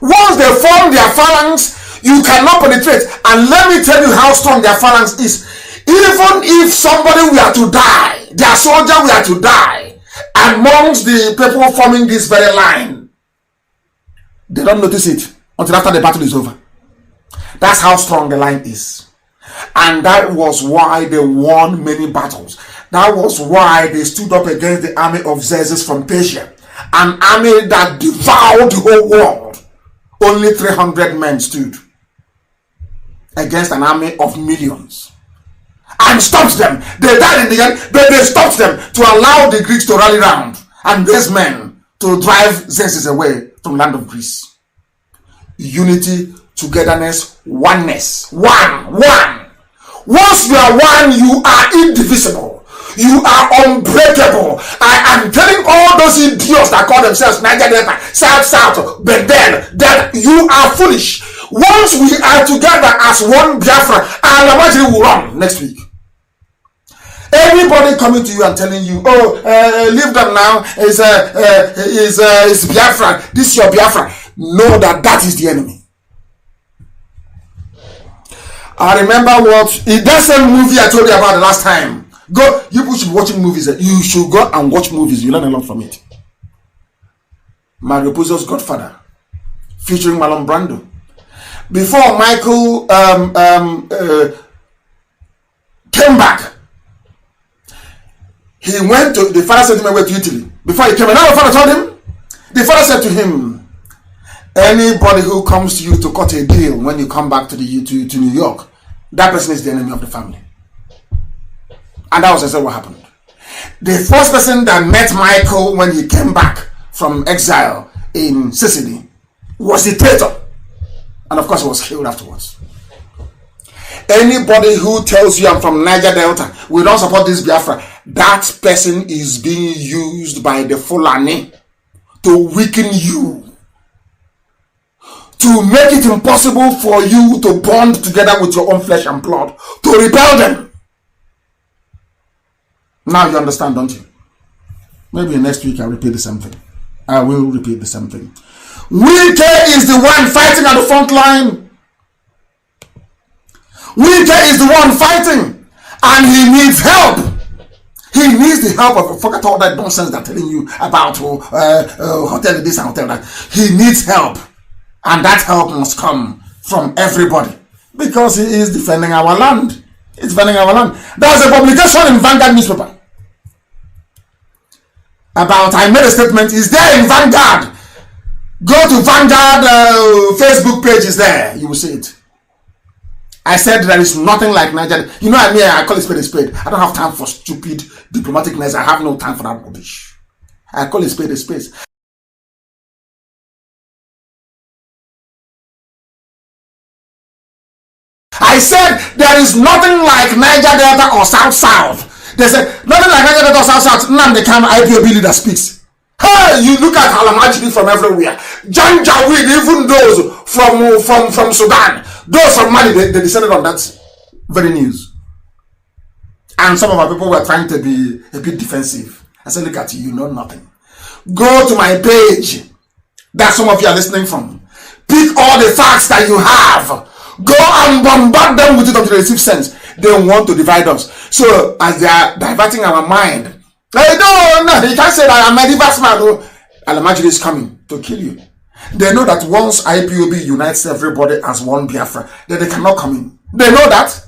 D: Once they form their phalanx, you cannot penetrate. And let me tell you how strong their phalanx is. Even if somebody were to die, their soldier were to die amongst the people forming this very line, they don't notice it until after the battle is over. That's how strong the line is. And that was why they won many battles. That was why they stood up against the army of Xerxes from Persia, an army that devoured the whole world. Only 300 men stood against an army of millions and stopped them. They died in the end, but they stopped them to allow the Greeks to rally round and raise men to drive Xerxes away from land of Greece. Unity, togetherness, oneness. One. Once you are one, you are indivisible. You are unbreakable. I am telling all those idiots that call themselves Niger Delta, South, but then that you are foolish. Once we are together as one Biafra, and imagine we will run next week. Anybody coming to you and telling you, leave them now, is Biafra, this is your Biafra. Know that is the enemy. I remember that's the movie I told you about the last time. You people should be watching movies. You should go and watch movies. You learn a lot from it. Mario Puzo's godfather, featuring Marlon Brando. Before Michael came back, he went to, the father said to him, went to Italy. Before he came, another father told him, the father said to him, anybody who comes to you to cut a deal when you come back to New York, that person is the enemy of the family. And that was exactly what happened. The first person that met Michael when he came back from exile in Sicily was the traitor. And of course he was killed afterwards. Anybody who tells you I'm from Niger Delta, we don't support this Biafra, that person is being used by the Fulani to weaken you, to make it impossible for you to bond together with your own flesh and blood, to repel them. Now you understand, don't you? Maybe next week I'll repeat the same thing. I will repeat the same thing. Wike is the one fighting at the front line. Wike is the one fighting, and he needs help. He needs the help of, forget all that nonsense they're telling you about hotel this and hotel that. He needs help, and that help must come from everybody, because he is defending our land. It's defending our land. There's a publication in Vanguard newspaper about, I made a statement, is there in Vanguard. Go to Vanguard Facebook page, is there, you will see it. I said there is nothing like Nigeria. You know, I call it spade a spade. I don't have time for stupid diplomaticness. I have no time for that rubbish. I call it spade a spade. I said there is nothing like Niger Delta or South. They said nothing like Niger Delta or South. None the kind of IPOB leader speaks. Hey, you look at Alamajiri from everywhere. Janjaweed, even those from Sudan, those from Mali, they descended on that very news. And some of our people were trying to be a bit defensive. I said, look at you, you know nothing. Go to my page that some of you are listening from. Pick all the facts that you have. Go and bombard them with it until they receive sense. They want to divide us. So as they are diverting our mind, no, you can't say that I'm a reverse man. Alamajiri is coming to kill you. They know that once IPOB unites everybody as one Biafra, then they cannot come in. They know that.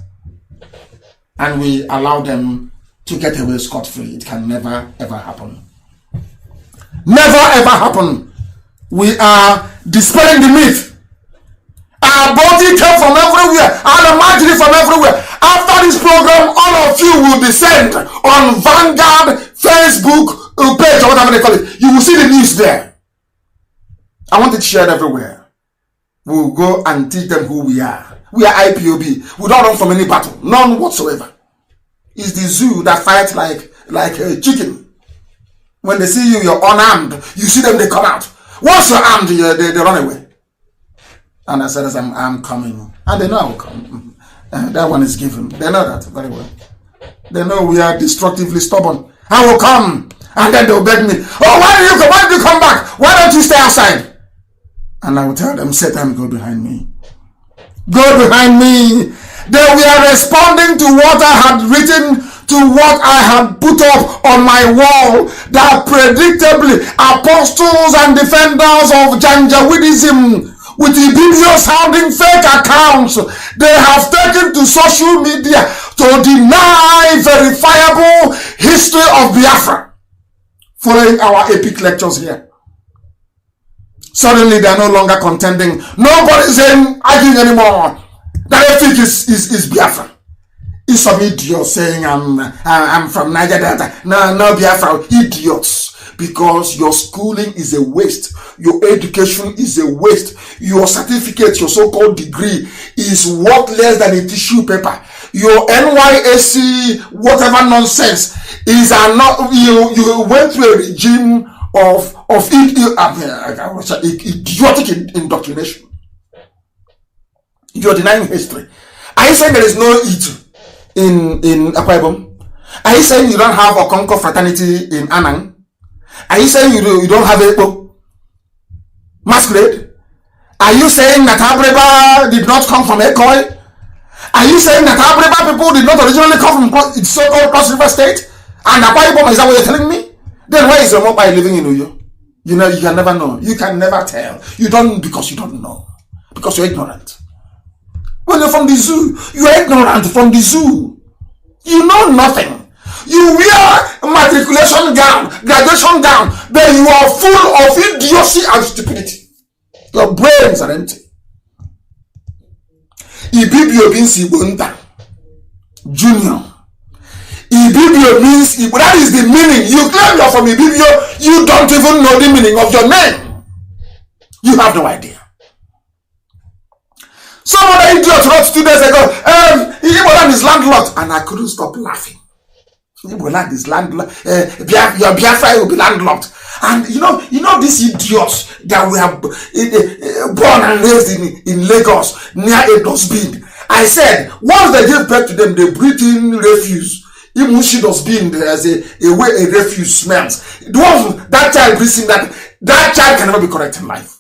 D: And we allow them to get away scot-free. It can never ever happen. Never ever happen. We are dispelling the myth. Our body came from everywhere. Alamajiri from everywhere. After this program, all of you will descend on Vanguard Facebook page or whatever they call it. You will see the news there. I want it shared everywhere. We'll go and teach them who we are. We are IPOB. We don't run from any battle. None whatsoever. It's the zoo that fights like a chicken. When they see you, you're unarmed. You see them, they come out. Once you're armed, they run away. And I said, I'm coming. And they know I will come. That one is given. They know that very well. They know we are destructively stubborn. I will come. And then they'll beg me, oh, why did you come? Why did you come back? Why don't you stay outside? And I will tell them, Satan, go behind me. Go behind me. They were responding to what I had written, to what I had put up on my wall, that predictably apostles and defenders of Janjaweedism with Ibibio sounding fake accounts, they have taken to social media to deny verifiable history of Biafra, following our epic lectures here. Suddenly they are no longer contending. Nobody's arguing anymore that epic is Biafra. It's some idiot saying I'm from Niger Delta. No Biafra, idiots. Because your schooling is a waste. Your education is a waste. Your certificate, your so-called degree, is worth less than a tissue paper. Your NYSC, whatever nonsense, is not. You went through a regime of idiotic indoctrination. You're denying history. Are you saying there is no Itu in Akwa Ibom? Are you saying you don't have a Okonko fraternity in Anang? Are you saying you don't have a masquerade? Are you saying that AREWA did not come from Ekoi? Are you saying that AREWA people did not originally come from its so-called Cross River State? And Akwa Ibom, is that what you're telling me? Then why is your mobile living in Uyo? You know, you can never know. You can never tell. You don't because you don't know. Because you're ignorant. When you're from the zoo, you're ignorant from the zoo. You know nothing. You wear matriculation gown, graduation gown, but you are full of idiocy and stupidity. Your brains are empty. Ibibio means Ibunta. Junior. Ibibio means, that is the meaning. You claim you're from Ibibio, you don't even know the meaning of your name. You have no idea. Some other idiot wrote 2 days ago, Igbo land is landlocked, and I couldn't stop laughing. Igbo land is landlocked. Your Biafra will be landlocked. And you know these idiots that were born and raised in Lagos near a dustbin. I said, once they give birth to them, they breathe in refuse. Even she dustbin, there's a way a refuse smells. Once that child breathes in that child can never be correct in life.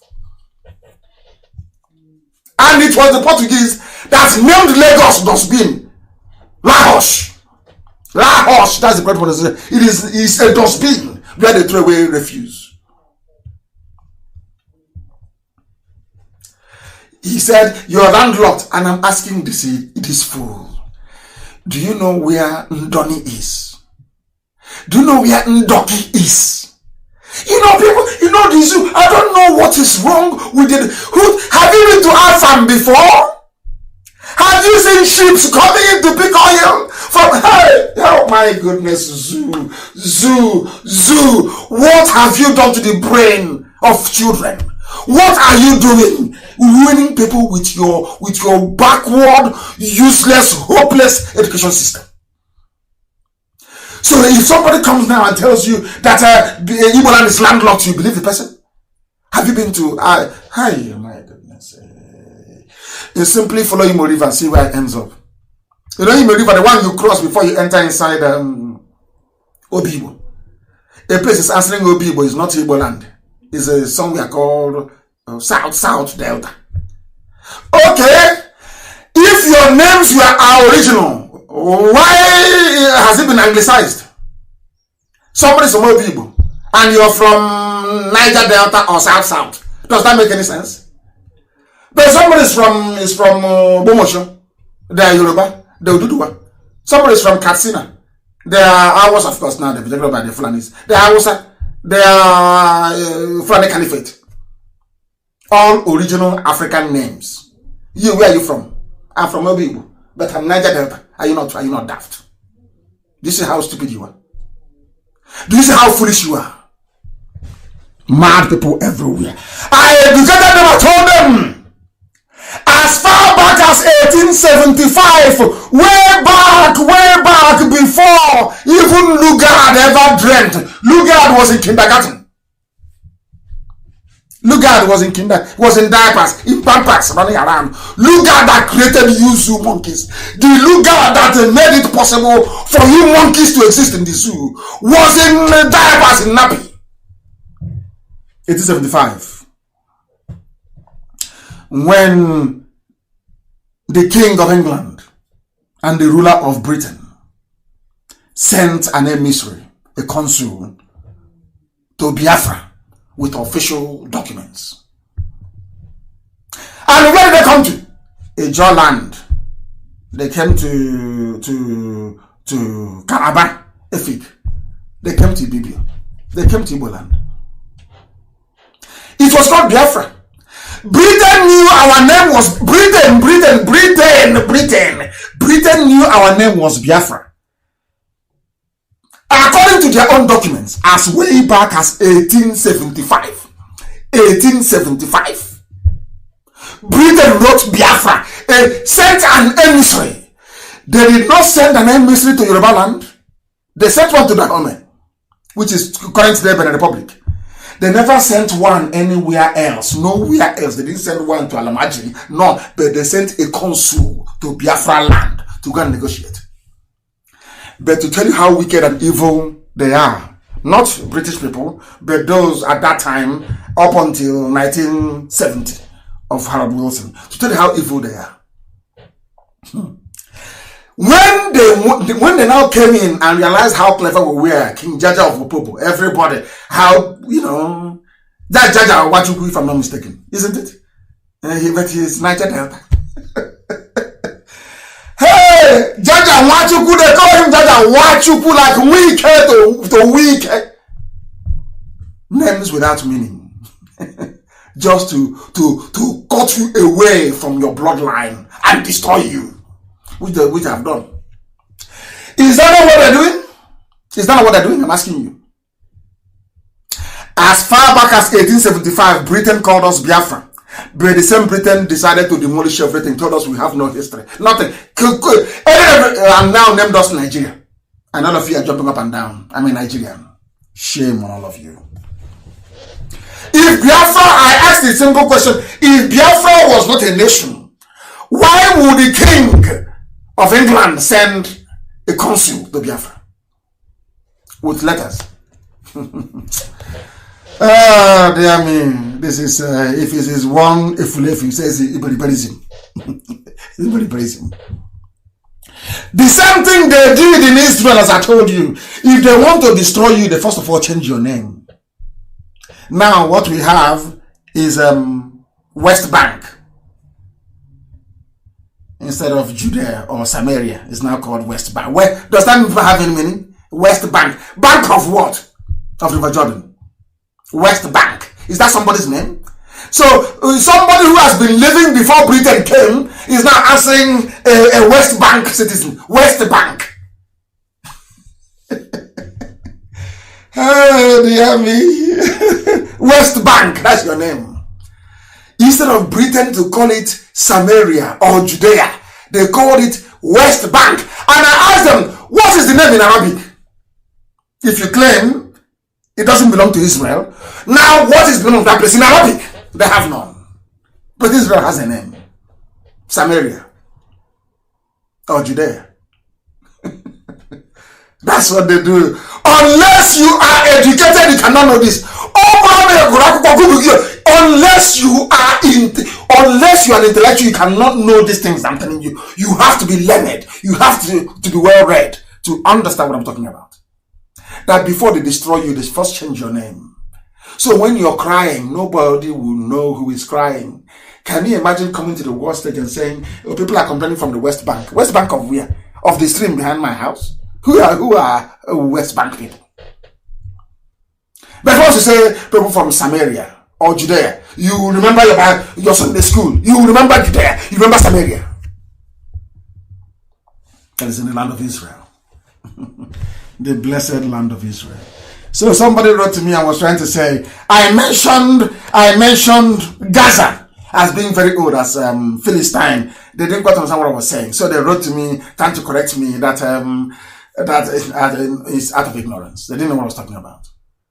D: And it was the Portuguese that named Lagos dustbin. Lahos. Lahos, that's the correct one. It is a dustbin where they throw away refuse. He said, you're landlocked, and I'm asking this fool, do you know where Ndoni is? Do you know where Ndoki is? You know, people, the zoo, I don't know what is wrong with it. Have you been to Afam before? Have you seen sheep coming in to pick oil from, hey, oh my goodness, zoo, what have you done to the brain of children? What are you doing? Ruining people with your backward, useless, hopeless education system. So if somebody comes now and tells you that the Igbo land is landlocked, you believe the person? Have you been to, hi, my goodness. You simply follow Imo River and see where it ends up. You know Imo River, the one you cross before you enter inside Obibo. A place is answering Obibo is not Igbo land. It's somewhere called South Delta. Okay, if your names are original, why has it been anglicized? Somebody's from Obibo and you're from Niger Delta or South. Does that make any sense? But somebody's from Bomosho, they are Yoruba, they are Ududuwa. Somebody's from Katsina, they are ours, of course, now they're protected by the Fulanis. They are Hausa, they are Fulani Caliphate. All original African names. You, where are you from? I'm from Obibo, but I'm Niger Delta. Are you not daft? Do you see how stupid you are? Do you see how foolish you are? Mad people everywhere. I educated them, I told them. As far back as 1875, way back before even Lugard ever dreamt. Lugard was in kindergarten. Lugard was in diapers, in pampers, running around. Lugard that created you zoo monkeys. The Lugard that made it possible for you monkeys to exist in the zoo was in diapers in nappy. 1875. When the King of England and the ruler of Britain sent an emissary, a consul, to Biafra with official documents. And where did they come to? Ijaw land. They came to Calabar, Efik. They came to Ibibio. They came to Igbo land. It was called Biafra. Britain knew our name was Britain knew our name was Biafra. According to their own documents, as way back as 1875, Britain wrote Biafra, sent an emissary. They did not send an emissary to Yoruba land. They sent one to Dahomey, which is current day Benin Republic. They never sent one anywhere else, nowhere else. They didn't send one to Alamaji, no, but they sent a consul to Biafra land to go and negotiate. But to tell you how wicked and evil they are, not British people, but those at that time, up until 1970 of Harold Wilson, to tell you how evil they are. When they now came in and realized how clever we were, King Jaja of Opobo, everybody, how, That Jaja Wachuku, if I'm not mistaken, isn't it? But he's Niger Delta. Hey, Jaja Wachuku, they call him Jaja Wachuku like wicked to wicked. Names without meaning. Just to cut you away from your bloodline and destroy you. Which I've done. Is that not what they're doing? Is that not what they're doing? I'm asking you. As far back as 1875, Britain called us Biafra. But the same Britain decided to demolish everything, told us we have no history. Nothing. And now named us Nigeria. And all of you are jumping up and down. I'm a Nigerian. Shame on all of you. If Biafra, I asked a simple question. If Biafra was not a nation, why would the king of England send a consul to Biafra with letters? Dear me, this is if it is one, if he says Iberiberism. Iberiberism. The same thing they did in Israel, as I told you. If they want to destroy you, they first of all change your name. Now what we have is West Bank instead of Judea or Samaria. It's now called West Bank. Where does that have any meaning? West Bank. Bank of what? Of River Jordan. West Bank. Is that somebody's name? So somebody who has been living before Britain came is now answering a West Bank citizen. West Bank. Oh, dear me. West Bank, that's your name. Instead of Britain to call it Samaria or Judea, they called it West Bank. And I asked them, what is the name in Arabic? If you claim it doesn't belong to Israel, now what is the name of that place in Arabic? They have none. But Israel has a name. Samaria or Judea. That's what they do. Unless you are educated, you cannot know this. Unless you are an intellectual, you cannot know these things I'm telling you. You have to be learned. You have to be well read to understand what I'm talking about. That before they destroy you, they first change your name. So when you're crying, nobody will know who is crying. Can you imagine coming to the world stage and saying, oh, people are complaining from the West Bank? West Bank of where? Of the stream behind my house? Who are West Bank people? But once you say people from Samaria or Judea, you remember your Sunday school. You remember Judea. You remember Samaria. That is in the land of Israel. The blessed land of Israel. So somebody wrote to me and was trying to say, I mentioned Gaza as being very old, as Philistine. They didn't quite understand what I was saying. So they wrote to me trying to correct me that is out of ignorance. They didn't know what I was talking about.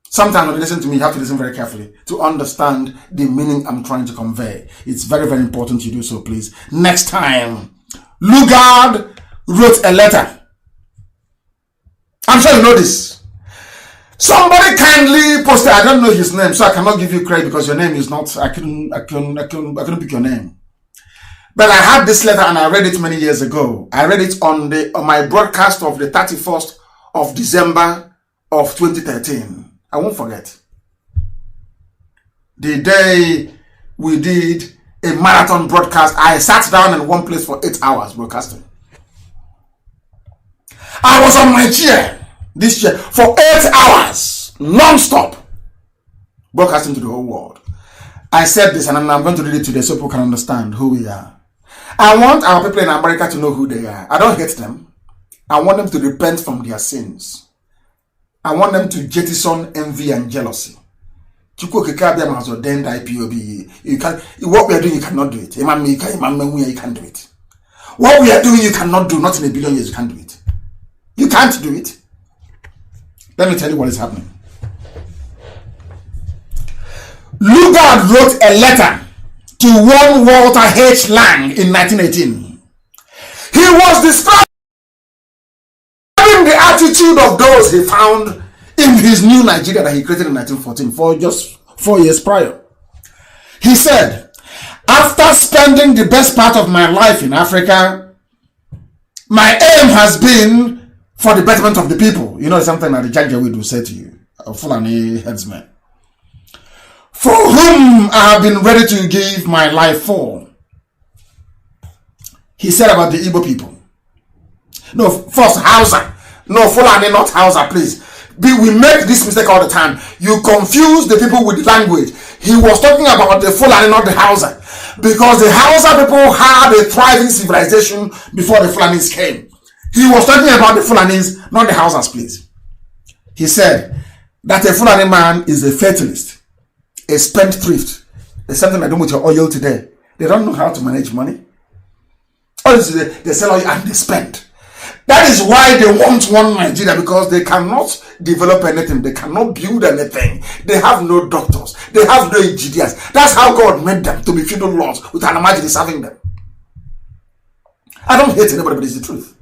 D: Sometimes when you listen to me, you have to listen very carefully to understand the meaning I'm trying to convey. It's very, very important you do so, please. Next time, Lugard wrote a letter. I'm sure you know this. Somebody kindly posted, I don't know his name, so I cannot give you credit because your name is not, I couldn't pick your name. But I had this letter and I read it many years ago. I read it on my broadcast of the 31st of December of 2013. I won't forget. The day we did a marathon broadcast, I sat down in one place for 8 hours broadcasting. I was on my chair, this chair, for 8 hours, non-stop, broadcasting to the whole world. I said this and I'm going to read it today so people can understand who we are. I want our people in America to know who they are. I don't hate them. I want them to repent from their sins. I want them to jettison envy and jealousy. You can't, what we are doing, you cannot do it. You can't do it. What we are doing, you cannot do. Not in a billion years, you can't do it. You can't do it. Let me tell you what is happening. Lugard wrote a letter to one Walter H. Lang in 1918. He was describing the attitude of those he found in his new Nigeria that he created in 1914, for just 4 years prior. He said, after spending the best part of my life in Africa, my aim has been for the betterment of the people. You know something that the Janjaweed will say to you, a Fulani headsman. for whom I have been ready to give my life for. He said about the Igbo people. No, first Hausa. No, Fulani, not Hausa, please. We make this mistake all the time. You confuse the people with the language. He was talking about the Fulani, not the Hausa. Because the Hausa people had a thriving civilization before the Fulanis came. He was talking about the Fulanis, not the Hausas, please. He said that a Fulani man is a fatalist, a spendthrift. There's something I do with your oil today. They don't know how to manage money. Honestly, they sell oil and they spend. That is why they want one Nigeria, because they cannot develop anything. They cannot build anything. They have no doctors. They have no engineers. That's how God made them, to be feudal lords with an imaginary serving them. I don't hate anybody, but it's the truth.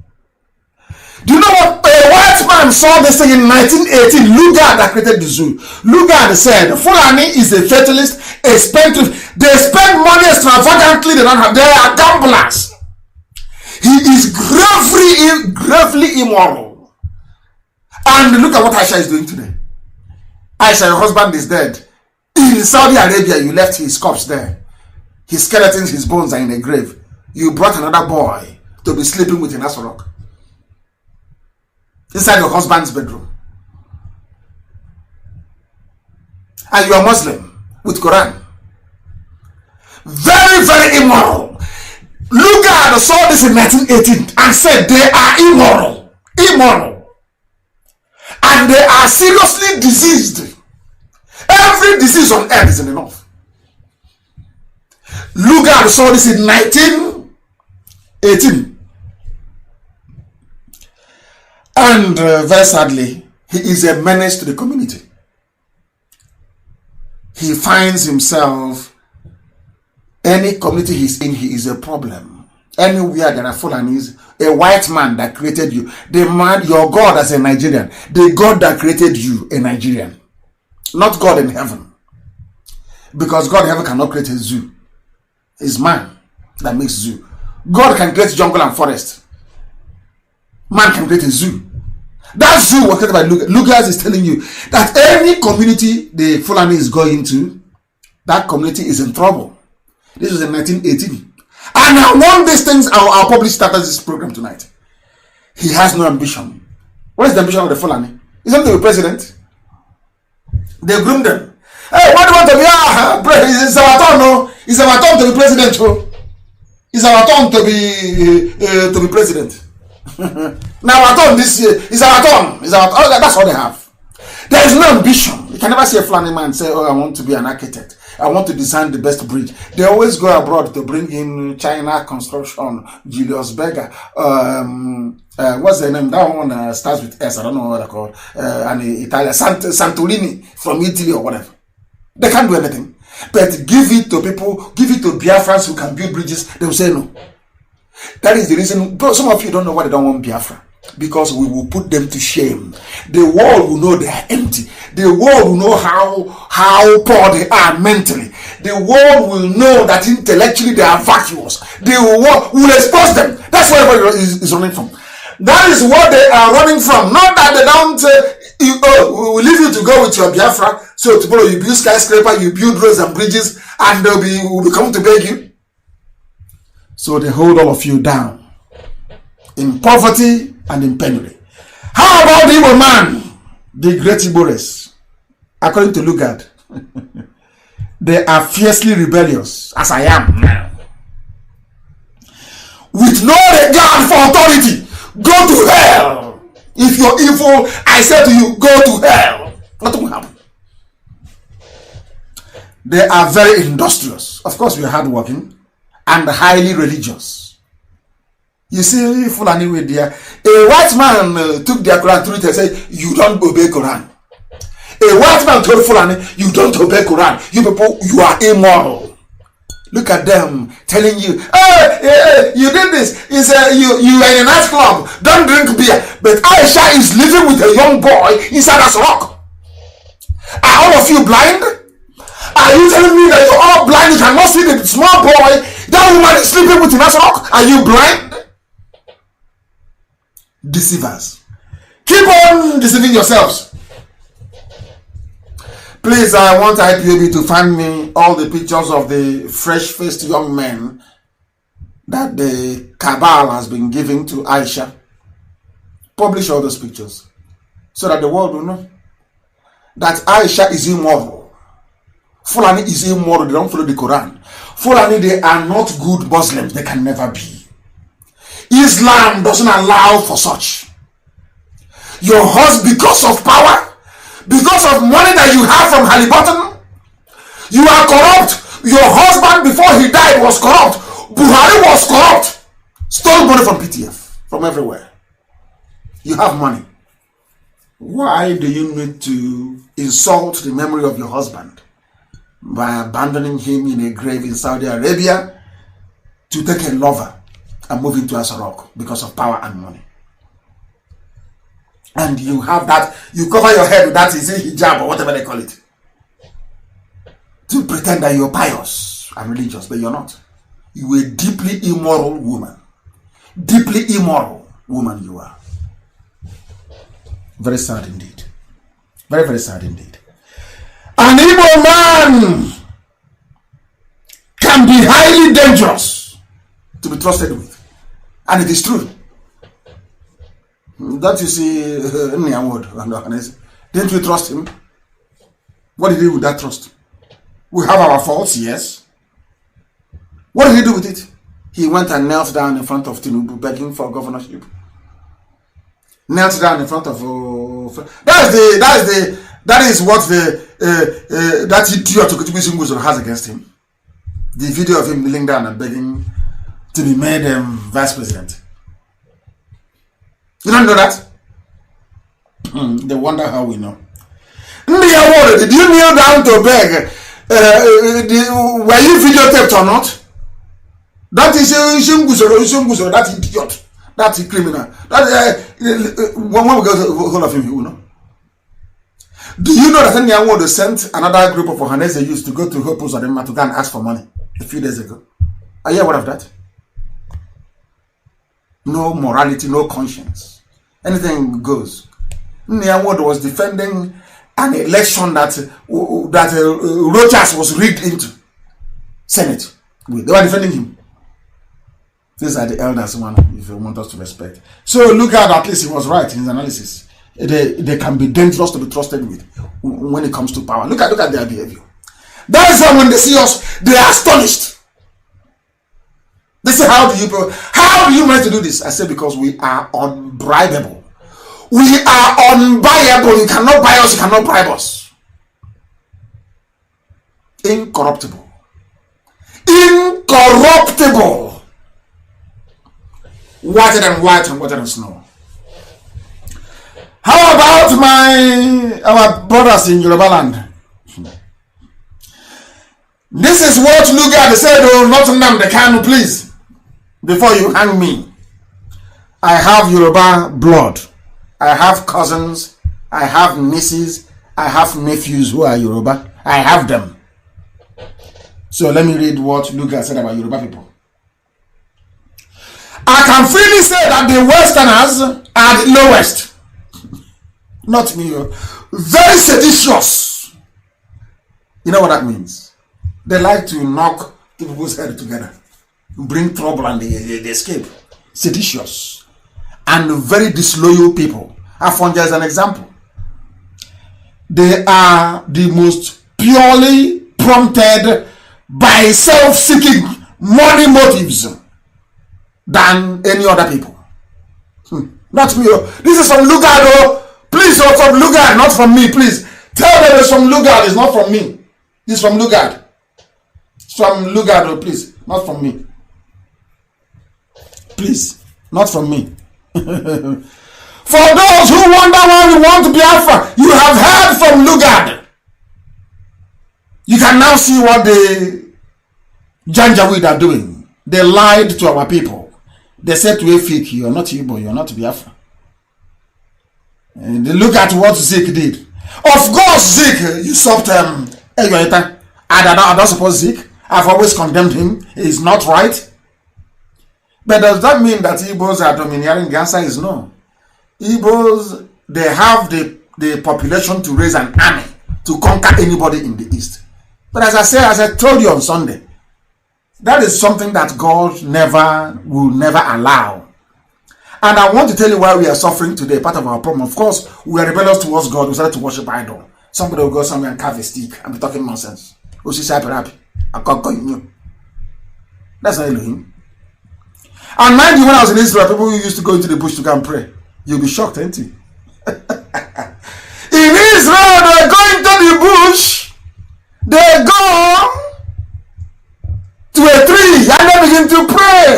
D: Do you know what? A white man saw this thing in 1918. Lugard that created the zoo. Lugard said, Fulani is a fatalist, a spendthrift. They spend money extravagantly. They are gamblers. He is gravely immoral. And look at what Aisha is doing today. Aisha, your husband is dead. In Saudi Arabia, you left his corpse there. His skeletons, his bones are in a grave. You brought another boy to be sleeping with in Asorok. Inside your husband's bedroom. And you are Muslim with Quran. Very immoral. Lugard saw this in 1918 and said they are immoral. And they are seriously diseased. Every disease on earth is in the north. Lugard saw this in 1918. And very sadly, he is a menace to the community. He finds himself, any community he's in, he is a problem. Anywhere there are Fulanis, a white man that created you, the man, your God as a Nigerian, the God that created you, a Nigerian, not God in heaven. Because God in heaven cannot create a zoo. It's man that makes zoo. God can create jungle and forest. Man can create a zoo. That zoo was created by Lugard. Lugard is telling you that any community the Fulani is going to, that community is in trouble. This was in 1918. And I want these things, I'll probably start this program tonight. He has no ambition. What is the ambition of the Fulani? He's not to be president. They groomed them. Hey, what do you want to be? It's our turn, no? It's our turn to be president, oh. It's our turn to be president. Now our turn this year. It's our turn. That's all they have. There is no ambition. You can never see a Fulani man say, oh, I want to be an architect. I want to design the best bridge. They always go abroad to bring in China construction, Julius Berger. What's the name? That one starts with S. I don't know what they're called. And Italia, Santorini from Italy or whatever. They can't do anything. But give it to people, give it to Biafrans who can build bridges. They will say no. That is the reason. Some of you don't know why they don't want Biafra. Because we will put them to shame. The world will know they are empty. The world will know how poor they are mentally. The world will know that intellectually they are vacuous. The world will expose them. That's where everybody is running from. That is what they are running from. Not that they don't say, we will leave you to go with your Biafra. So tomorrow you build skyscraper, you build roads and bridges, and will be coming to beg you. So they hold all of you down in poverty and in penury. How about the Igbo man, the great Igbo race? According to Lugard, they are fiercely rebellious, as I am now. With no regard for authority, go to hell. If you're evil, I say to you, go to hell. Nothing will happen. They are very industrious. Of course, we are hardworking and highly religious. You see, Fulani with there, a white man took their Quran to it and said, you don't obey Quran. A white man told Fulani, you don't obey Quran. You people, you are immoral. Look at them telling you, hey, you did this. It's you are in a nice club. Don't drink beer. But Aisha is living with a young boy inside a rock. Are all of you blind? Are you telling me that you're all blind? You cannot see the small boy. That woman is sleeping with a nice rock. Are you blind? Deceivers. Keep on deceiving yourselves. Please, I want IPOB to find me all the pictures of the fresh-faced young men that the cabal has been giving to Aisha. Publish all those pictures so that the world will know that Aisha is immoral. Fulani is immoral. They don't follow the Quran. Fulani, they are not good Muslims. They can never be. Islam doesn't allow for such. Your husband, because of power, because of money that you have from Halliburton, you are corrupt. Your husband, before he died, was corrupt. Buhari was corrupt. Stole money from PTF, from everywhere. You have money. Why do you need to insult the memory of your husband by abandoning him in a grave in Saudi Arabia to take a lover and move into Asarok because of power and money? And you have that, you cover your head with that, is it hijab or whatever they call it, to pretend that you're pious and religious, but you're not. You're a deeply immoral woman. Deeply immoral woman you are. Very sad indeed. Very, very sad indeed. An Igbo man can be highly dangerous to be trusted with. And it is true. Don't you see didn't we trust him? What did he do with that trust? We have our faults, yes. What did he do with it? He went and knelt down in front of Tinubu begging for governorship. Knelt down in front of that is what that idiot Okutubi has against him. The video of him kneeling down and begging to be made vice president. You don't know that? They wonder how we know. Did you kneel down to beg? Were you videotaped or not? That is that idiot, that criminal. That when we get hold of him, you will know. Do you know that Nyawodo sent another group of Ohanese youth to go to Hope Uzodinma to go and ask for money a few days ago? Are you aware of that? No morality, no conscience. Anything goes. Nyawodo was defending an election that Rochas was rigged into Senate. They were defending him. These are the elders, one, if you want us to respect. So look at least he was right in his analysis. They can be dangerous to be trusted with when it comes to power. Look at their behavior. That is why when they see us, they are astonished. They say, how do you manage to do this? I say, because we are unbribable. We are unbuyable. You cannot buy us, you cannot bribe us. Incorruptible. Incorruptible. Whiter than white and whiter than snow. How about our brothers in Yoruba land? This is what Lugard said, oh, not Nnamdi Kanu, please. Before you hang me, I have Yoruba blood. I have cousins. I have nieces. I have nephews who are Yoruba. I have them. So let me read what Lugard said about Yoruba people. I can freely say that the Westerners are the lowest. Not me. Very seditious. You know what that means? They like to knock people's head together, bring trouble, and they escape. Seditious and very disloyal people. Afonja is an example. They are the most purely prompted by self-seeking money motives than any other people. Not me. This is from Lugard. Please, from Lugard, not from me. Please tell them it's from Lugard. It's not from me. It's from Lugard. It's from Lugard, please, not from me. Please, not from me. For those who wonder why we want Biafra, you have heard from Lugard. You can now see what the Janjaweed are doing. They lied to our people. They said to Efik, you are not Igbo, you are not Biafra. And they look at what Zik did. Of course, Zik usurped I don't suppose Zik. I've always condemned him. He's not right. But does that mean that Igbos are domineering? The answer is no. Igbos, they have the population to raise an army to conquer anybody in the East. But as I told you on Sunday, that is something that God will never allow. And I want to tell you why we are suffering today. Part of our problem, of course, we are rebellious towards God. We started to worship idol. Somebody will go somewhere and carve a stick and be talking nonsense. That's not Elohim. And mind you, when I was in Israel, people used to go into the bush to go and pray. You'll be shocked, ain't you? In Israel, they go into the bush, they go to a tree and they begin to pray.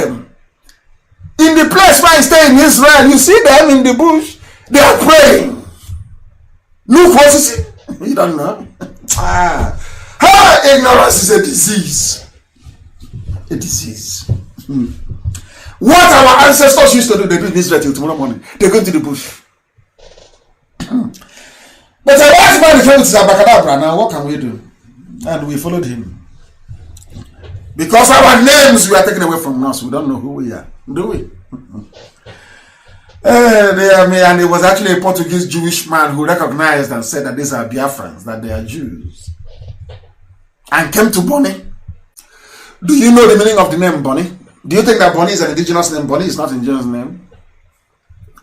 D: In the place where I stay in Israel, you see them in the bush, they are praying. Look what you see. You don't know. Ignorance is a disease. A disease. What our ancestors used to do, they do in Israel till tomorrow morning. They go into the bush. But a wise man came with Abacadabra. Now what can we do? And we followed him. Because our names were taken away from us. We don't know who we are. Do we? And it was actually a Portuguese Jewish man who recognized and said that these are Biafrans, that they are Jews. And came to Bonny. Do you know the meaning of the name Bonny? Do you think that Bonny is an indigenous name? Bonny is not an indigenous name.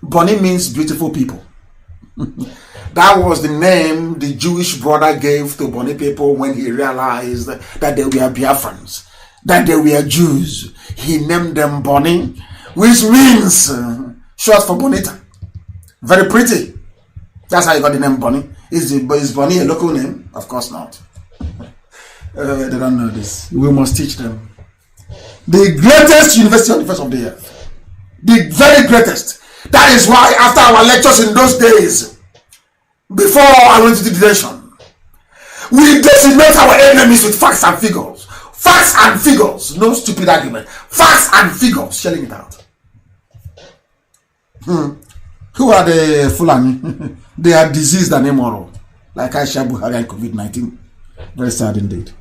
D: Bonny means beautiful people. That was the name the Jewish brother gave to Bonny people when he realized that they were Biafrans, that they were Jews. He named them Bonny, which means short for Bonita. Very pretty. That's how he got the name Bonny. Is Bonny a local name? Of course not. They don't know this. We must teach them. The greatest university on the face of the earth. The very greatest. That is why after our lectures in those days, before I went to the detention, we decimate our enemies with facts and figures. Facts and figures. No stupid argument. Facts and figures. Shelling it out. Who are the Fulani? They are diseased and immoral. Like Aisha Buhari and COVID-19. Very sad indeed.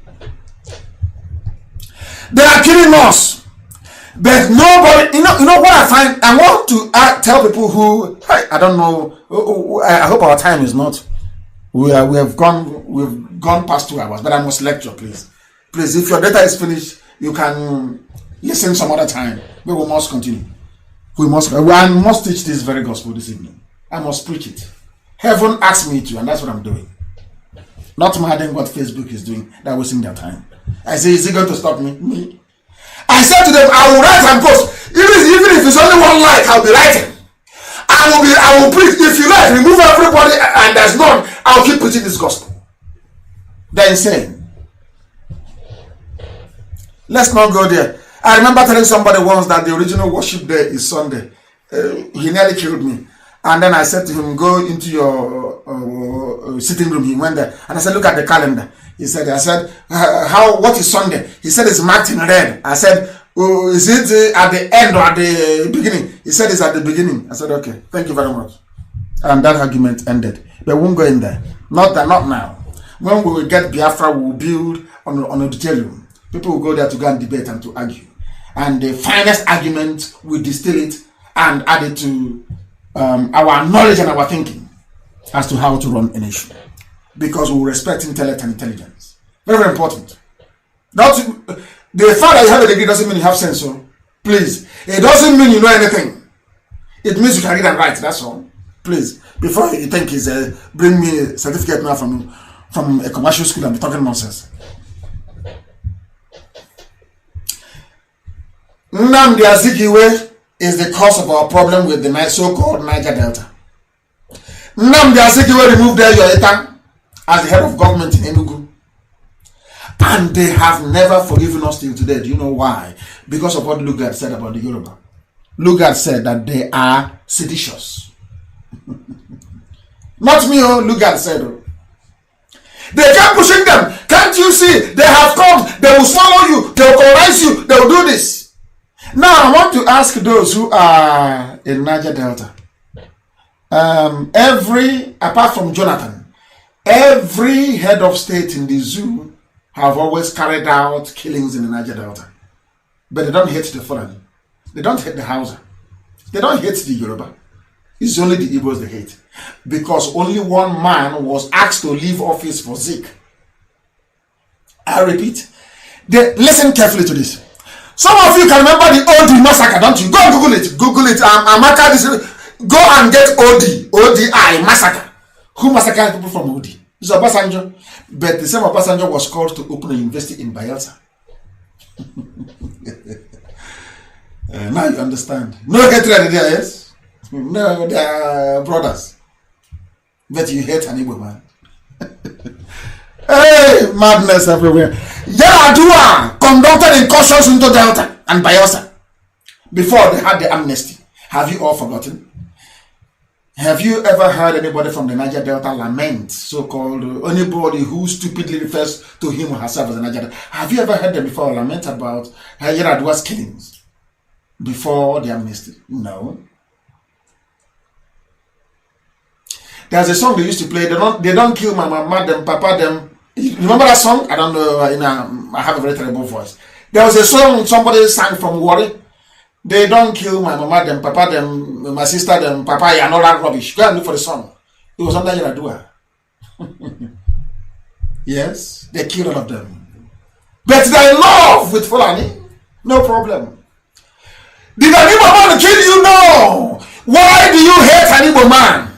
D: They are killing us. But nobody, you know what I find? I want to tell people who, I don't know, I hope our time is not, we've gone past 2 hours, but I must lecture, please. Please, if your data is finished, you can listen some other time. But we must continue. I must teach this very gospel this evening. I must preach it. Heaven asked me to, and that's what I'm doing. Not minding what Facebook is doing. They're wasting their time. I say, is it going to stop me? Me? I said to them, I will write and post. Even if it's only one like, I'll be writing. I will preach. If you like, remove everybody and there's none, I'll keep preaching this gospel. They're insane. Let's not go there. I remember telling somebody once that the original worship day is Sunday. He nearly killed me. And then I said to him, go into your sitting room. He went there. And I said, look at the calendar. I said, what is Sunday? He said, it's marked in red. I said, oh, is it at the end or at the beginning? He said, it's at the beginning. I said, okay, thank you very much. And that argument ended. But we won't go in there. Not now. When we will get Biafra, we will build on an auditorium. People will go there to go and debate and to argue. And the finest argument, we distill it and add it to our knowledge and our thinking as to how to run a nation. Because we respect intellect and intelligence. Very, very important. The fact that you have a degree doesn't mean you have sense. So please, it doesn't mean you know anything. It means you can read and write. That's all. Please, before you think it's bring me a certificate now from a commercial school and be talking nonsense. Nnamdi Azikiwe is the cause of our problem with the so-called Niger Delta. Nnamdi Azikiwe removed Yoeta as the head of government in Enugu. And they have never forgiven us till today. Do you know why? Because of what Lugard said about the Yoruba. Lugard said that they are seditious. Not me, Lugard said. They kept pushing them. Can't you see? They have come. They will swallow you. They will colonize you. They will do this. Now, I want to ask those who are in Niger Delta. Apart from Jonathan, every head of state in the zoo have always carried out killings in the Niger Delta. But they don't hate the foreign. They don't hate the Hausa. They don't hate the Yoruba. It's only the Igbos they hate. Because only one man was asked to leave office for Zik. I repeat. Listen carefully to this. Some of you can remember the OD massacre, don't you? Go and Google it. Google it. Go and get ODI massacre. Who massacred people from OD? It's Obasanjo. But the same Obasanjo was called to open a university in Biafra. Now you understand. No hatred there, yes? No, they are brothers. But you hate an Igbo man. Hey, madness everywhere. Yaradua conducted incursions into Delta and Bayelsa before they had the amnesty. Have you all forgotten? Have you ever heard anybody from the Niger Delta lament, so-called anybody who stupidly refers to him or herself as a Niger Delta? Have you ever heard them before lament about Yaradua's killings before the amnesty? No. There's a song they used to play. They don't kill my mama, them, papa, them. You remember that song? I don't know. I have a very terrible voice. There was a song somebody sang from Warri. They don't kill my mama, them, papa, them, my sister, them, papa, and all that rubbish. Go and look for the song. It was under Yaradua. Yes, they killed all of them. But they're in love with Fulani. No problem. Did an Igbo man kill you? No. Why do you hate an Igbo man?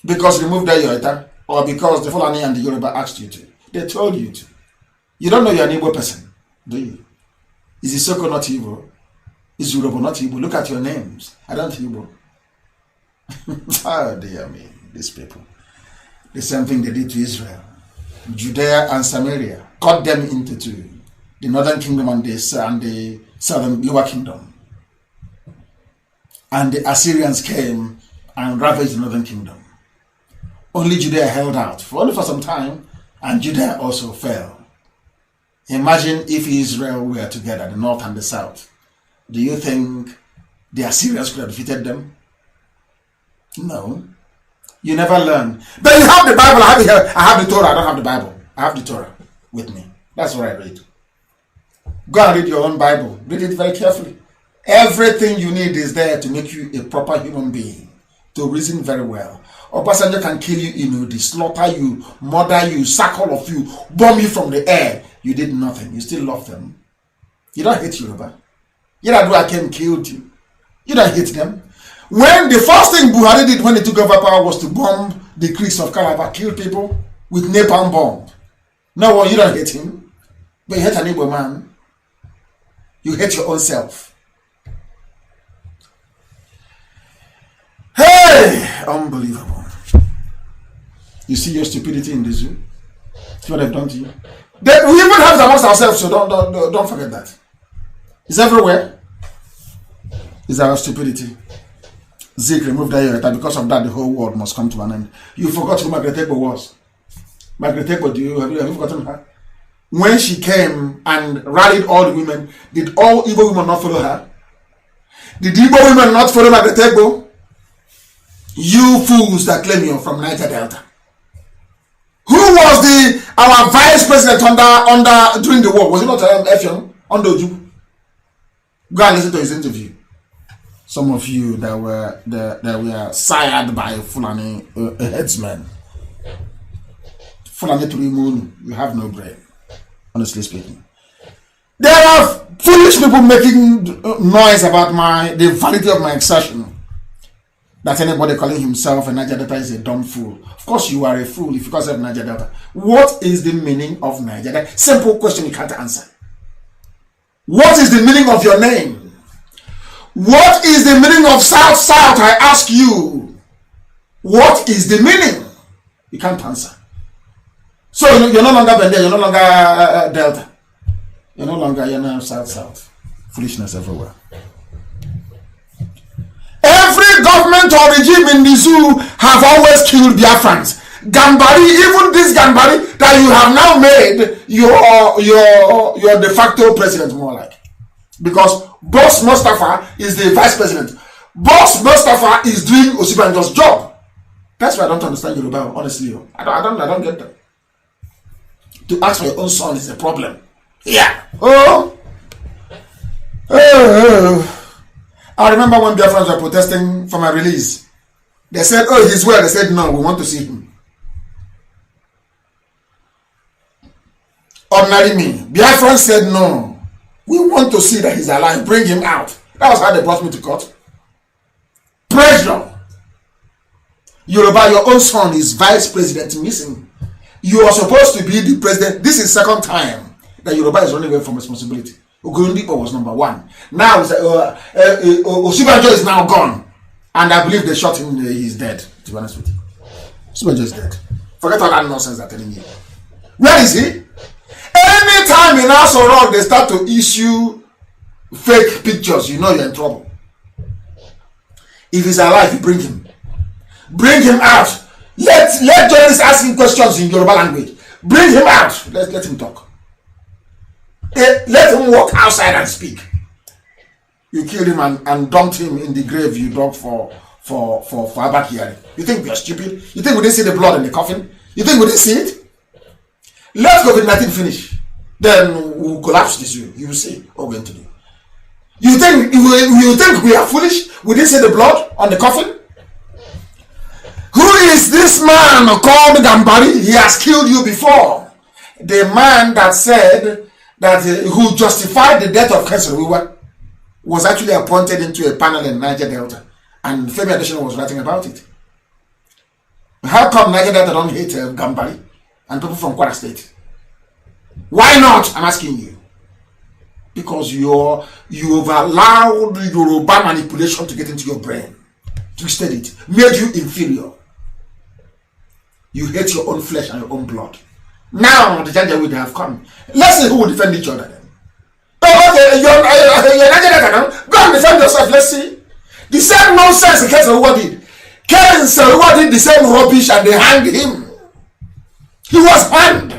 D: Because you moved there, Yoita, or because the Fulani and the Yoruba asked you to. They told you to. You don't know you're an Igbo person, do you? Is Isoko not Igbo? Is Yoruba not Igbo? Look at your names. I don't Igbo. Oh dear me, these people. The same thing they did to Israel. Judea and Samaria. Cut them into two. The northern kingdom and the southern lower kingdom. And the Assyrians came and ravaged the northern kingdom. Only Judea held out for only for some time, and Judea also fell. Imagine if Israel were together, the north and the south. Do you think the Assyrians could have defeated them? No. You never learn. But you have the Bible. I have it here. I have the Torah. I don't have the Bible. I have the Torah with me. That's what I read. Go and read your own Bible. Read it very carefully. Everything you need is there to make you a proper human being, to reason very well. Obasanjo can kill you, slaughter you, murder you, sack all of you, bomb you from the air. You did nothing. You still love them. You don't hate Yoruba. Yaradua came and killed you. You don't hate them. When the first thing Buhari did when he took over power was to bomb the creeks of Calabar, kill people with napalm bomb. No, you don't hate him. But you hate an Igbo man. You hate your own self. Hey! Unbelievable. You see your stupidity in the zoo? See what they've done to you? We even have it amongst ourselves, so don't forget that. It's everywhere. It's our stupidity. Zik removed that, because of that the whole world must come to an end. You forgot who Margaret Egbo was. Margaret Egbo, have you forgotten her? When she came and rallied all the women, did all Igbo women not follow her? Did Igbo women not follow Margaret Egbo? You fools that claim you're from Niger Delta. Who was our vice president under during the war? Was it not Effiong under Oju? Go and listen to his interview. Some of you that were sired by Fulani headsmen. Fulani Turimunu, you have no brain, honestly speaking. There are foolish people making noise about the validity of my assertion that anybody calling himself a Niger Delta is a dumb fool. Of course you are a fool if you call yourself Niger Delta. What is the meaning of Niger Delta? Simple question you can't answer. What is the meaning of your name? What is the meaning of South? I ask you. What is the meaning? You can't answer. So you're no longer Bende, you're no longer Delta. You're now South. Foolishness everywhere. Every government or regime in the zoo have always killed Biafrans. Gambari, even this Gambari that you have now made your de facto president, more like. Because Boss Mustafa is the vice president. Boss Mustafa is doing Osibanjo's job. That's why I don't understand Yoruba, honestly. I don't get that. To ask for your own son is a problem. Yeah. I remember when Biafrans were protesting for my release. They said, oh, he's well. They said, no, we want to see him. Ordinary me. Biafra said, no, we want to see that he's alive. Bring him out. That was how they brought me to court. Pressure. Yoruba, your own son is vice president missing. You are supposed to be the president. This is second time that Yoruba is running away from responsibility. Ogundipo was number one. Now Osibanjo is now gone. And I believe they shot him, he's dead, to be honest with you. Osibanjo is dead. Forget all that nonsense they're telling you. Where is he? Anytime in Aso Rock they start to issue fake pictures, you know you're in trouble. If he's alive, you bring him. Bring him out. Let journalists ask him questions in Yoruba language. Bring him out. Let him talk. Let him walk outside and speak. You killed him and dumped him in the grave you dug for Abakari. You think we are stupid? You think we didn't see the blood in the coffin? You think we didn't see it? Let COVID-19 finish. Then we'll collapse this year. You will see what we're going to do. You think we are foolish? We didn't see the blood on the coffin? Who is this man called Gambari? He has killed you before. The man that said that who justified the death of Kensal Wiwa was actually appointed into a panel in Niger Delta, and Femi Adesina was writing about it. How come Niger Delta don't hate Gambari and people from Kwara State? Why not? I'm asking you. Because you've allowed Yoruba manipulation to get into your brain, twisted it, made you inferior. You hate your own flesh and your own blood. Now the Janjaweed would have come. Let's see who will defend each other then. Okay, you're Nigerian now. Go and defend yourself. Let's see. The same nonsense Kensal Wiwa did. Kensal Wiwa did the same rubbish and they hanged him. He was hanged.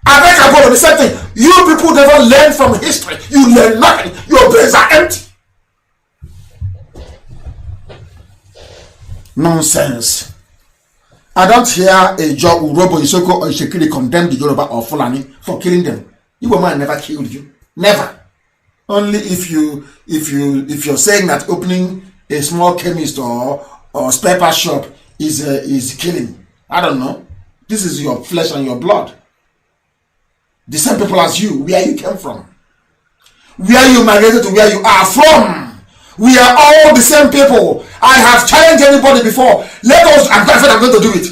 D: I think I go the same thing. You people never learn from history. You learn nothing. Your brains are empty. Nonsense. I don't hear a job Urobo Isoko or Ishekiri condemn the Yoruba or Fulani for killing them. Your man never killed you. Never. Only if you're saying that opening a small chemist or spare part shop is killing. I don't know. This is your flesh and your blood. The same people as you, where you came from. Where you migrated to where you are from. We are all the same people. I have challenged anybody before. Let us, I'm going to do it.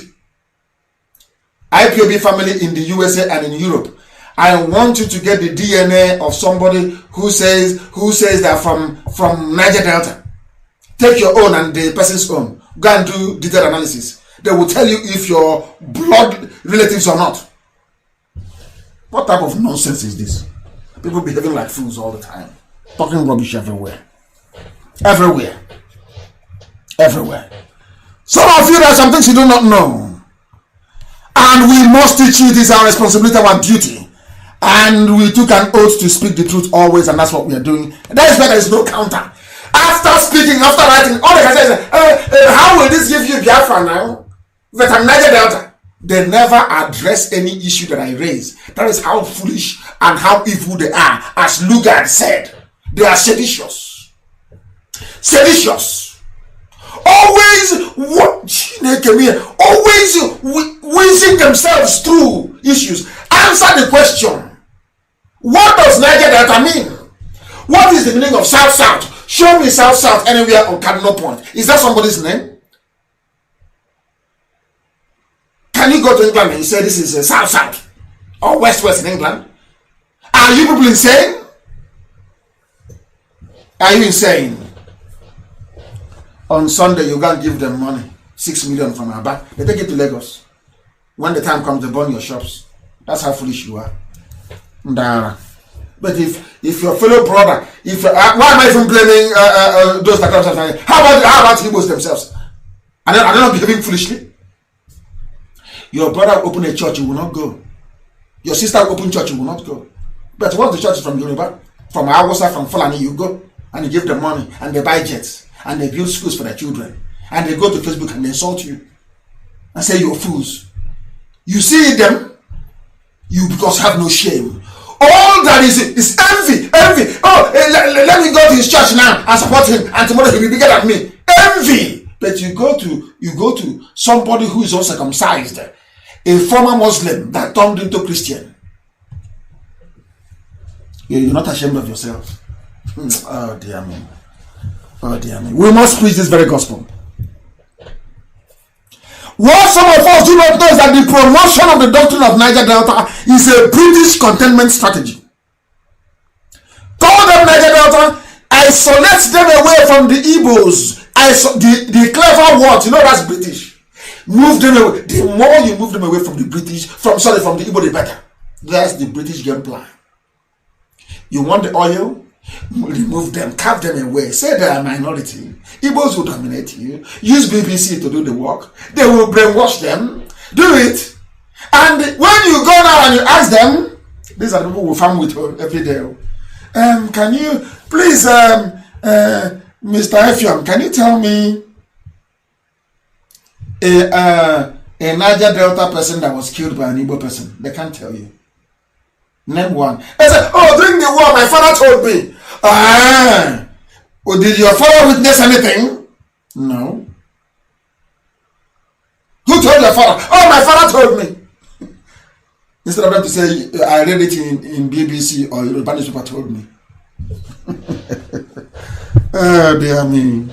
D: IPOB family in the USA and in Europe. I want you to get the DNA of somebody who says they're from Niger Delta. Take your own and the person's own. Go and do detailed analysis. They will tell you if your blood relatives or not. What type of nonsense is this? People behaving like fools all the time. Talking rubbish everywhere. Everywhere. Everywhere. Some of you, there are some things you do not know. And we must teach you. It is our responsibility, our duty. And we took an oath to speak the truth always, and that's what we are doing. That is why there is no counter. After speaking, after writing, all they can say is, how will this give you Biafra now? That I'm Niger Delta. They never address any issue that I raise. That is how foolish and how evil they are. As Lugard said, they are seditious. Seditious. Always whizzing themselves through issues. Answer the question. What does Niger Delta mean? What is the meaning of South-South? Show me South-South anywhere on Cardinal Point. Is that somebody's name? Can you go to England and you say this is South-South or West-West in England? Are you people insane? Are you insane? On Sunday, you go and give them money, 6 million from our bank. They take it to Lagos. When the time comes, they burn your shops. That's how foolish you are. But if your fellow brother, why am I even blaming those that come? How about Igbos themselves? Are they not behaving foolishly? Your brother open a church, you will not go. Your sister open church, you will not go. But once the church is from Yoruba, from Hausa, from Fulani, you go and you give them money and they buy jets. And they build schools for their children. And they go to Facebook and they insult you. And say you're fools. You see them, you because have no shame. All that is envy. Envy. Oh, let me go to his church now and support him. And tomorrow he'll be bigger than me. Envy. But you go to somebody who is uncircumcised, a former Muslim that turned into Christian. You're not ashamed of yourself. Oh dear me. Oh dear me. We must preach this very gospel. What some of us do not know is that the promotion of the doctrine of Niger Delta is a British containment strategy. Call them Niger Delta, isolate them away from the Igbos, the clever words, you know that's British. Move them away. The more you move them away from the British, from the Igbo, the better. That's the British game plan. You want the oil? Remove them, carve them away. Say they are a minority. Igbos will dominate you. Use BBC to do the work. They will brainwash them. Do it. And when you go now and you ask them, these are the people we farm with every day. Can you please, Mr. Effiam, can you tell me a Niger Delta person that was killed by an Igbo person? They can't tell you. Name one. They said, oh, during the war, my father told me. Well, did your father witness anything? No. Who told your father? Oh, my father told me. Instead of them to say, I read it in BBC or Yoruba newspaper told me. Oh, dear me.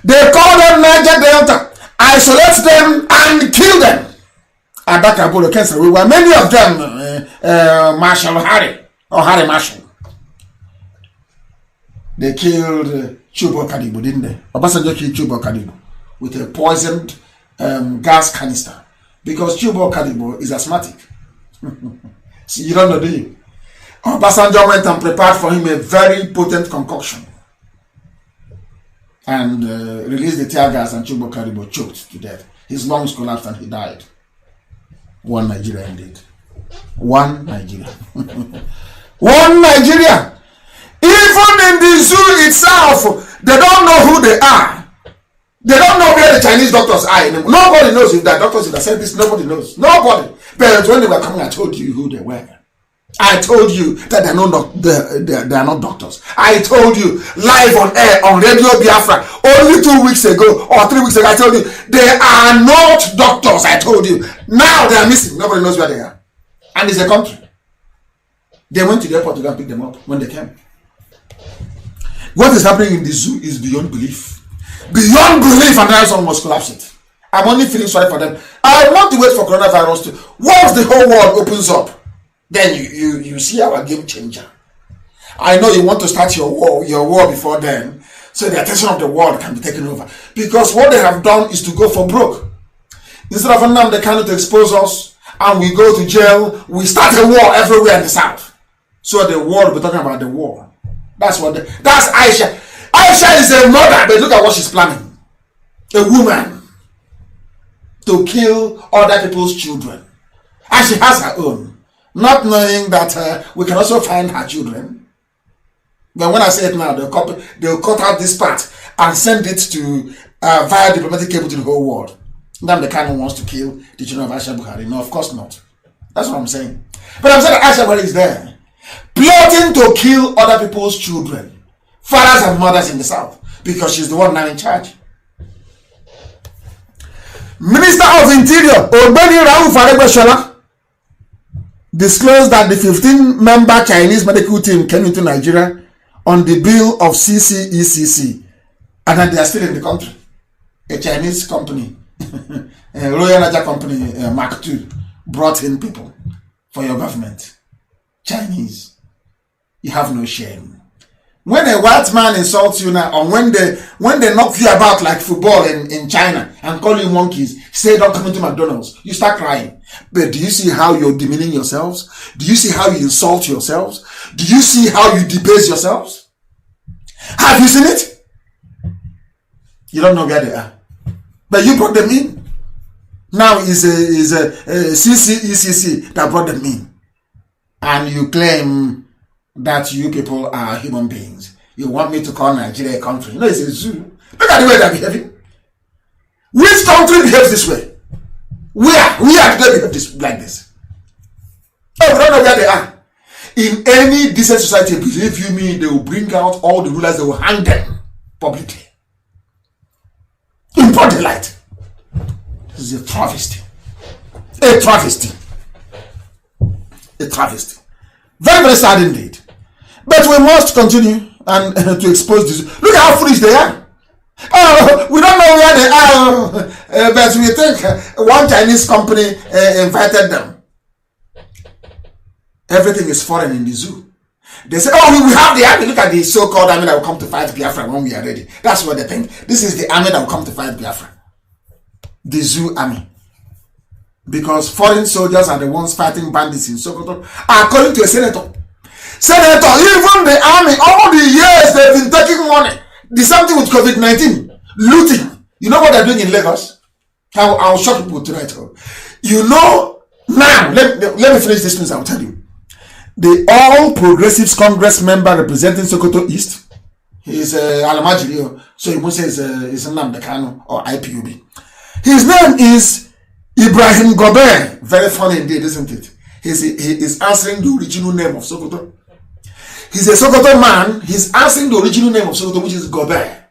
D: They call them Niger Delta, isolate them and kill them. Adakabolo Kensa, we were many of them, Marshal Harry or Harry Marshal. They killed Chubo Kadibu, didn't they? Obasanjo killed Chubo Kadibu with a poisoned gas canister because Chubo Kadibu is asthmatic. So you don't know, do you? Obasanjo went and prepared for him a very potent concoction and released the tear gas, and Chubo Kadibu choked to death. His lungs collapsed and he died. One Nigeria indeed. One Nigeria. One Nigeria. Even in the zoo itself, they don't know who they are. They don't know where the Chinese doctors are anymore. Nobody knows if they're doctors that said this. Nobody knows. Nobody. But when they were coming, I told you who they were. I told you that they are not doctors. I told you live on air on Radio Biafra only 2 weeks ago or 3 weeks ago. I told you they are not doctors. I told you. Now they are missing. Nobody knows where they are. And it's a country. They went to the airport to go and pick them up when they came. What is happening in the zoo is beyond belief. Beyond belief, and now someone must collapse it. I'm only feeling sorry for them. I want to wait for coronavirus to. Once the whole world opens up, then you see our game changer. I know you want to start your war before then, so the attention of the world can be taken over. Because what they have done is to go for broke. Instead of allowing the kind to expose us, and we go to jail, we start a war everywhere in the south. So the world will be talking about the war. That's Aisha. Aisha is a mother, but look at what she's planning. A woman to kill other people's children. And she has her own. Not knowing that we can also find her children. But when I say it now, they'll cut out this part and send it to via diplomatic cable to the whole world. Then the kind wants to kill the children of Aisha Buhari. No, of course not. That's what I'm saying. But I'm saying that Aisha Buhari is there, plotting to kill other people's children, fathers and mothers in the south, because she's the one now in charge. Minister of Interior Ogbeni Rauf Aregbesola disclosed that the 15-member Chinese medical team came into Nigeria on the bill of CCECC, and that they are still in the country. A Chinese company, a Royal Niger company, Mark II, brought in people for your government. Chinese, you have no shame. When a white man insults you now, or when they knock you about like football in China and call you monkeys, say don't come into McDonald's, you start crying. But do you see how you're demeaning yourselves? Do you see how you insult yourselves? Do you see how you debase yourselves? Have you seen it? You don't know where they are, but you brought them in. Now is a CCECC that brought them in, and you claim that you people are human beings. You want me to call Nigeria a country? No, it's a zoo. Look at the way they're behaving. Which country behaves this way? Where do they behave like this? Oh, I don't know where they are. In any decent society, believe you me, they will bring out all the rulers, they will hang them publicly. broad daylight. This is a travesty. A travesty. A travesty. Very, very sad indeed. But we must continue and to expose this. Look at how foolish they are. Oh, we don't know where they are, but we think one Chinese company invited them. Everything is foreign in the zoo. They say, oh, we have the army. Look at the so-called army that will come to fight Biafra when we are ready. That's what they think. This is the army that will come to fight Biafra. The zoo army. Because foreign soldiers are the ones fighting bandits in Sokoto, according to a senator. Senator, even the army, all the years they've been taking money. The same thing with COVID-19. Looting. You know what they're doing in Lagos? I'll shock people tonight. You know, now, let me finish this news, I'll tell you. The All Progressives Congress member representing Sokoto East, he's Alamajiri, so he must say he's Nnamdi Kanu or IPOB. His name is Ibrahim Gober. Very funny indeed, isn't it? He is answering the original name of Sokoto. He's a Sokoto man. He's answering the original name of Sokoto, which is Gober.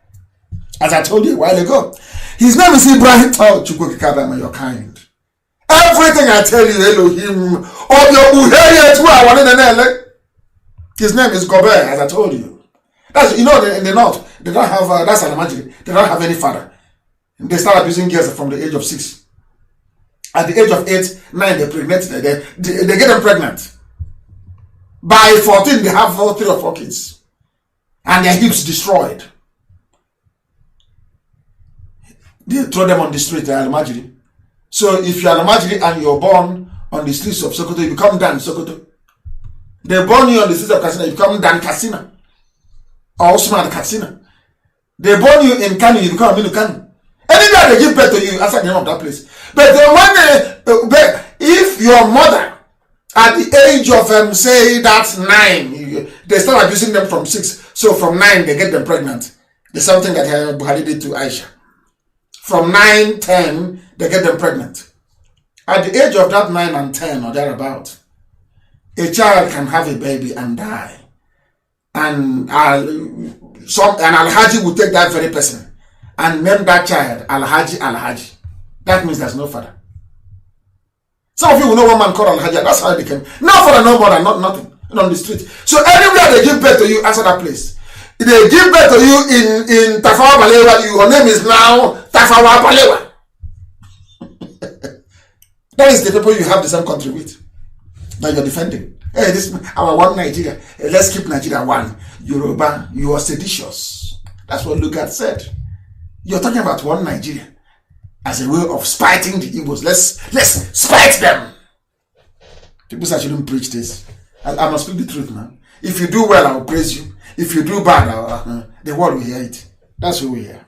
D: As I told you a while ago. His name is Ibrahim. Oh, Chukwukikabama, you're kind. Everything I tell you, Elohim, his name is Gober, as I told you. That's, you know, in the north, they don't have, that's Alamajiri. They don't have any father. They start abusing girls from the age of 6. At the age of 8, 9, they pregnant. They get them pregnant. By 14, they have 3 or 4 kids. And their hips destroyed. They throw them on the street, Alamajiri. So if you are Alamajiri and you're born on the streets of Sokoto, you become Dan Sokoto. They born you on the streets of Katsina, you become Dan Katsina. Or Osman Katsina. They born you in Kanu, you become Aminu Kanu. Anywhere they give birth to you, that's the name of that place. But when if your mother, at the age of, say, that's 9, they start abusing them from 6. So from 9, they get them pregnant. There's something that Buhari did to Aisha. From 9, 10, they get them pregnant. At the age of that 9 and 10 or thereabout, a child can have a baby and die. And Alhaji will take that very person and name that child Alhaji. That means there's no father. Some of you will know one man called Alhaji. That's how it became. No father, no mother, nothing on the street. So anywhere they give birth to you, answer that place. If they give birth to you in Tafawa Balewa, your name is now Tafawa Balewa. That is the people you have the same country with that you're defending. Hey, this our one Nigeria. Hey, let's keep Nigeria one. Yoruba, you are seditious. That's what Lugard said. You're talking about one Nigeria as a way of spiting the Igbos. Let's spite them. People say I shouldn't preach this. I must speak the truth now. If you do well, I will praise you. If you do bad, the world will hear it. That's who we are.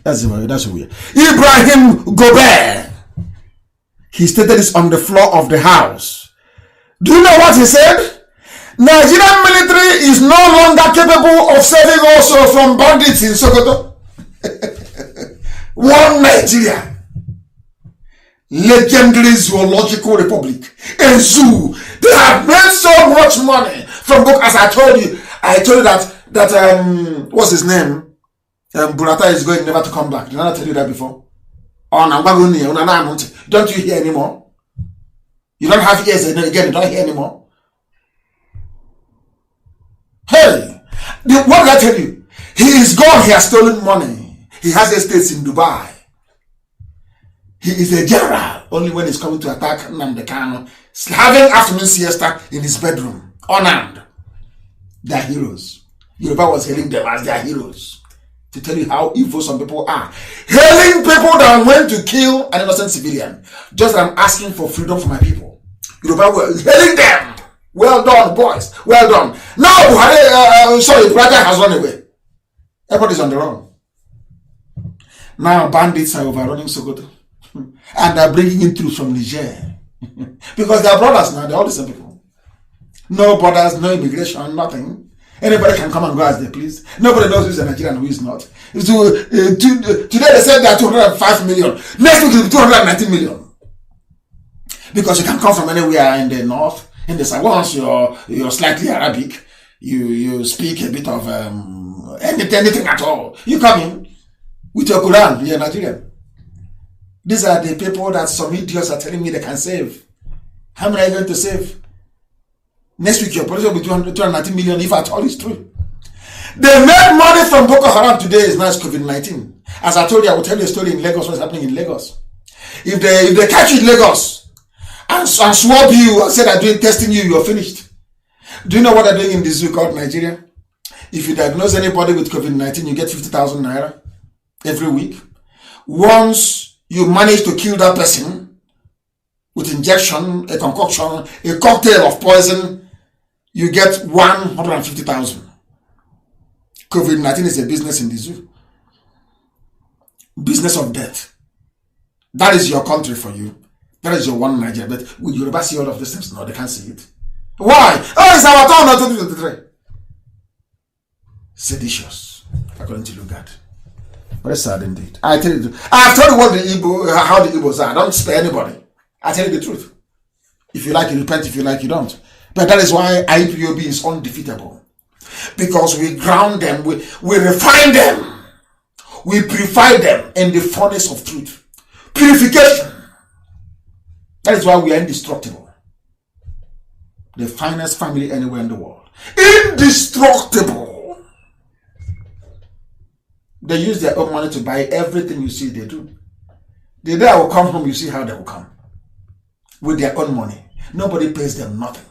D: That's who we are. Ibrahim Gober. He stated this on the floor of the house. Do you know what he said? Nigerian military is no longer capable of saving also from bandits in Sokoto. One Nigeria. Legendary zoological republic. A zoo. They have made so much money from book. As I told you that what's his name? Burata is going never to come back. Did I not tell you that before? Don't you hear anymore? You don't have ears again, you don't hear anymore. Hey, what did I tell you? He is gone, he has stolen money. He has estates in Dubai. He is a general, only when he's coming to attack Nnamdi Kanu, having afternoon siesta in his bedroom, unarmed. They are heroes. Yoruba was hailing them as their heroes. To tell you how evil some people are. Hailing people that went to kill an innocent civilian. Just that I'm asking for freedom for my people. Yoruba were hailing them. Well done, boys. Well done. Now, Buhari, brother has run away. Everybody's on the run. Now, bandits are overrunning Sokoto. And they're bringing in troops from Niger. Because they're brothers now. They're all the same people. No borders, no immigration, nothing. Anybody can come and go as they please. Nobody knows who's a Nigerian and who is not. Today they said there are 205 million. Next week it will be 290 million. Because you can come from anywhere in the north, in the south. Once you're slightly Arabic, you speak a bit of anything at all. You come in. with your Quran, you're Nigerian. These are the people that some idiots are telling me they can save. How many are you going to save? Next week, your population will be 290 million if at all is true. They made money from Boko Haram today is now COVID-19. As I told you, I will tell you a story in Lagos, what's happening in Lagos. If they catch you in Lagos and swab you and say they're doing testing you, you're finished. Do you know what they're doing in this zoo called Nigeria? If you diagnose anybody with COVID-19, you get 50,000 naira every week. Once you manage to kill that person with injection, a concoction, a cocktail of poison, you get 150,000. COVID-19 is a business in the zoo. Business of death. That is your country for you. That is your one Nigeria. But will Yoruba see all of these things? No, they can't see it. Why? Oh, it's our turn, not 2023. Seditious, according to Lugard. Very sad indeed. I tell you, I've told you what how the Igbos are. I don't spare anybody. I tell you the truth. If you like, you repent. If you like, you don't. But that is why IPOB is undefeatable. Because we ground them, we refine them, we purify them in the furnace of truth. Purification. That is why we are indestructible. The finest family anywhere in the world. Indestructible. They use their own money to buy everything you see they do. The day I will come home, you see how they will come. With their own money. Nobody pays them nothing.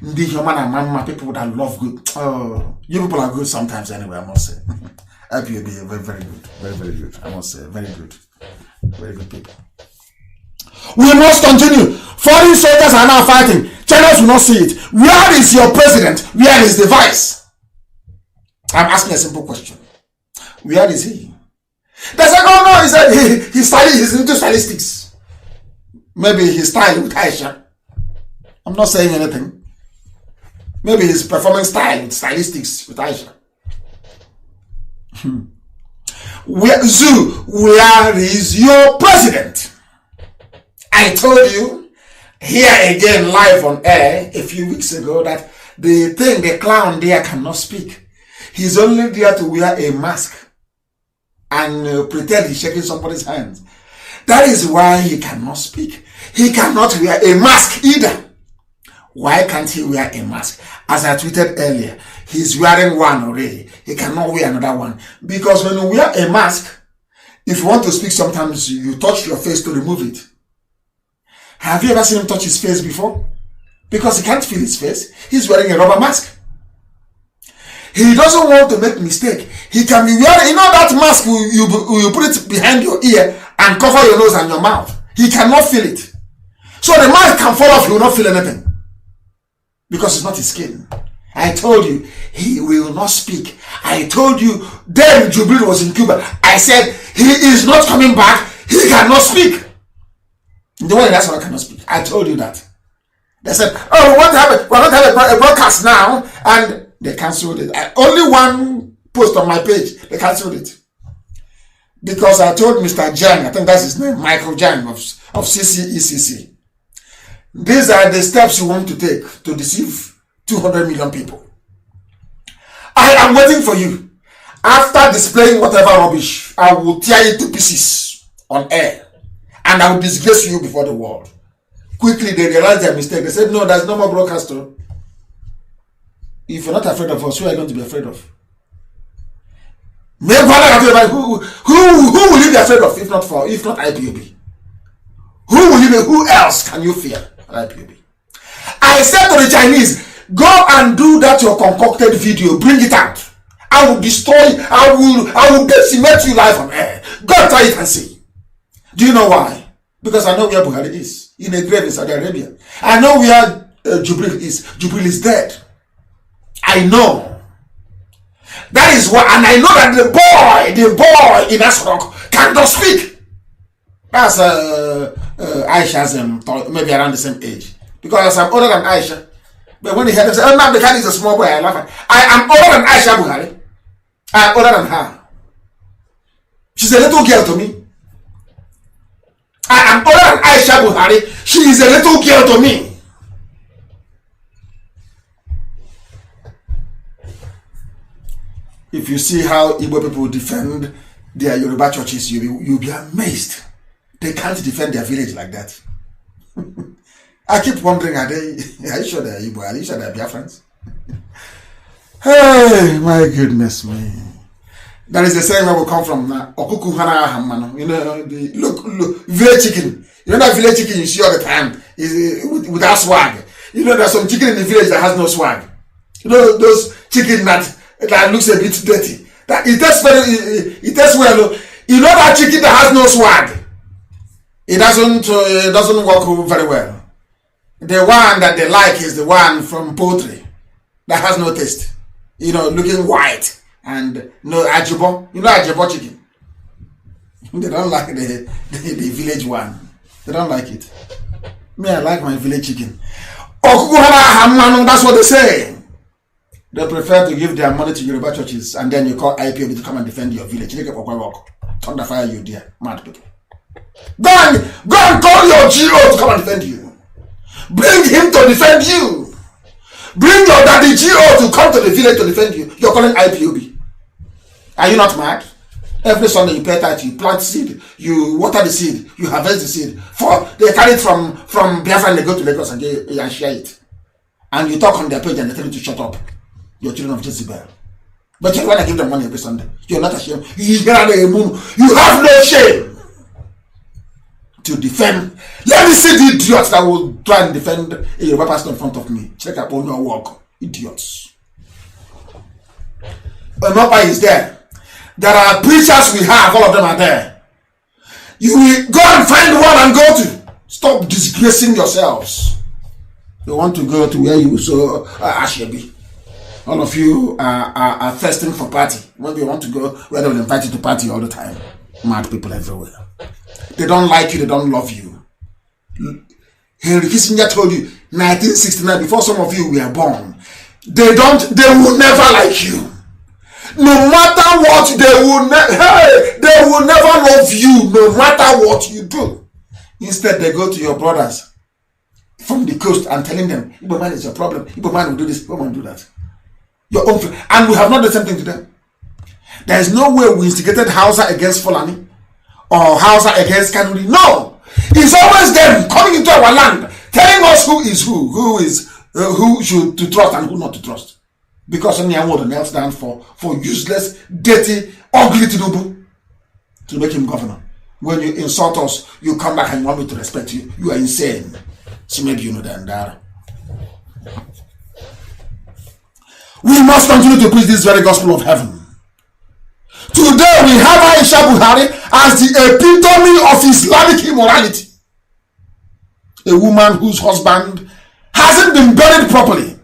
D: The human and mama people that love good. Oh, you people are good sometimes anyway, I must say. IPOB, very, very good. Very, very good. I must say, very good. Very good people. We must continue. Foreign soldiers are now fighting. China will not see it. Where is your president? Where is the vice? I'm asking a simple question. Where is he? They say, oh no, he said he's into stylistics. Maybe his style with Aisha. I'm not saying anything. Maybe his performing style with stylistics with Aisha. Where is your president? I told you here again live on air a few weeks ago that the clown there cannot speak. He's only there to wear a mask and pretend he's shaking somebody's hand. That is why he cannot speak. He cannot wear a mask either. Why can't he wear a mask? As I tweeted earlier, he's wearing one already. He cannot wear another one. Because when you wear a mask, if you want to speak, sometimes you touch your face to remove it. Have you ever seen him touch his face before? Because he can't feel his face. He's wearing a rubber mask. He doesn't want to make mistake. He can be wearing, you know that mask, you put it behind your ear and cover your nose and your mouth. He cannot feel it. So the mask can fall off, he will not feel anything. Because it's not his skin. I told you, he will not speak. I told you, then Jubilee was in Cuba. I said, he is not coming back. He cannot speak. The one that's why I cannot speak. I told you that. They said, oh, we're going to have a broadcast now. And they cancelled it. Only one post on my page, they cancelled it. Because I told Mr. Jan, I think that's his name, Michael Jan of CCECC. These are the steps you want to take to deceive 200 million people. I am waiting for you. After displaying whatever rubbish, I will tear you to pieces on air. And I will disgrace you before the world. Quickly, they realized their mistake. They said, no, there's no more broadcaster. If you're not afraid of us, who are you going to be afraid of? Who will you be afraid of if not IPOB? Who else can you fear? IPOB. I said to the Chinese, go and do that your concocted video, bring it out. I will destroy, I will decimate you live on air. Go and try it and see. Do you know why? Because I know where Buhari is, in a grave in Saudi Arabia. I know where Jubilee is. Jubilee is dead. I know. That is why, and I know that the boy in Asrock cannot speak. That's Aisha's maybe around the same age. Because I'm older than Aisha. But when he heard him say, oh, no, the guy is a small boy, I laugh at. I am older than Aisha Buhari. I am older than her. She's a little girl to me. I am older than Aisha Buhari. She is a little girl to me. If you see how Igbo people defend their Yoruba churches, you'll be amazed. They can't defend their village like that. I keep wondering, are you sure they're Igbo? Are you sure they're Biafrans? Hey, my goodness me. That is the same where we come from now. Okuku hana hamano. You know, look, village chicken. You know that village chicken you see all the time is with that swag. You know, there's some chicken in the village that has no swag. You know, those chicken that looks a bit dirty. That it tastes well. You know that chicken that has no swag. It doesn't work very well. The one that they like is the one from poultry that has no taste. You know, looking white and no ajibo. You know ajibo chicken. They don't like the village one. They don't like it. Me, I like my village chicken. That's what they say. They prefer to give their money to Yoruba churches and then you call IPOB to come and defend your village. Thunder fire you there, mad people. Go and call your GO to come and defend you. Bring him to defend you. Bring your daddy GO to come to the village to defend you. You're calling IPOB. Are you not mad? Every Sunday you pay tithe, you plant seed, you water the seed, you harvest the seed. They carry it from Biafra and they go to Lagos and they share it. And you talk on their page and they tell you to shut up. You're children of Jezebel. But you want to give them money every Sunday. You're not ashamed. You have no shame to defend. Let me see the idiots that will try and defend a Yoruba pastor in front of me. Check up on your work. Idiots. Omopa is there. There are preachers we have, all of them are there. You will go and find one and go to. Stop disgracing yourselves. You want to go to where you so Ashebi. All of you are thirsting for party. When you want to go where they will invite you to party all the time. Mad people everywhere. They don't like you, they don't love you. Henry Kissinger told you 1969, before some of you were born, they will never like you. No matter what, they will never love you, no matter what you do. Instead, they go to your brothers from the coast and telling them, Igbo man is your problem. Igbo man will do this, Igbo man will do that. Your own, and we have not done the same thing to them. There is no way we instigated Hausa against Fulani or Hausa against Kanuri. No, it's always them coming into our land, telling us who is who should to trust and who not to trust. Because only I want to stand for useless, dirty, ugly Tinubu to make him governor. When you insult us, you come back and you want me to respect you. You are insane. So maybe you know that. We must continue to preach this very gospel of heaven. Today we have Aisha Buhari as the epitome of Islamic immorality. A woman whose husband hasn't been buried properly.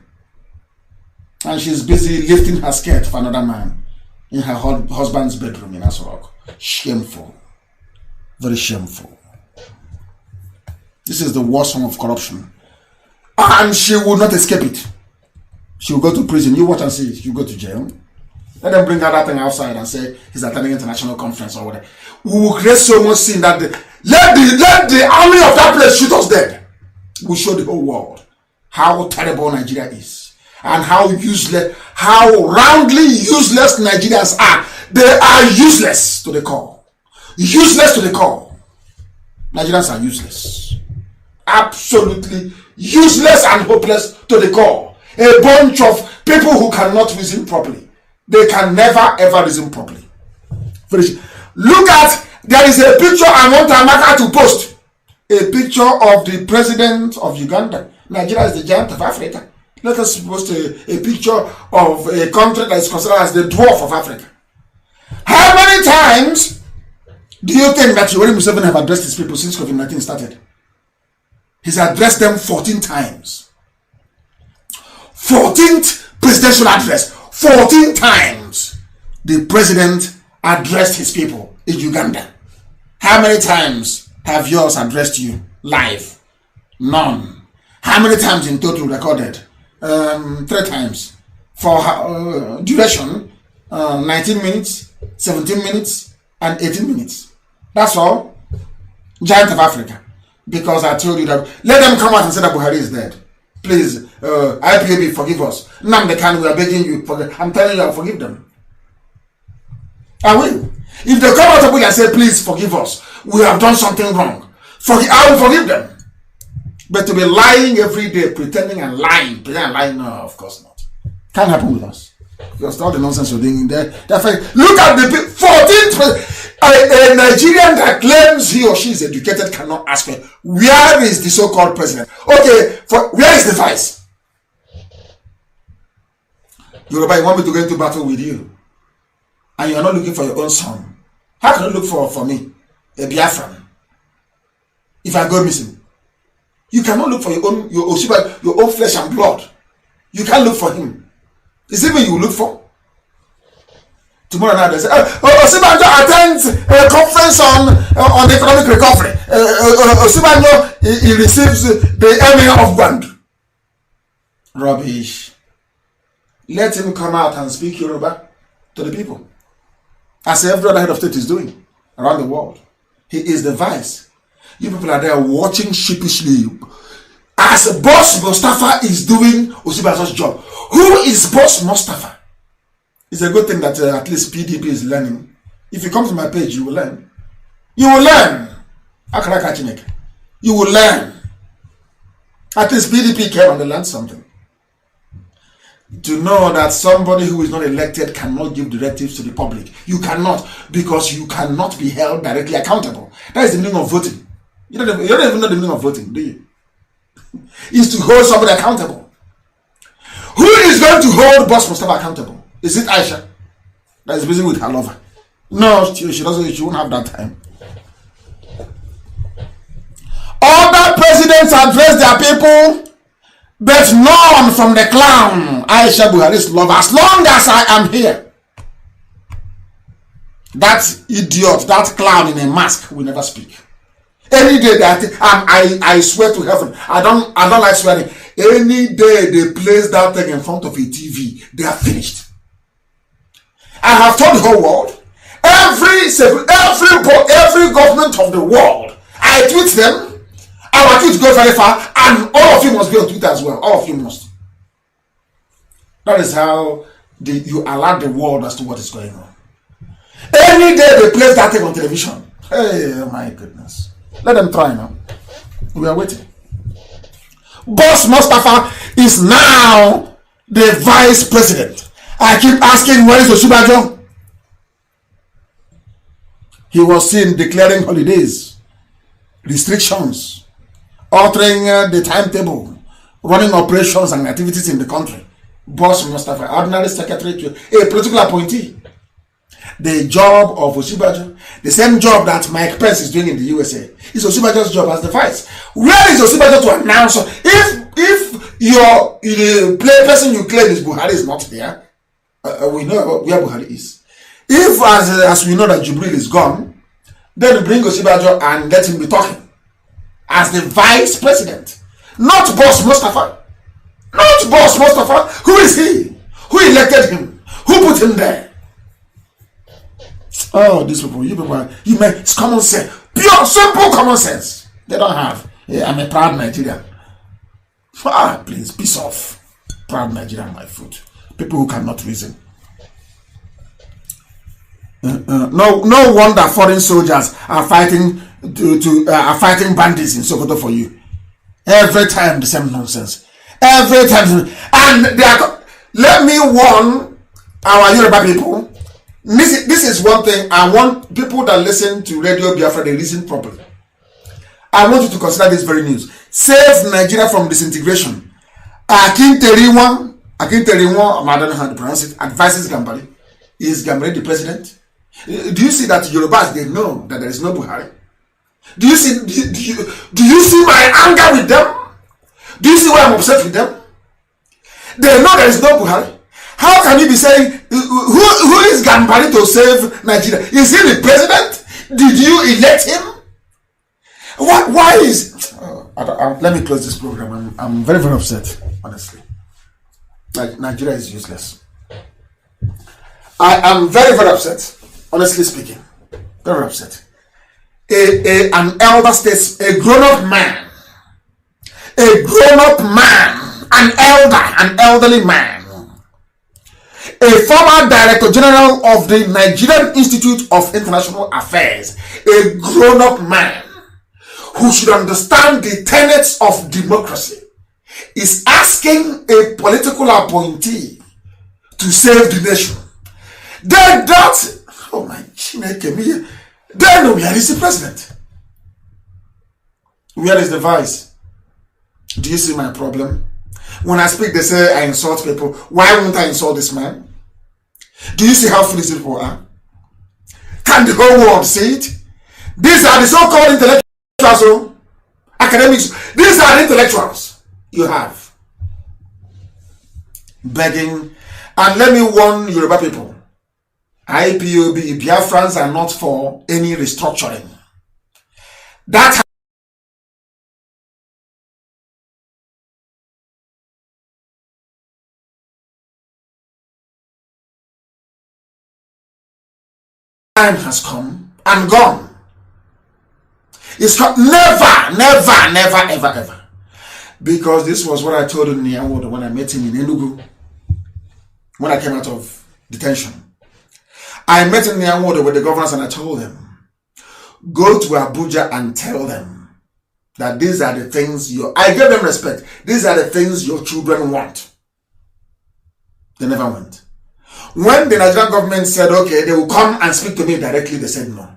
D: And she's busy lifting her skirt for another man in her husband's bedroom in Asorok. Shameful. Very shameful. This is the worst form of corruption. And she will not escape it. She will go to prison. You watch and see. She'll go to jail. Let them bring her that thing outside and say he's attending international conference or whatever. We will create so much sin that let the army of that place shoot us dead. We'll show the whole world how terrible Nigeria is. And how roundly useless Nigerians are. They are useless to the core. Useless to the core. Nigerians are useless. Absolutely useless and hopeless to the core. A bunch of people who cannot reason properly. They can never ever reason properly. Look at, there is a picture I want Amaka to post. A picture of the president of Uganda. Nigeria is the giant of Africa. Let us post a picture of a country that is considered as the dwarf of Africa. How many times do you think that Yoweri Museveni have addressed his people since COVID-19 started? He's addressed them 14 times. 14th presidential address. 14 times the president addressed his people in Uganda. How many times have yours addressed you live? None. How many times in total recorded? 3 times. For duration, 19 minutes, 17 minutes, and 18 minutes. That's all. Giant of Africa. Because I told you that, let them come out and say that Buhari is dead. Please, IPOB, forgive us. Nnamdi Kanu, we are begging you. I'm telling you, I'll forgive them. I will. If they come out of it and say, please forgive us, we have done something wrong, I will forgive them. But to be lying every day, pretending and lying, no, of course not. Can't happen with us. Because all the nonsense you're doing there. Look at the 14th. A Nigerian that claims he or she is educated cannot ask me, where is the so-called president? Okay, where is the vice? Yoruba, you want me to go into battle with you? And you're not looking for your own son. How can you look for me, a Biafran, if I go missing? You cannot look for your own flesh and blood. You can't look for him. Is it me you look for? Tomorrow night they say, Osibanjo attends a conference on economic recovery. Osibanjo he receives the emir of Gwand. Rubbish. Let him come out and speak Yoruba to the people, as every other head of state is doing around the world. He is the vice. You people are there watching sheepishly as Boss Mustafa is doing Osibanjo's job. Who is Boss Mustafa? It's a good thing that at least PDP is learning. If you come to my page, you will learn. You will learn. You will learn. At least PDP came and they learned something. To know that somebody who is not elected cannot give directives to the public. You cannot, because you cannot be held directly accountable. That is the meaning of voting. You don't even know the meaning of voting, do you? Is to hold somebody accountable. Who is going to hold Boss Mustafa accountable? Is it Aisha that is busy with her lover? No, she doesn't. She won't have that time. Other presidents address their people, but none from the clown Aisha Buhari's lover. As long as I am here, that idiot, that clown in a mask will never speak. Any day that I swear to heaven, I don't like swearing. Any day they place that thing in front of a TV, they are finished. I have told the whole world, every government of the world, I tweet them. Our tweets go very far, and all of you must be on Twitter as well. All of you must. That is how you alert the world as to what is going on. Any day they place that thing on television. Hey, my goodness. Let them try now. We are waiting. Boss Mustafa is now the vice president. I keep asking, where is Osibanjo? He was seen declaring holidays, restrictions, altering the timetable, running operations and activities in the country. Boss Mustafa, ordinary secretary to a political appointee. The job of Osibanjo, the same job that Mike Pence is doing in the USA, is Osibanjo's job as the vice. Where is Osibanjo to announce? If the person you claim is Buhari is not there, we know where Buhari is. If, as we know that Jubril is gone, then bring Osibanjo and let him be talking as the vice president, not Boss Mustafa. Not Boss Mustafa. Who is he? Who elected him? Who put him there? Oh, these people, it's common sense, pure, simple common sense. They don't have. Yeah, I'm a proud Nigerian. Please, piss off. Proud Nigerian, my foot. People who cannot reason. No wonder foreign soldiers are fighting fighting bandits in Sokoto for you. Every time the same nonsense. Every time, and let me warn our Yoruba people. This is one thing I want people that listen to Radio Biafra, they listen properly. I want you to consider this very news. Save Nigeria from disintegration. Akinteriwa, I don't know how to pronounce it, advises Gambari. Is Gambari the president? Do you see that Yorubas, they know that there is no Buhari? Do you see my anger with them? Do you see why I'm upset with them? They know there is no Buhari. How can you be saying, who is Gambari to save Nigeria? Is he the president? Did you elect him? Why is... let me close this program. I'm very, very upset, honestly. Nigeria is useless. I am very, very upset, honestly speaking. Very upset. An elder states, a grown-up man, an elderly man, a former Director General of the Nigerian Institute of International Affairs, a grown-up man who should understand the tenets of democracy, is asking a political appointee to save the nation. Then that, oh my Chineke, then where is the president? Where is the vice? Do you see my problem? When I speak, they say I insult people. Why won't I insult this man? Do you see how foolish people are? Can the whole world see it? These are the so-called intellectuals, academics. These are the intellectuals you have begging. And let me warn Yoruba people, IPOB, Biafrans are not for any restructuring. That time has come and gone. It's never, ever. Because this was what I told Nyanwodo when I met him in Enugu, when I came out of detention. I met in Nyanwodo with the governors and I told them, go to Abuja and tell them that these are the things I gave them respect. These are the things your children want. They never went. When the Nigerian government said, okay, they will come and speak to me directly, they said no.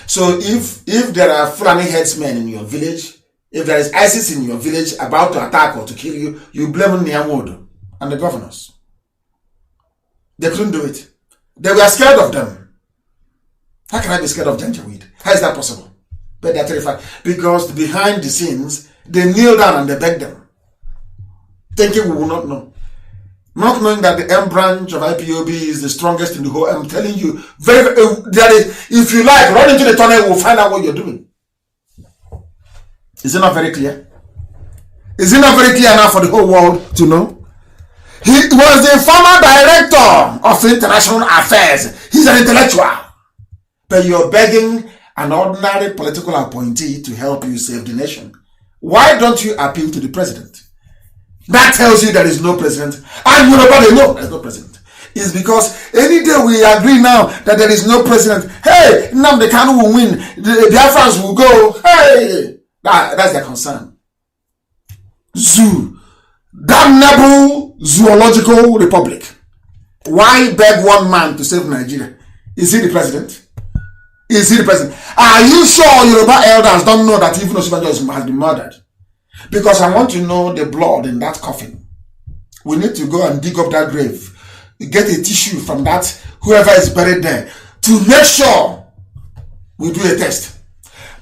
D: So if there are Fulani headsmen in your village, if there is ISIS in your village about to attack or to kill you, you blame Nyanwodo and the governors. They couldn't do it. They were scared of them. How can I be scared of Janjaweed? How is that possible? But they're terrified. Because behind the scenes, they kneel down and they beg them, thinking we will not know. Not knowing that the M branch of IPOB is the strongest in the whole. I'm telling you, if you like, run into the tunnel, we'll find out what you're doing. Is it not very clear? Is it not very clear enough for the whole world to know? He was the former director of international affairs. He's an intellectual. But you're begging an ordinary political appointee to help you save the nation. Why don't you appeal to the president? That tells you there is no president. And nobody know there's no president. It's because any day we agree now that there is no president, hey, Nnamdi Kanu will win, the Biafrans will go, hey, that's their concern. Zoo. Damnable zoological republic. Why beg one man to save Nigeria? Is he the president? Is he the president? Are you sure Yoruba elders don't know that even Osinbajo has been murdered? Because I want to know the blood in that coffin. We need to go and dig up that grave. Get a tissue from that, whoever is buried there, to make sure we do a test.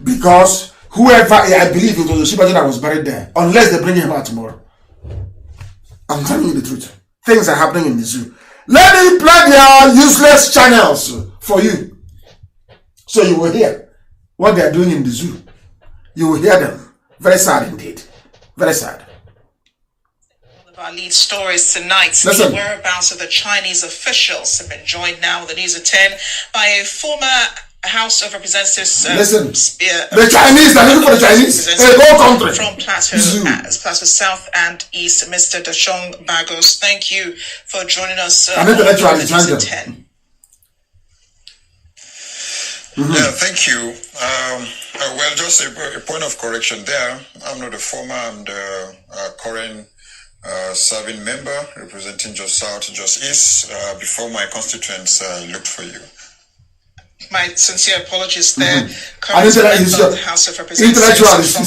D: Because whoever, I believe it was Osinbajo that was buried there, unless they bring him out tomorrow. I'm telling you the truth. Things are happening in the zoo. Let me play their useless channels for you. So you will hear what they are doing in the zoo. You will hear them. Very sad indeed. Very sad.
E: One of our lead stories tonight,
D: Listen.
E: The whereabouts of the Chinese officials have been joined now with the news at 10 by a former House of Representatives.
D: Listen, the Chinese, they're looking for the Chinese. A whole country.
E: From Plateau South and East, Mr. Dashong Bagos. Thank you for joining us on the news at 10.
F: Yeah, thank you. Well, just a point of correction there. I'm not a former, I'm the current serving member representing Jos South, Jos East. Before my constituents looked for you.
E: My sincere apologies there. Current member of the House of Representatives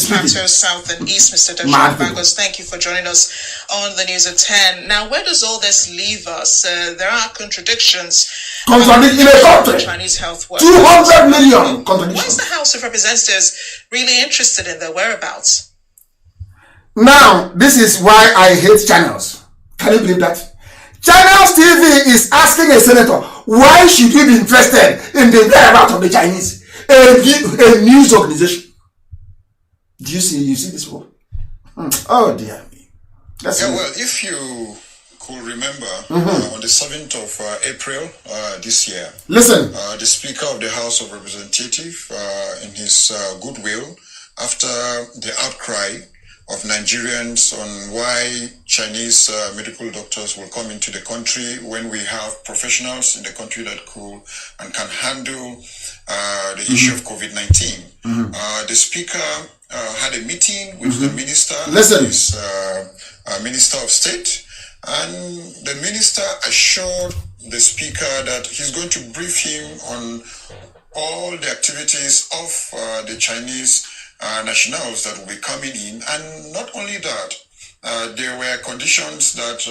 E: from Plateau South and East, Mr. Dashong Bagos. Thank you for joining us on the news at 10. Now, where does all this leave us? There are contradictions.
D: In a country,
E: Chinese health workers.
D: 200 million contradictions.
E: Why is the House of Representatives really interested in their whereabouts?
D: Now, this is why I hate channels. Can you believe that? Channels TV is asking a senator, why should we be interested in the whereabouts of the Chinese? A news organization. Do you see this one? Oh dear me.
F: Well, if you could remember, on the 7th of April this year,
D: listen,
F: the Speaker of the House of Representatives, in his goodwill, after the outcry of Nigerians on why Chinese medical doctors will come into the country when we have professionals in the country that could and can handle the issue of COVID-19. The speaker had a meeting with the minister, Minister of State, and the minister assured the speaker that he's going to brief him on all the activities of the Chinese nationals that will be coming in. And not only that, there were conditions that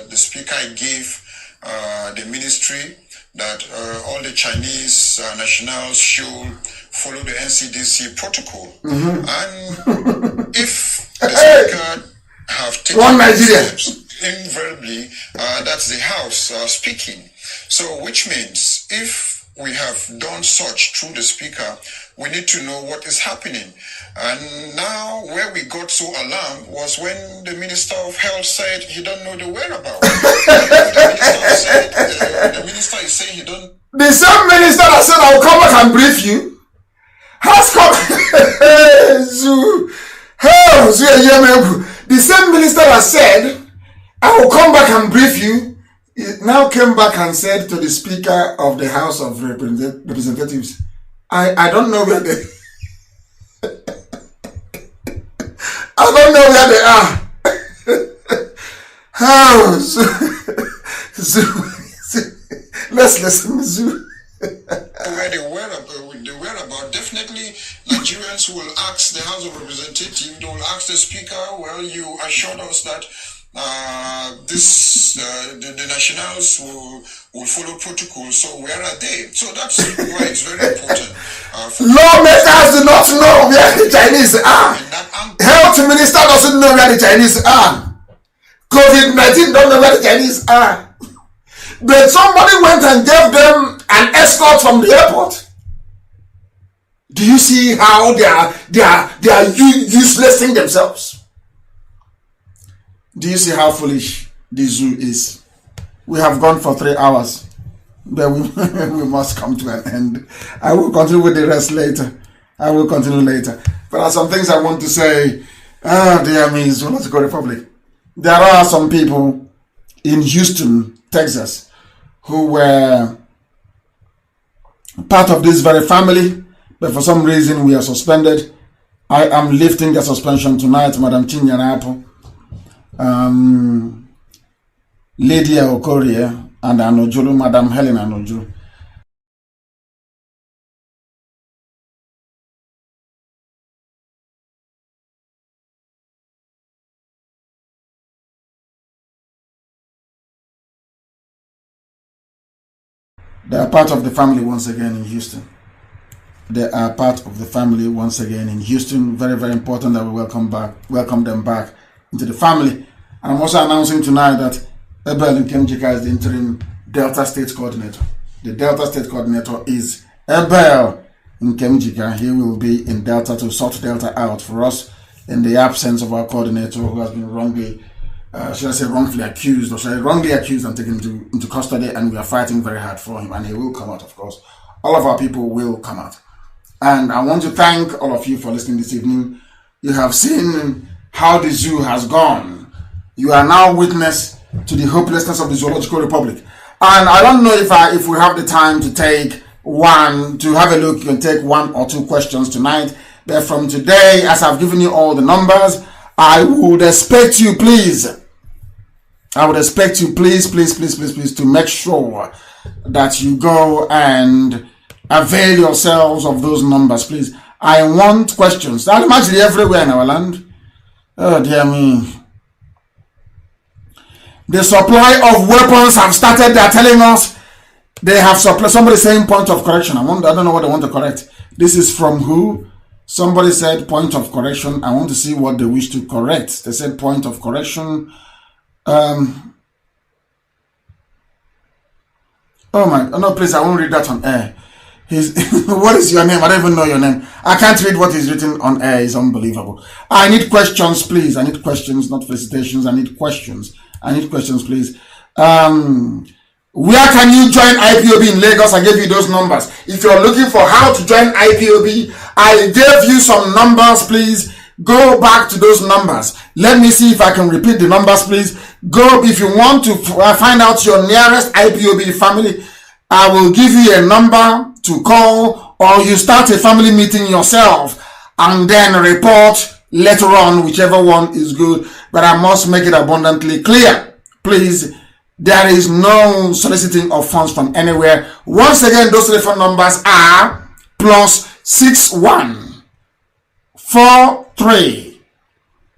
F: the speaker gave the ministry that all the Chinese nationals should follow the NCDC protocol. And if the speaker have taken steps, invariably, that's the House speaking. So, which means if we have done such through the speaker, we need to know what is happening. And now, where we got so alarmed was when the Minister of Health said he don't know the whereabouts. The minister is saying he don't.
D: The same minister that said I'll come back and brief you has come. The same minister that said I will come back and brief you, it now came back and said to the Speaker of the House of Representatives, I don't know where they I don't know where they are. How? Let's listen, Zoo.
F: Where they were about, definitely Nigerians will ask the House of Representatives, they will ask the Speaker, well, you assured us that the nationals will follow protocol, so where are they? So that's why it's very important.
D: Lawmakers do not know where the Chinese are. Health minister doesn't know where the Chinese are. COVID-19 don't know where the Chinese are. But somebody went and gave them an escort from the airport. Do you see how they are uselessing themselves? Do you see how foolish the zoo is? We have gone for 3 hours, but we must come to an end. I will continue with the rest later. There are some things I want to say. Dear me, Zoological Republic. There are some people in Houston, Texas, who were part of this very family, but for some reason we are suspended. I am lifting the suspension tonight, Madam Chinyanapo, Lydia Okorie, and Anojulu, Madam Helen Anojulu. They are part of the family once again in Houston. Very, very important that we welcome them back into the family. And I'm also announcing tonight that Ebel Nkemjika is the interim Delta State Coordinator. The Delta State Coordinator is Ebel Nkemjika. He will be in Delta to sort Delta out for us in the absence of our coordinator who has been wrongfully accused and taken into custody, and we are fighting very hard for him, and he will come out, of course. All of our people will come out. And I want to thank all of you for listening this evening. You have seen how the zoo has gone. You are now witness to the hopelessness of the Zoological Republic. And I don't know if we have the time to have a look. You can take 1 or 2 questions tonight. But from today, as I've given you all the numbers, I would expect you, please, to make sure that you go and avail yourselves of those numbers, please. I want questions. That imagine everywhere in our land. Oh, dear me. The supply of weapons have started. They're telling us they have supply. Somebody saying point of correction. I don't know what they want to correct. This is from who? Somebody said point of correction. I want to see what they wish to correct. They said point of correction. Oh my, no, please, I won't read that on air. What is your name? I don't even know your name. I can't read what is written on air. It's unbelievable. I need questions, please. I need questions, not felicitations. I need questions, please. Where can you join IPOB in Lagos? I gave you those numbers. If you're looking for how to join IPOB, I gave you some numbers, please. Go back to those numbers. Let me see if I can repeat the numbers, please. Go, if you want to find out your nearest IPOB family, I will give you a number to call, or you start a family meeting yourself and then report later on, whichever one is good. But I must make it abundantly clear, please, there is no soliciting of funds from anywhere. Once again, those telephone numbers are +61 43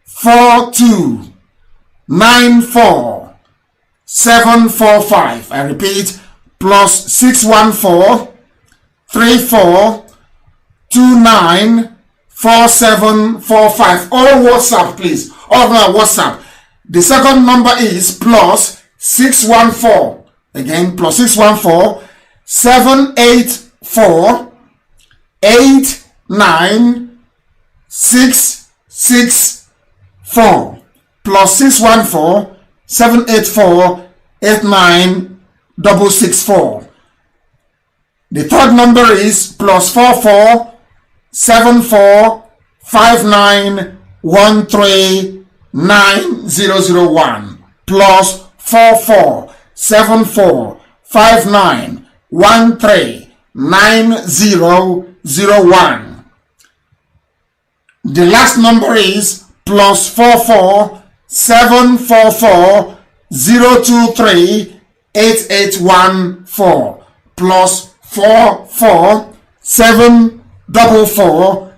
D: 42 94 745. I repeat, +614 34 29 4745. All WhatsApp, please. All of them are WhatsApp. The second number is +614. Again, +614 784 89664. +614 784 89664. The third number is +44 74 59 13 9001. +44 74 59 13 9001. The last number is +44 744 023 8814. +44 744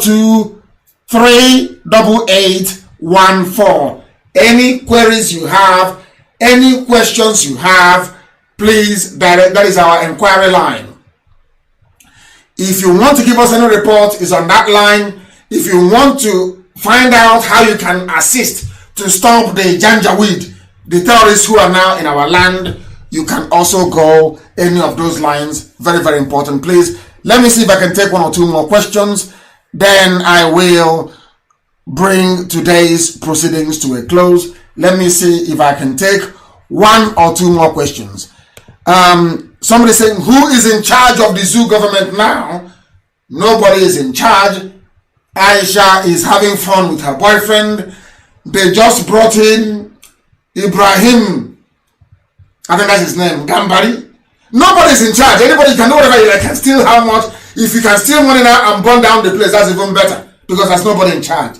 D: 02 38814. Any queries you have, any questions you have, please direct. That is our inquiry line. If you want to give us any report, is on that line. If you want to find out how you can assist to stop the Janjaweed, the terrorists who are now in our land, you can also go any of those lines. Very, very important. Please, let me see if I can take one or two more questions. Then I will bring today's proceedings to a close. Let me see if I can take one or two more questions. Somebody saying, who is in charge of the zoo government now? Nobody is in charge. Aisha is having fun with her boyfriend. They just brought in Ibrahim, I think that's his name, Gambari. Nobody's in charge. Anybody can do whatever you like, can steal how much. If you can steal money now and burn down the place, that's even better, because there's nobody in charge.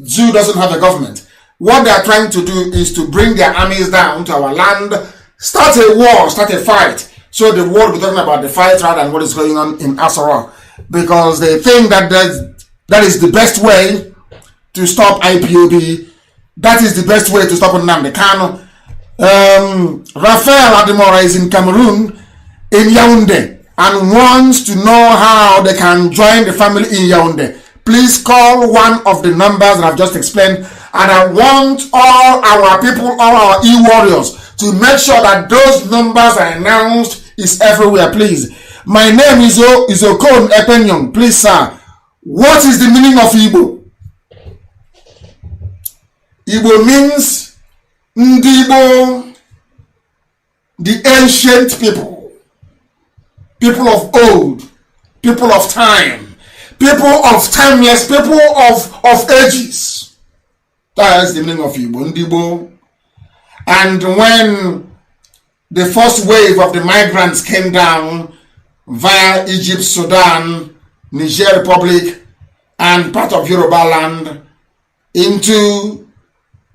D: Zoo doesn't have a government. What they are trying to do is to bring their armies down to our land, start a war, start a fight. So the world will be talking about the fight rather than what is going on in Asara, because they think that that is the best way to stop IPOB. That is the best way to stop Nnamdi Kanu. Raphael Adimora is in Cameroon, in Yaoundé, and wants to know how they can join the family in Yaoundé. Please call one of the numbers that I've just explained, and I want all our people, all our e-warriors, to make sure that those numbers are announced is everywhere, please. My name is Okon Epenyong. Please, sir, what is the meaning of Igbo? Igbo means Ndibo, the ancient people, people of old, people of time, people of timeless, people of ages. That is the meaning of Igbo, Ndibo. And when the first wave of the migrants came down via Egypt, Sudan, Niger Republic, and part of Yoruba land into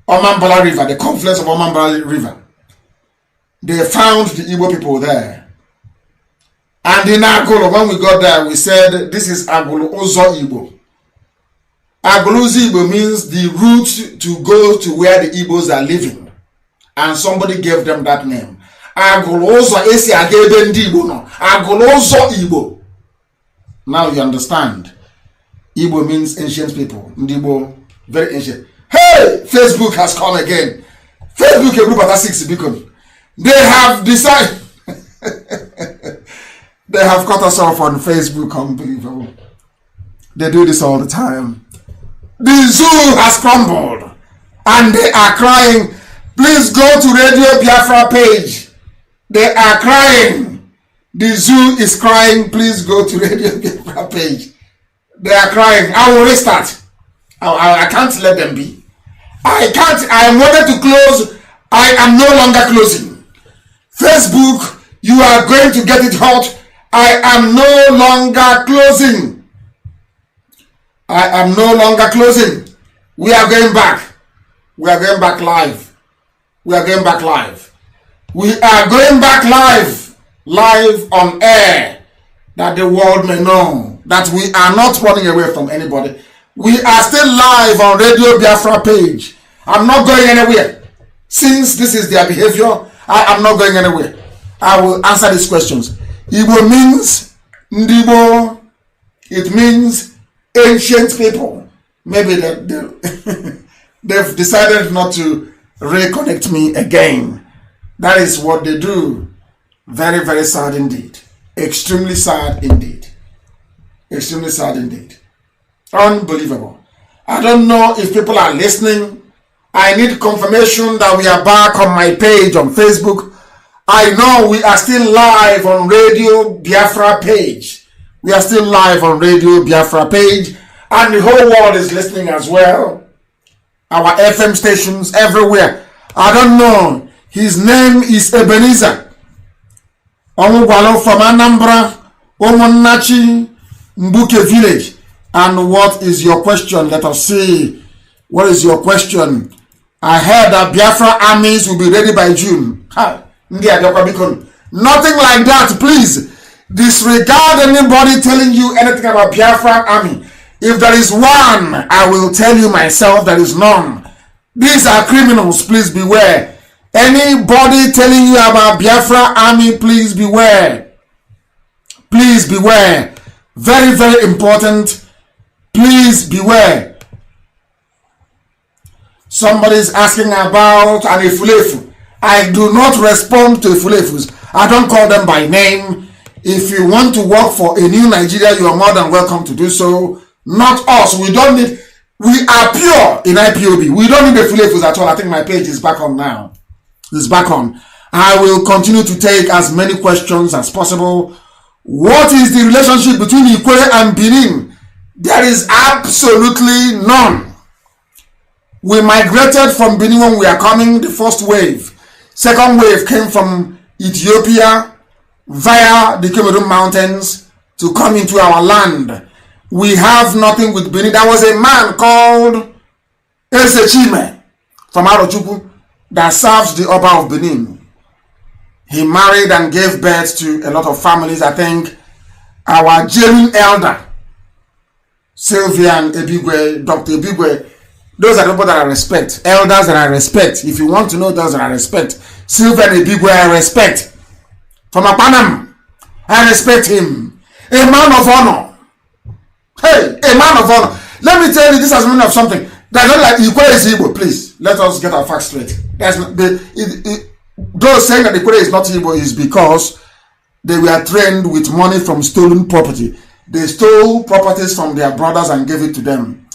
D: Omambala River, the confluence of Omambala River, they found the Igbo people there. And in Agolo, when we got there, we said, this is Agolo Ozo Igbo. Agolo Ozo Igbo means the route to go to where the Igbos are living. And somebody gave them that name. Agolo Ozo Esi Agebe Ndi Igbo no. Agolo Ozo Igbo. Now you understand. Igbo means ancient people. Ndibo, very ancient. Hey, Facebook has come again. Facebook a group at 6 beacon. They have decided. They have cut us off on Facebook. Unbelievable. They do this all the time. The zoo has crumbled, and they are crying. Please go to Radio Biafra page. They are crying. The zoo is crying. Please go to Radio Biafra page. They are crying. I will restart. I can't let them be. I can't. I wanted to close. I am no longer closing. Facebook, you are going to get it hot. I am no longer closing. I am no longer closing. We are going back. We are going back live. We are going back live. We are going back live. Live on air. That the world may know that we are not running away from anybody. We are still live on Radio Biafra page. I'm not going anywhere. Since this is their behavior, I am not going anywhere. I will answer these questions. Igbo means Ndibo. It means ancient people. Maybe they've decided not to reconnect me again. That is what they do. Very, very sad indeed. Extremely sad indeed. Extremely sad indeed. Unbelievable. I don't know if people are listening. I need confirmation that we are back on my page on Facebook. I know we are still live on Radio Biafra page. We are still live on Radio Biafra page. And the whole world is listening as well. Our FM stations everywhere. I don't know. His name is Ebenezer. Omugwalo from Anambra, Omonachi, Mbuke village. And what is your question? Let us see. What is your question? I heard that Biafra armies will be ready by June. Nothing like that, please. Disregard anybody telling you anything about Biafra army. If there is one, I will tell you myself there is none. These are criminals, please beware. Anybody telling you about Biafra army, please beware. Please beware. Very, very important. Please beware. Somebody is asking about an Ifulefu. I do not respond to Ifulefus. I don't call them by name. If you want to work for a new Nigeria, you are more than welcome to do so. Not us. We don't need. We are pure in IPOB. We don't need the Ifulefus at all. I think my page is back on now. It's back on. I will continue to take as many questions as possible. What is the relationship between Ikwere and Benin? There is absolutely none. We migrated from Benin when we are coming, the first wave. Second wave came from Ethiopia via the Cameroon mountains to come into our land. We have nothing with Benin. There was a man called Esechime from Arochukwu that serves the Oba of Benin. He married and gave birth to a lot of families. I think our genuine elder, Sylvian Ebigwe, Dr. Ebigwe, those are the people that I respect. Elders that I respect. If you want to know those that I respect, Sylvian Ebigwe, I respect. From Apanam, I respect him. A man of honor. Hey, a man of honor. Let me tell you, this has meaning of something. That's not like Ikwere is Igbo, please. Let us get our facts straight. That's not, those saying that Ikwere is not Igbo is because they were trained with money from stolen property. They stole properties from their brothers and gave it to them.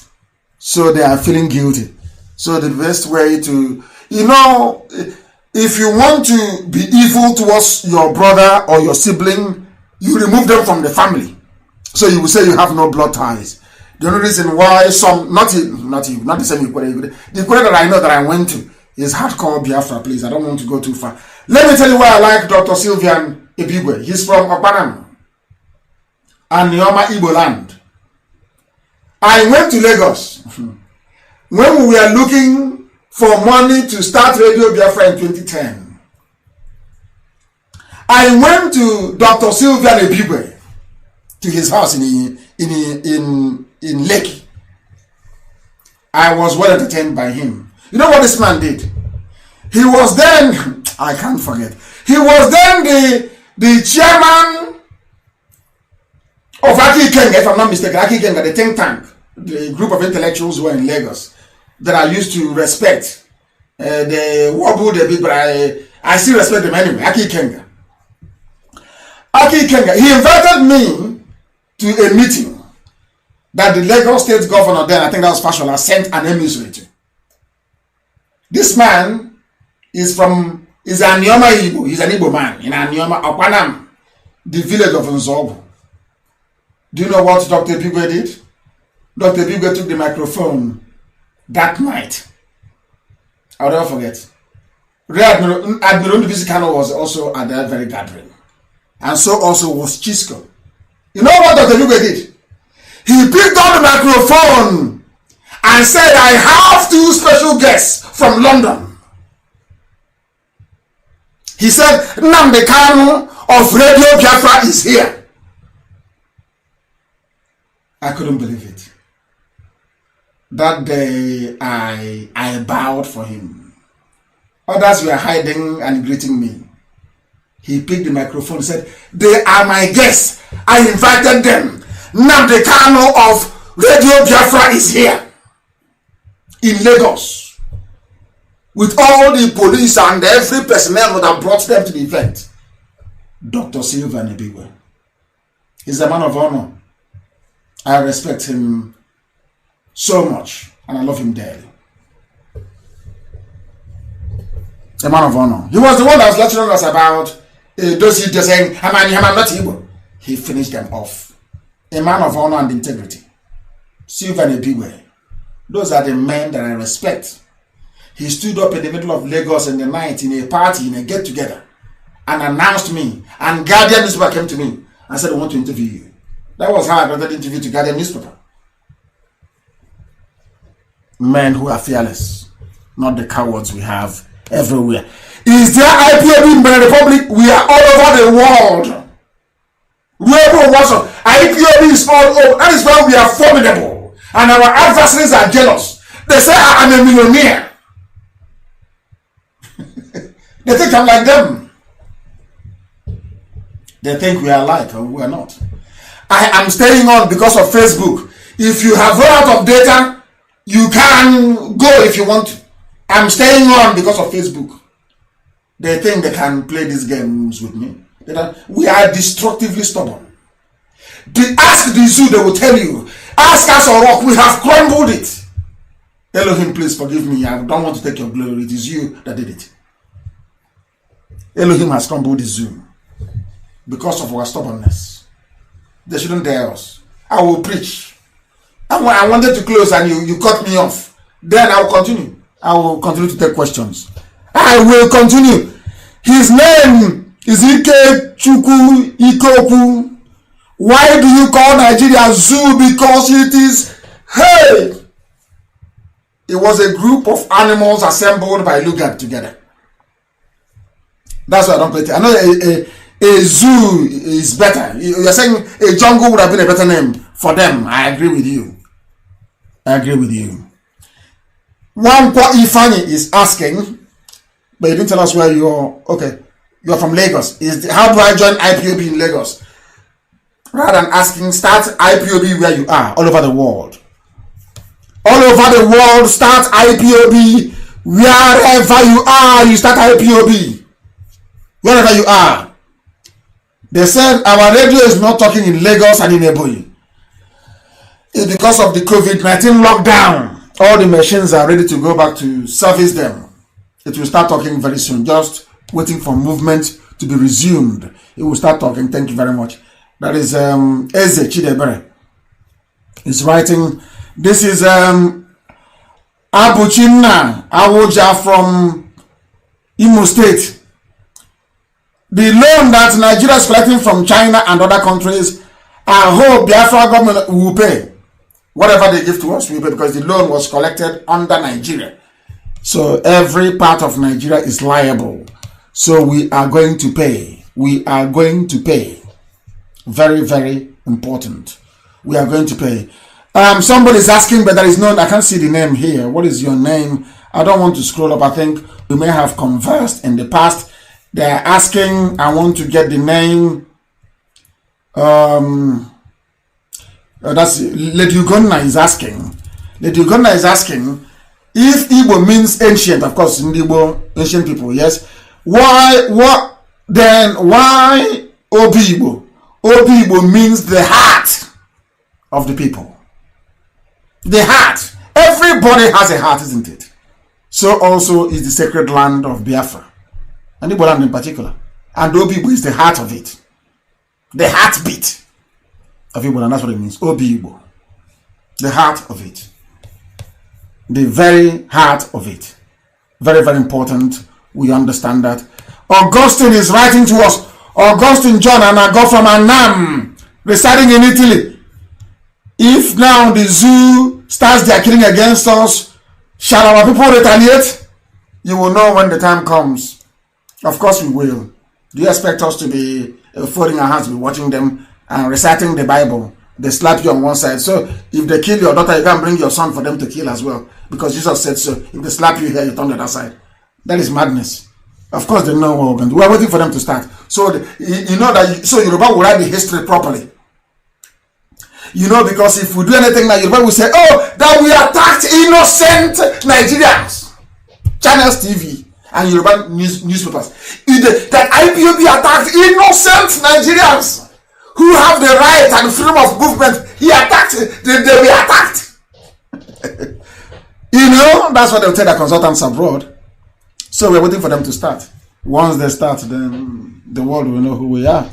D: So they are feeling guilty. So the best way to, if you want to be evil towards your brother or your sibling, you remove them from the family. So you will say you have no blood ties. The only reason why some, not the same Ikwere, the Ikwere that I know that I went to is hardcore Biafra, please. I don't want to go too far. Let me tell you why I like Dr. Sylvian Ebigwe. He's from Okpanam and Nioma Igbo land. I went to Lagos when we were looking for money to start Radio Biafra in 2010. I went to Dr. Sylvian Ebigwe to his house in Lekki. I was well entertained by him. You know what this man did? He was then, I can't forget, he was then the chairman of Aki Kenga, if I'm not mistaken, Aki Kenga, the think tank, the group of intellectuals who were in Lagos that I used to respect. The Wabu, the big, but I still respect them anyway. Aki Kenga. Aki Kenga, he invited me to a meeting that the Lagos state governor then, I think that was Fashola, sent an emissary to. This man is an Nioma Igbo, he's an Igbo man in Nioma, Okpanam, the village of Nzobo. Do you know what Dr. Ebigwe did? Dr. Bigwe took the microphone that night. I'll never forget. Rear Admiral Ndubuisi was also at that very gathering. And so also was Chisco. You know what Dr. Bigwe did? He picked up the microphone and said, I have 2 special guests from London. He said, Nnamdi Kanu of Radio Biafra is here. I couldn't believe it. That day, I bowed for him. Others were hiding and greeting me. He picked the microphone and said, they are my guests. I invited them. Nnamdi Kanu of Radio Biafra is here. In Lagos. With all the police and every personnel that brought them to the event. Dr. Silva Nebigwe. He's a man of honor. I respect him so much, and I love him dearly. A man of honor. He was the one that was lecturing us about those who just saying, I'm not Igbo. He finished them off. A man of honor and integrity. Silva Nebigwe. Those are the men that I respect. He stood up in the middle of Lagos in the night in a party, in a get-together, and announced me. And Guardian newspaper came to me and said, I want to interview you. That was how I got that interview to Guardian newspaper. Men who are fearless, not the cowards we have everywhere. Is there IPOB in Benin Republic? We are all over the world. Wherever was IPOB is all over. That is why we are formidable. And our adversaries are jealous. They say I am a millionaire. They think I'm like them. They think we are alike, and we are not. I am staying on because of Facebook. If you have run out of data, you can go if you want to. I'm staying on because of Facebook. They think they can play these games with me. We are destructively stubborn. Ask the zoo, they will tell you. Ask us or rock, we have crumbled it. Elohim, please forgive me. I don't want to take your glory. It is you that did it. Elohim has crumbled the zoo because of our stubbornness. They shouldn't dare us. I will preach. I wanted to close and you cut me off. Then I will continue. I will continue to take questions. I will continue. His name is Ike Chukwu Ikoku. Why do you call Nigeria zoo? Because it is, hey! It was a group of animals assembled by Lugard together. That's why I don't play it. I know a zoo is better. You're saying a jungle would have been a better name for them. I agree with you. I agree with you. Wampo Ifani is asking, but you didn't tell us where you are. Okay, you're from Lagos. How do I join IPOB in Lagos? Rather than asking, start IPOB where you are, all over the world. All over the world, start IPOB. Wherever you are, you start IPOB. Wherever you are. They said our radio is not talking in Lagos and in Ebonyi. It's because of the COVID-19 lockdown. All the machines are ready to go back to service them. It will start talking very soon. Just waiting for movement to be resumed. It will start talking. Thank you very much. That is Eze Chidebere. He's writing. This is Abuchina Awoja from Imo State. The loan that Nigeria is collecting from China and other countries, I hope Biafra government will pay. Whatever they give to us, we pay because the loan was collected under Nigeria. So every part of Nigeria is liable. So we are going to pay. We are going to pay. Very, very important. We are going to pay. Somebody is asking, but there is no, I can't see the name here. What is your name? I don't want to scroll up. I think we may have conversed in the past. They are asking, I want to get the name. That's Lady Ugonna is asking. Lady Ugonna is asking if Igbo means ancient. Of course, in Igbo, ancient people, yes. Why Obi Igbo? Obi Igbo means the heart of the people. The heart. Everybody has a heart, isn't it? So also is the sacred land of Biafra. And Igbo land in particular. And Obi Igbo is the heart of it. The heartbeat of Igbo land, that's what it means. Obi Igbo. The heart of it. The very heart of it. Very, very important. We understand that. Augustine is writing to us. Augustine John and I go from Annam, residing in Italy. If now the zoo starts their killing against us, shall our people retaliate? You will know when the time comes. Of course we will. Do you expect us to be folding our hands, be watching them and reciting the Bible? They slap you on one side. So if they kill your daughter, you can bring your son for them to kill as well. Because Jesus said so. If they slap you here, you turn the other side. That is madness. Of course they know what we're going to do. We are waiting for them to start. So you know that so Yoruba will write the history properly. You know, because if we do anything like Yoruba will say, oh, that we attacked innocent Nigerians. Channels TV and Yoruba newspapers. That IPOB attacked innocent Nigerians who have the right and freedom of movement. He attacked, they were attacked. You know, that's what they'll tell the consultants abroad. So we're waiting for them to start. Once they start, then the world will know who we are.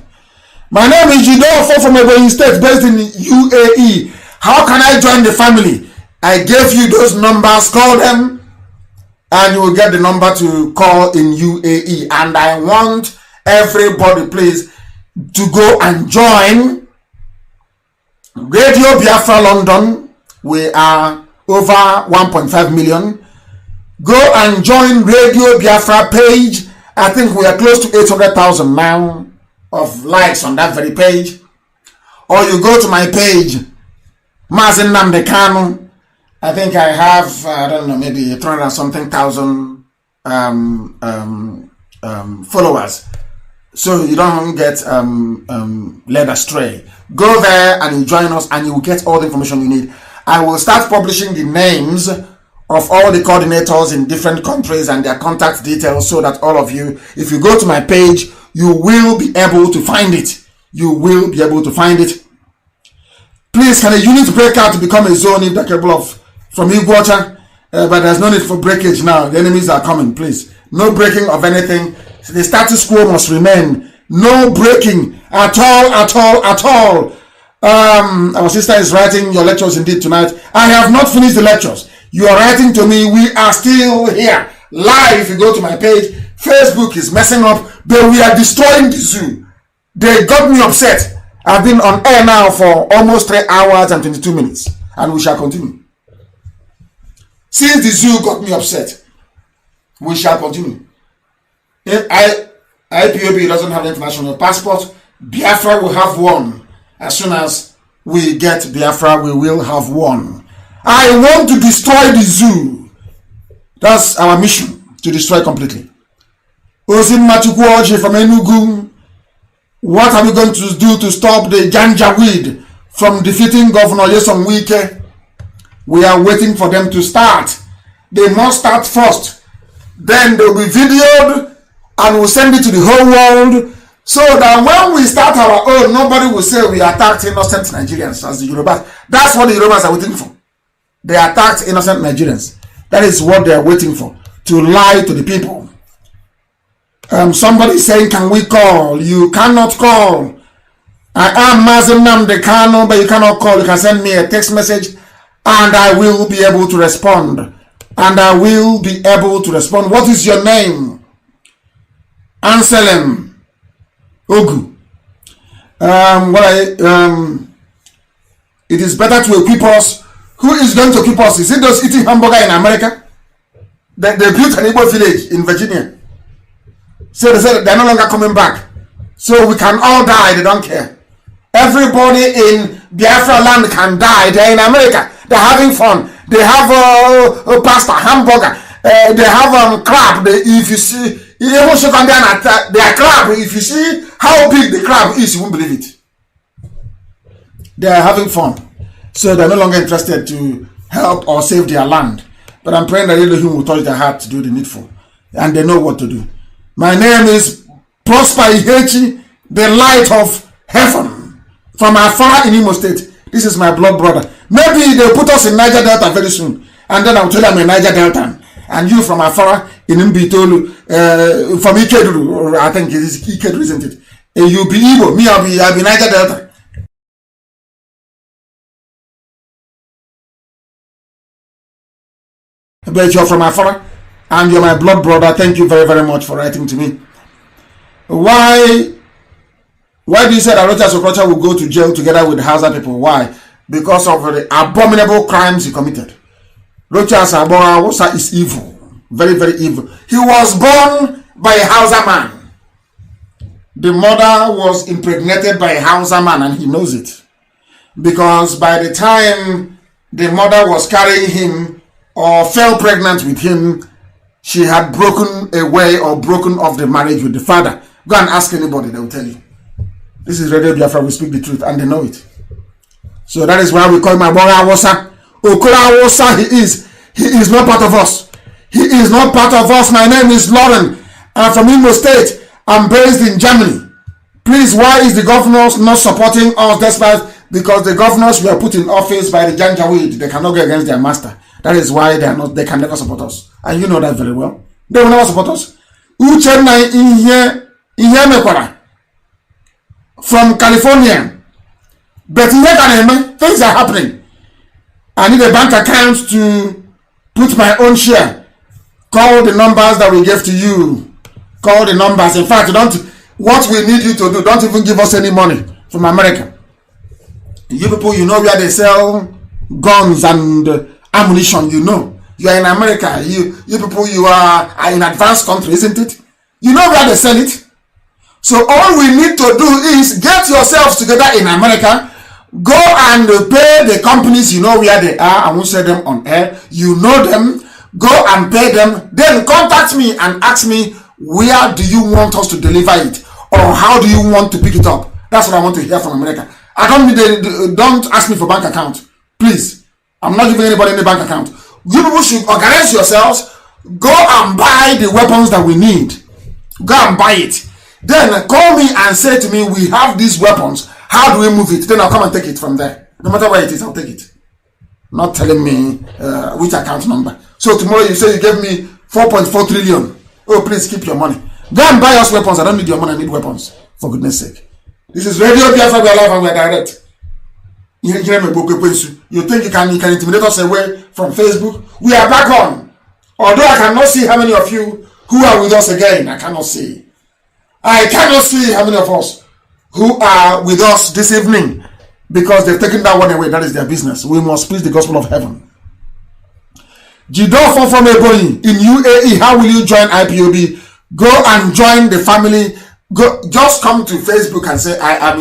D: My name is Jido from Ebonyi State, based in UAE. How can I join the family? I gave you those numbers, call them, and you will get the number to call in UAE. And I want everybody, please, to go and join Radio Biafra London. We are over 1.5 million. Go and join Radio Biafra page. I think we are close to 800,000 now of likes on that very page. Or you go to my page, Mazin Namdekanu. I think I have, I don't know, maybe 300 something thousand followers. So you don't get led astray. Go there and you join us and you will get all the information you need. I will start publishing the names of all the coordinators in different countries and their contact details so that all of you, if you go to my page, you will be able to find it. You will be able to find it. Please, can a unit break out to become a zone if they're capable of from Iguacha? But there's no need for breakage now. The enemies are coming, please. No breaking of anything. The status quo must remain. No breaking at all, at all, at all. Our sister is writing your lectures indeed tonight. I have not finished the lectures. You are writing to me. We are still here. Live, if you go to my page. Facebook is messing up, but we are destroying the zoo. They got me upset. I've been on air now for almost 3 hours and 22 minutes. And we shall continue. Since the zoo got me upset, we shall continue. If IPOB doesn't have an international passport, Biafra will have one. As soon as we get Biafra, we will have one. I want to destroy the zoo. That's our mission, to destroy completely. Osin Machukwu from Enugu, what are we going to do to stop the Janjaweed from defeating Governor Yesom Wike? We are waiting for them to start. They must start first. Then they will be videoed and we'll send it to the whole world so that when we start our own, nobody will say we attacked innocent Nigerians as the Yorubas. That's what the Yorubas are waiting for. They attacked innocent Nigerians. That is what they are waiting for. To lie to the people. Somebody saying, can we call? You cannot call. I am Mazin Namdekano, but you cannot call. You can send me a text message and I will be able to respond. And I will be able to respond. What is your name? Anselm Ogu. It is better to equip us. Who is going to equip us? Is it those eating hamburger in America? They built an Igbo village in Virginia. So they said they're no longer coming back. So we can all die, they don't care. Everybody in Biafra land can die. They're in America. They're having fun. They have a pasta, hamburger. They have crab. If you see, even they are crab. If you see how big the crab is, you won't believe it. They are having fun. So they're no longer interested to help or save their land. But I'm praying that Elohim will touch their heart to do the needful. And they know what to do. My name is Prosper Ihechi, the light of heaven. From afar in Imo State. This is my blood brother. Maybe they'll put us in Niger Delta very soon. And then I'll tell them I'm a Niger Delta. And you from afar in Mbitolu, from Ikeduru, I think it is Ikeduru, isn't it? You'll be Igbo, me I'll be Niger Delta. but you're from Afara, and you're my blood brother. Thank you very, very much for writing to me. Why do you say that Rochas Okrocha will go to jail together with Hausa people? Why? Because of the abominable crimes he committed. Rochas Aborawosa is evil. Very, very evil. He was born by a Hausa man. The mother was impregnated by a Hausa man, and he knows it. Because by the time the mother was carrying him or fell pregnant with him, she had broken away or broken off the marriage with the father. Go and ask anybody, they will tell you. This is Radio Biafra, we speak the truth, and they know it. So that is why we call him Abora Awosa. Okora Awosa, he is not part of us. He is not part of us. My name is Lauren. I'm from Imo State. I'm based in Germany. Please, why is the governors not supporting us despite? Because the governors were put in office by the Janjaweed. They cannot go against their master. That is why they can never support us. And you know that very well. They will never support us. From California. But things are happening. I need a bank account to put my own share. Call the numbers that we gave to you. Call the numbers. In fact, what we need you to do, don't even give us any money from America. You people, you know where they sell guns and ammunition, you know. You are in America. You people, you are in advanced country, isn't it? You know where they sell it. So all we need to do is get yourselves together in America. Go and pay the companies, you know where they are. I won't say them on air. You know them. Go and pay them. Then contact me and ask me, where do you want us to deliver it? Or how do you want to pick it up? That's what I want to hear from America. Don't ask me for bank account. Please. I'm not giving anybody any bank account. You people should organize yourselves. Go and buy the weapons that we need. Go and buy it. Then call me and say to me, we have these weapons. How do we move it? Then I'll come and take it from there. No matter where it is, I'll take it. Not telling me which account number. So tomorrow you say you gave me 4.4 trillion. Oh, please keep your money. Go and buy us weapons. I don't need your money. I need weapons. For goodness sake. This is Radio Biafra. We are live and we are direct. You think you can intimidate us away from Facebook? We are back on. Although I cannot see how many of you who are with us again. I cannot see how many of us who are with us this evening, because they've taken that one away. That is their business. We must preach the gospel of heaven. Jidofo from Ebonyi in UAE, how will you join IPOB? Go and join the family. Go, just come to Facebook and say, I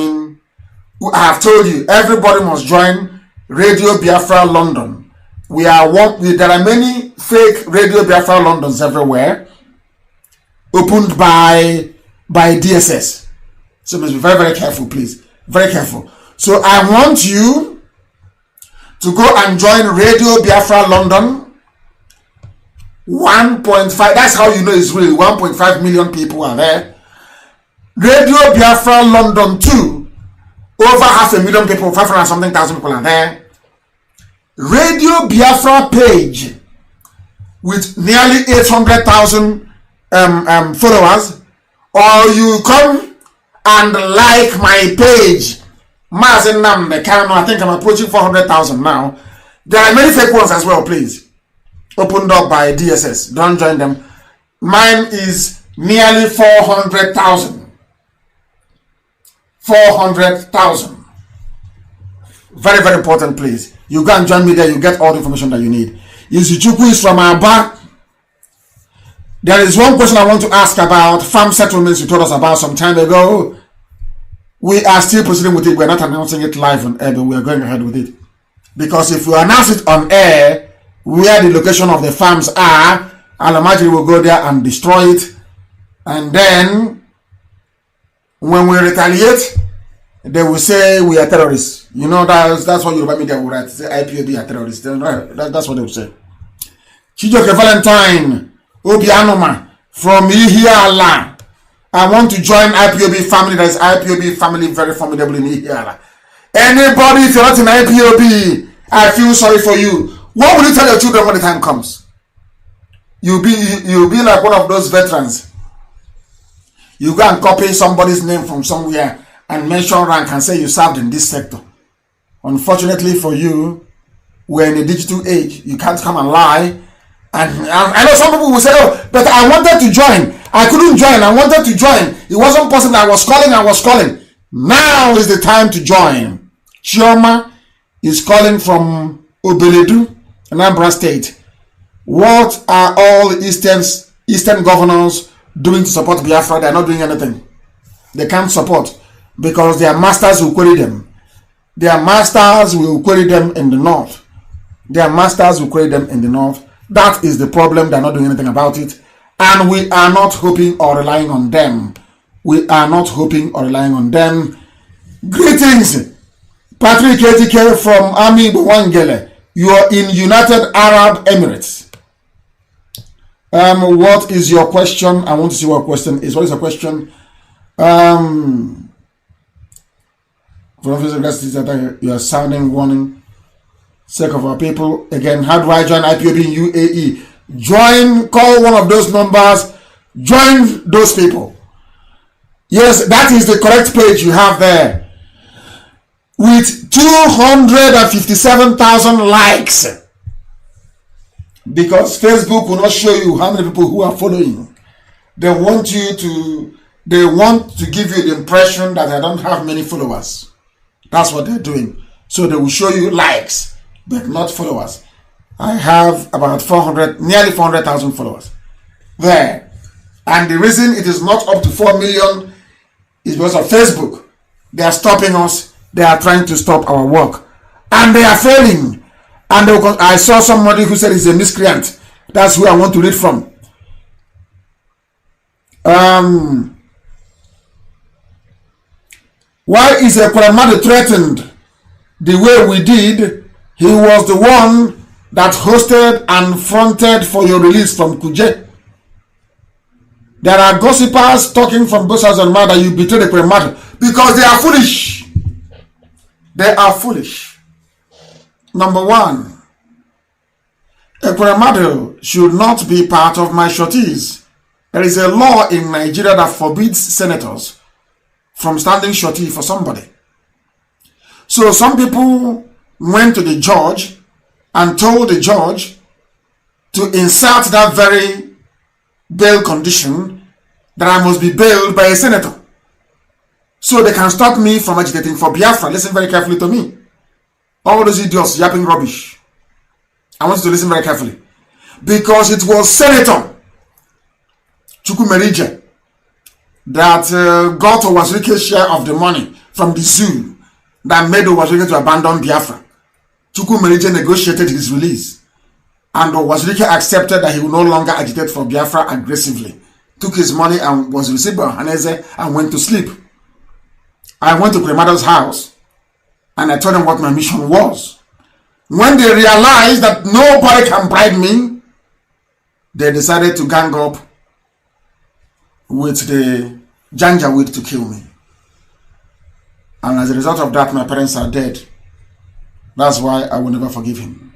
D: have told you, everybody must join Radio Biafra London. There are many fake Radio Biafra Londons everywhere, opened by DSS. So you must be very, very careful, please. Very careful. So I want you to go and join Radio Biafra London. 1.5, that's how you know it's real. 1.5 million people are there. Radio Biafra London 2, over 500,000 people, 500 something thousand people are there. Radio Biafra page with nearly 800,000 followers. Or you come and like my page. Mazenam, I think I'm approaching 400,000 now. There are many fake ones as well, please. Opened up by DSS. Don't join them. Mine is nearly 400,000. 400,000. Very, very important, please. You go and join me there. You get all the information that you need. Izuchukwu is from Aba. There is one question I want to ask about farm settlements you told us about some time ago. We are still proceeding with it. We're not announcing it live on air, but we are going ahead with it. Because if we announce it on air, where the location of the farms are, Alamajiri will go there and destroy it. And then, when we retaliate, they will say we are terrorists. You know, that's what Yoruba media will write. Say IPOB are terrorists. That's what they will say. Chijoke Valentine, Obianoma, from Ihiala. I want to join IPOB family. That is IPOB family, very formidable in Ihiala. Anybody, if you're not in IPOB, I feel sorry for you. What will you tell your children when the time comes? You'll be like one of those veterans. You go and copy somebody's name from somewhere and mention rank and say you served in this sector. Unfortunately for you, we're in a digital age. You can't come and lie And I know some people will say, oh, but I wanted to join. I couldn't join. I wanted to join. It wasn't possible. I was calling. Now is the time to join. Chioma is calling from Obeledu, Anambra State. What are all Eastern governors doing to support Biafra? They are not doing anything. They can't support because their masters will query them. Their masters will query them in the north. That is the problem. They're not doing anything about it. And we are not hoping or relying on them. Greetings, Patrick ATK from Army Bwangele. You are in United Arab Emirates. What is your question? I want to see what question is. What is your question? You are sounding warning. Sake of our people. Again, how do I join IPOB in UAE? Call one of those numbers. Join those people. Yes, that is the correct page you have there. With 257,000 likes. Because Facebook will not show you how many people who are following. They want to give you the impression that I don't have many followers. That's what they're doing. So they will show you likes, but not followers. I have about nearly 400,000 followers there. And the reason it is not up to 4 million is because of Facebook. They are stopping us. They are trying to stop our work. And they are failing. And I saw somebody who said he's a miscreant. That's who I want to read from. Why is Ekweremadu threatened the way we did? He was the one that hosted and fronted for your release from Kuje. There are gossipers talking from both sides of the matter that you betrayed Ekweremadu because they are foolish. Number one, Ekweremadu should not be part of my shorties. There is a law in Nigeria that forbids senators from standing shorty for somebody. So some people went to the judge and told the judge to insert that very bail condition that I must be bailed by a senator. So they can stop me from agitating for Biafra. Listen very carefully to me. All those idiots yapping rubbish. I want you to listen very carefully. Because it was Senator Chukwumerije that got Owazirike's share of the money from the zoo that made Owazirike to abandon Biafra. Chukwumerije negotiated his release. And Owazirike accepted that he would no longer agitate for Biafra aggressively. Took his money and was received by Haneze and went to sleep. I went to Ekweremadu's house and I told them what my mission was. When they realized that nobody can bribe me, they decided to gang up with the Janjaweed to kill me. And as a result of that, my parents are dead. That's why I will never forgive him.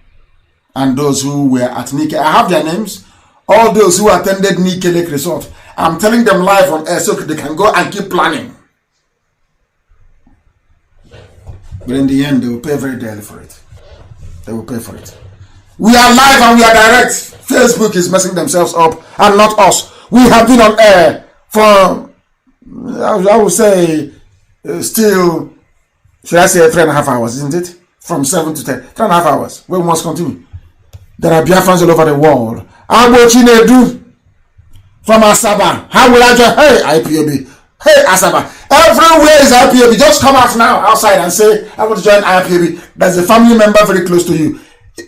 D: And those who were at Nike, I have their names. All those who attended Nike Lake Resort, I'm telling them live on air so they can go and keep planning. But in the end, they will pay very dearly for it. They will pay for it. We are live and we are direct. Facebook is messing themselves up and not us. We have been on air for, I would say, still, should I say 3.5 hours, isn't it? From 7 to 10. 3.5 hours. We must continue. There are Biafrans all over the world. Abochinedu from Asaba. How will I join? Hey, IPOB. Hey, Asaba. Everywhere is IPOB. Just come out now outside and say, I want to join IPOB. There's a family member very close to you.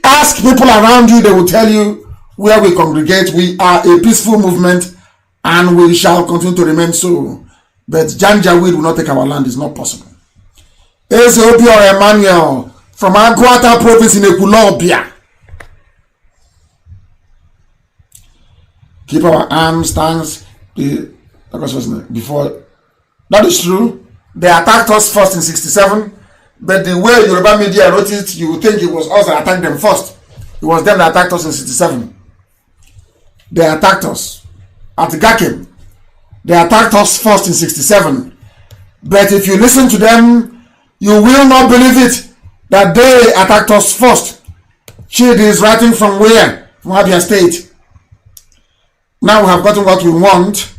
D: Ask people around you. They will tell you where we congregate. We are a peaceful movement and we shall continue to remain so. But Janjaweed will not take our land. It's not possible. Eziobi or Emmanuel from Aguata province in Ekulobia. Keep our arms, thanks. Before. That is true. They attacked us first in 67. But the way Yoruba media wrote it, you would think it was us that attacked them first. It was them that attacked us in 67. They attacked us at Gakem. They attacked us first in 67. But if you listen to them, you will not believe it that they attacked us first. Chidi is writing from where? from Abia State. Now we have gotten what we want.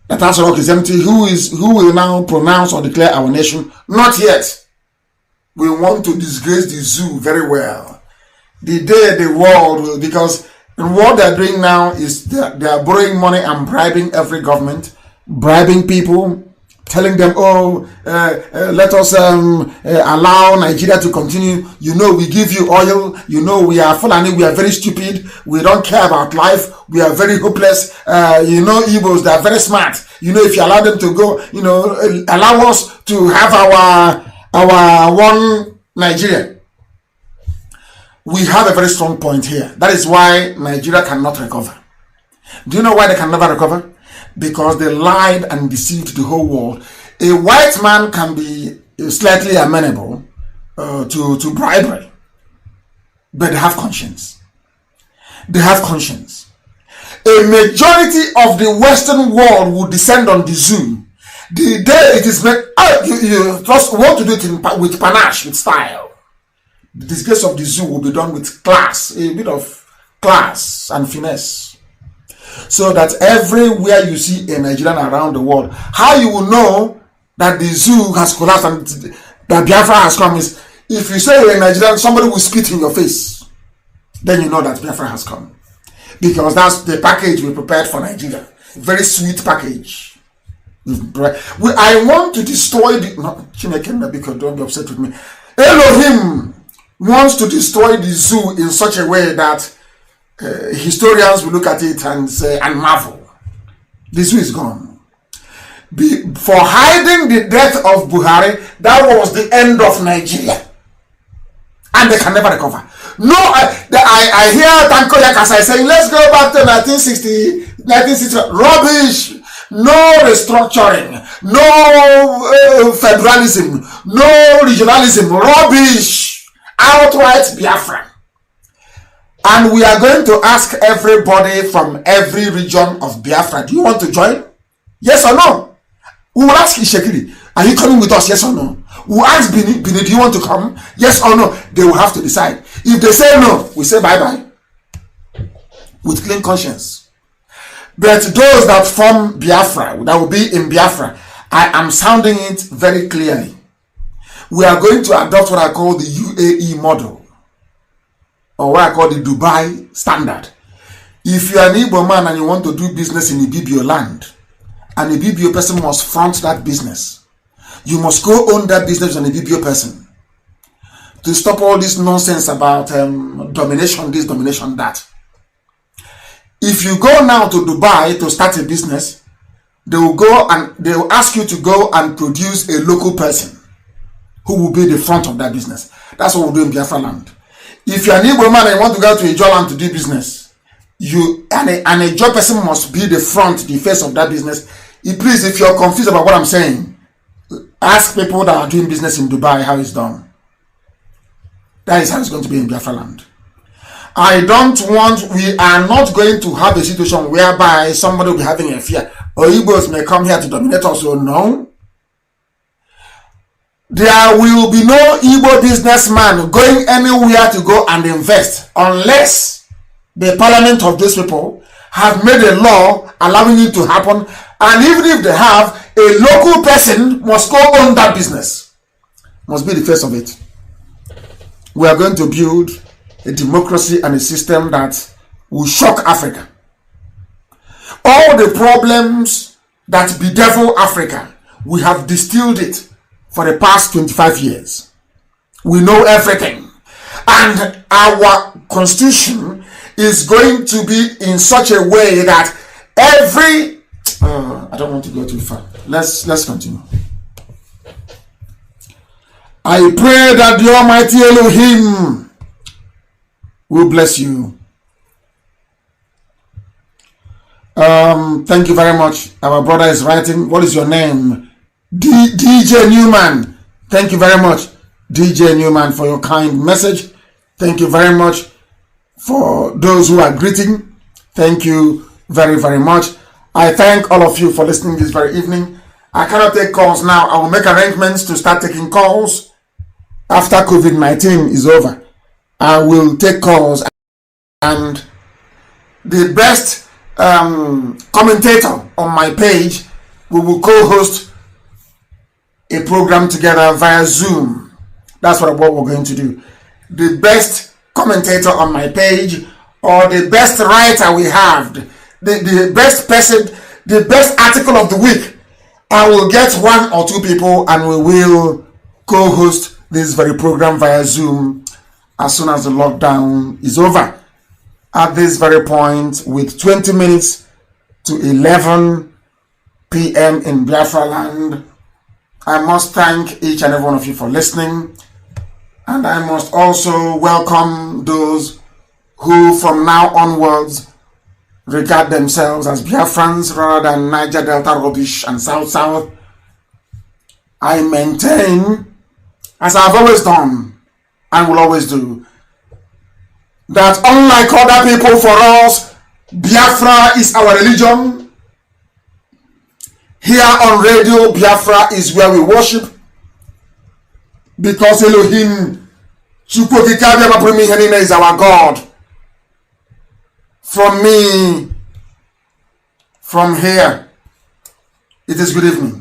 D: That Aso Rock is empty. Who will now pronounce or declare our nation? Not yet. We want to disgrace the zoo very well. The day the world will, because what they're doing now is they are borrowing money and bribing every government, bribing people, telling them, let us allow Nigeria to continue. You know, we give you oil. You know, we are Fulani. We are very stupid. We don't care about life. We are very hopeless. You know, Igbos, they are very smart. You know, if you allow them to go, you know, allow us to have our one Nigeria. We have a very strong point here. That is why Nigeria cannot recover. Do you know why they can never recover? Because they lied and deceived the whole world. A white man can be slightly amenable to bribery, but they have conscience. They have conscience. A majority of the Western world will descend on the zoo the day it is made. You just want to do it with panache, with style. The disgrace of the zoo will be done with class, a bit of class and finesse. So that everywhere you see a Nigerian around the world, how you will know that the zoo has collapsed and that Biafra has come is if you say you're a Nigerian, somebody will spit in your face. Then you know that Biafra has come. Because that's the package we prepared for Nigeria. Very sweet package. I want to destroy the... No, Chineke, because don't be upset with me. Elohim wants to destroy the zoo in such a way that historians will look at it and say and marvel. The zoo is gone. For hiding the death of Buhari, that was the end of Nigeria. And they can never recover. No, I hear Tanko Yakasai saying, let's go back to 1960. Rubbish. No restructuring. No federalism. No regionalism. Rubbish. Outright Biafra. And we are going to ask everybody from every region of Biafra, do you want to join? Yes or no? We will ask Ishekiri, are you coming with us? Yes or no? We will ask Bini, do you want to come? Yes or no? They will have to decide. If they say no, we say bye-bye. With clean conscience. But those that form Biafra, that will be in Biafra, I am sounding it very clearly. We are going to adopt what I call the UAE model. Or what I call the Dubai standard. If you are an Igbo man and you want to do business in Ibibio land, and a Ibibio person must front that business, you must go own that business as an Ibibio person. To stop all this nonsense about domination this, domination that. If you go now to Dubai to start a business, they will ask you to go and produce a local person who will be the front of that business. That's what we do in Biafra land. If you're an Igbo man and you want to go to a Ijaw land to do business, and a Ijaw person must be the front, the face of that business. Please, if you're confused about what I'm saying, ask people that are doing business in Dubai how it's done. That is how it's going to be in Biafra land. We are not going to have a situation whereby somebody will be having a fear, or Igbos may come here to dominate us, or no. There will be no Igbo businessman going anywhere to go and invest unless the parliament of those people have made a law allowing it to happen. And even if they have, a local person must go own that business. Must be the face of it. We are going to build a democracy and a system that will shock Africa. All the problems that bedevil Africa, we have distilled it for the past 25 years. We know everything. And our constitution is going to be in such a way that every... I don't want to go too far. Let's continue. I pray that the Almighty Elohim will bless you. Thank you very much. Our brother is writing. What is your name? DJ Newman. Thank you very much, DJ Newman, for your kind message. Thank you very much for those who are greeting. Thank you very, very much. I thank all of you for listening this very evening. I cannot take calls now. I will make arrangements to start taking calls after COVID-19 is over. I will take calls. And the best commentator on my page, we will co-host a program together via Zoom. That's what we're going to do. The best commentator on my page, or the best writer we have, the best person, the best article of the week, I will get 1 or 2 people and we will co-host this very program via Zoom as soon as the lockdown is over. At this very point, with 20 minutes to 11 p.m. in Biafra land, I must thank each and every one of you for listening. And I must also welcome those who from now onwards regard themselves as Biafrans rather than Niger Delta rubbish and South. I maintain, as I've always done and will always do, that unlike other people, for us, Biafra is our religion. Here on Radio Biafra is where we worship, because Elohim is our God. From me, from here, it is good evening.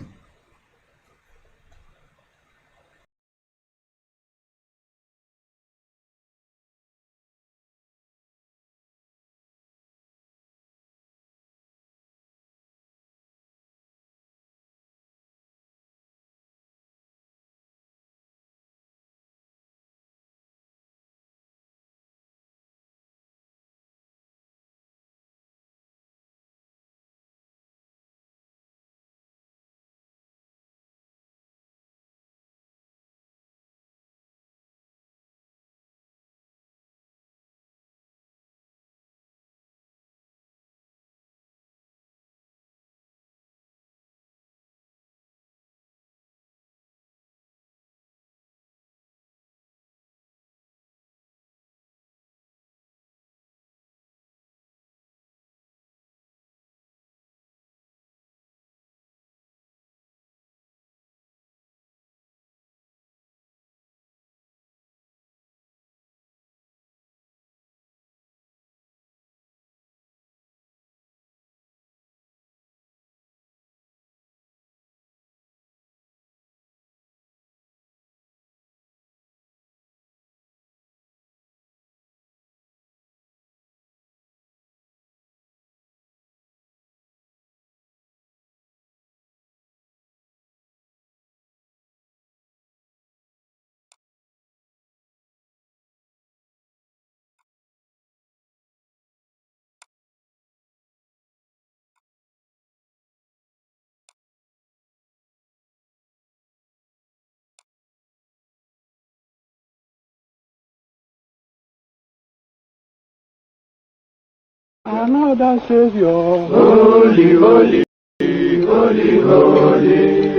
G: Another Savior, holy, holy, holy, holy,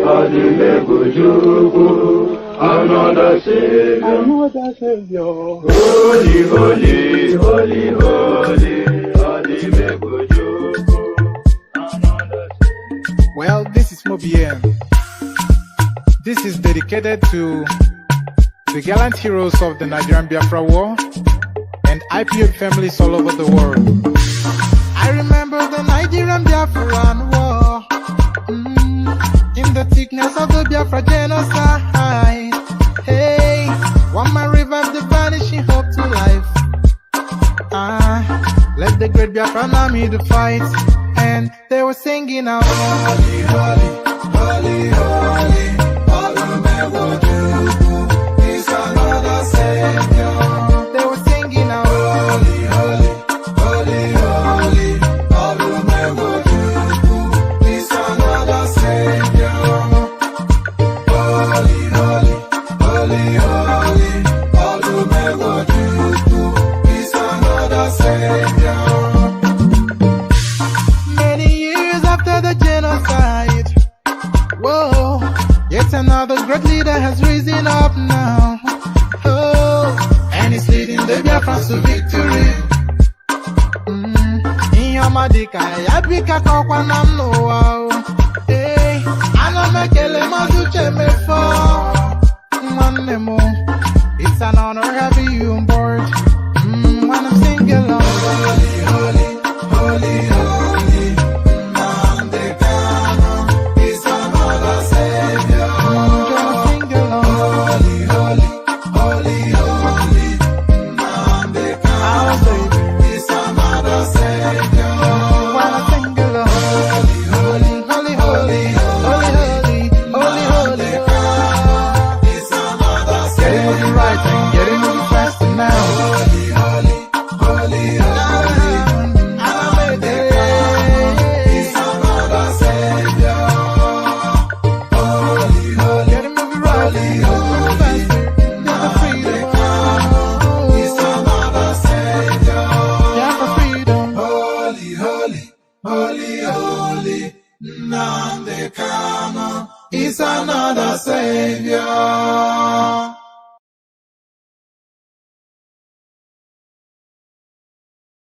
G: another Savior, holy, holy, holy, holy,
H: Well, this is Mobien. This is dedicated to the gallant heroes of the Nigerian Biafra War and IPO families all over the world. I remember the Nigerian Biafran War, in the thickness of the Biafra genocide. Hey, one man revived the vanishing hope to life. Let the great Biafran army to fight, and they were singing out, holy, holy, holy, holy, all the men will do is another Savior. They were singing out, holy, holy, holy, holy, all the men will do is another Savior. Holy, holy, holy, holy, all the men will do is another Savior. Many years after the genocide, whoa, yet another great leader has risen up now. Oh, and he's leading the Biafrans to victory. Inyamadika yabika kwa namno. Hey, anamekele mazuche mefo. It's an honor having you on board. When I'm singing along.
D: is another Savior.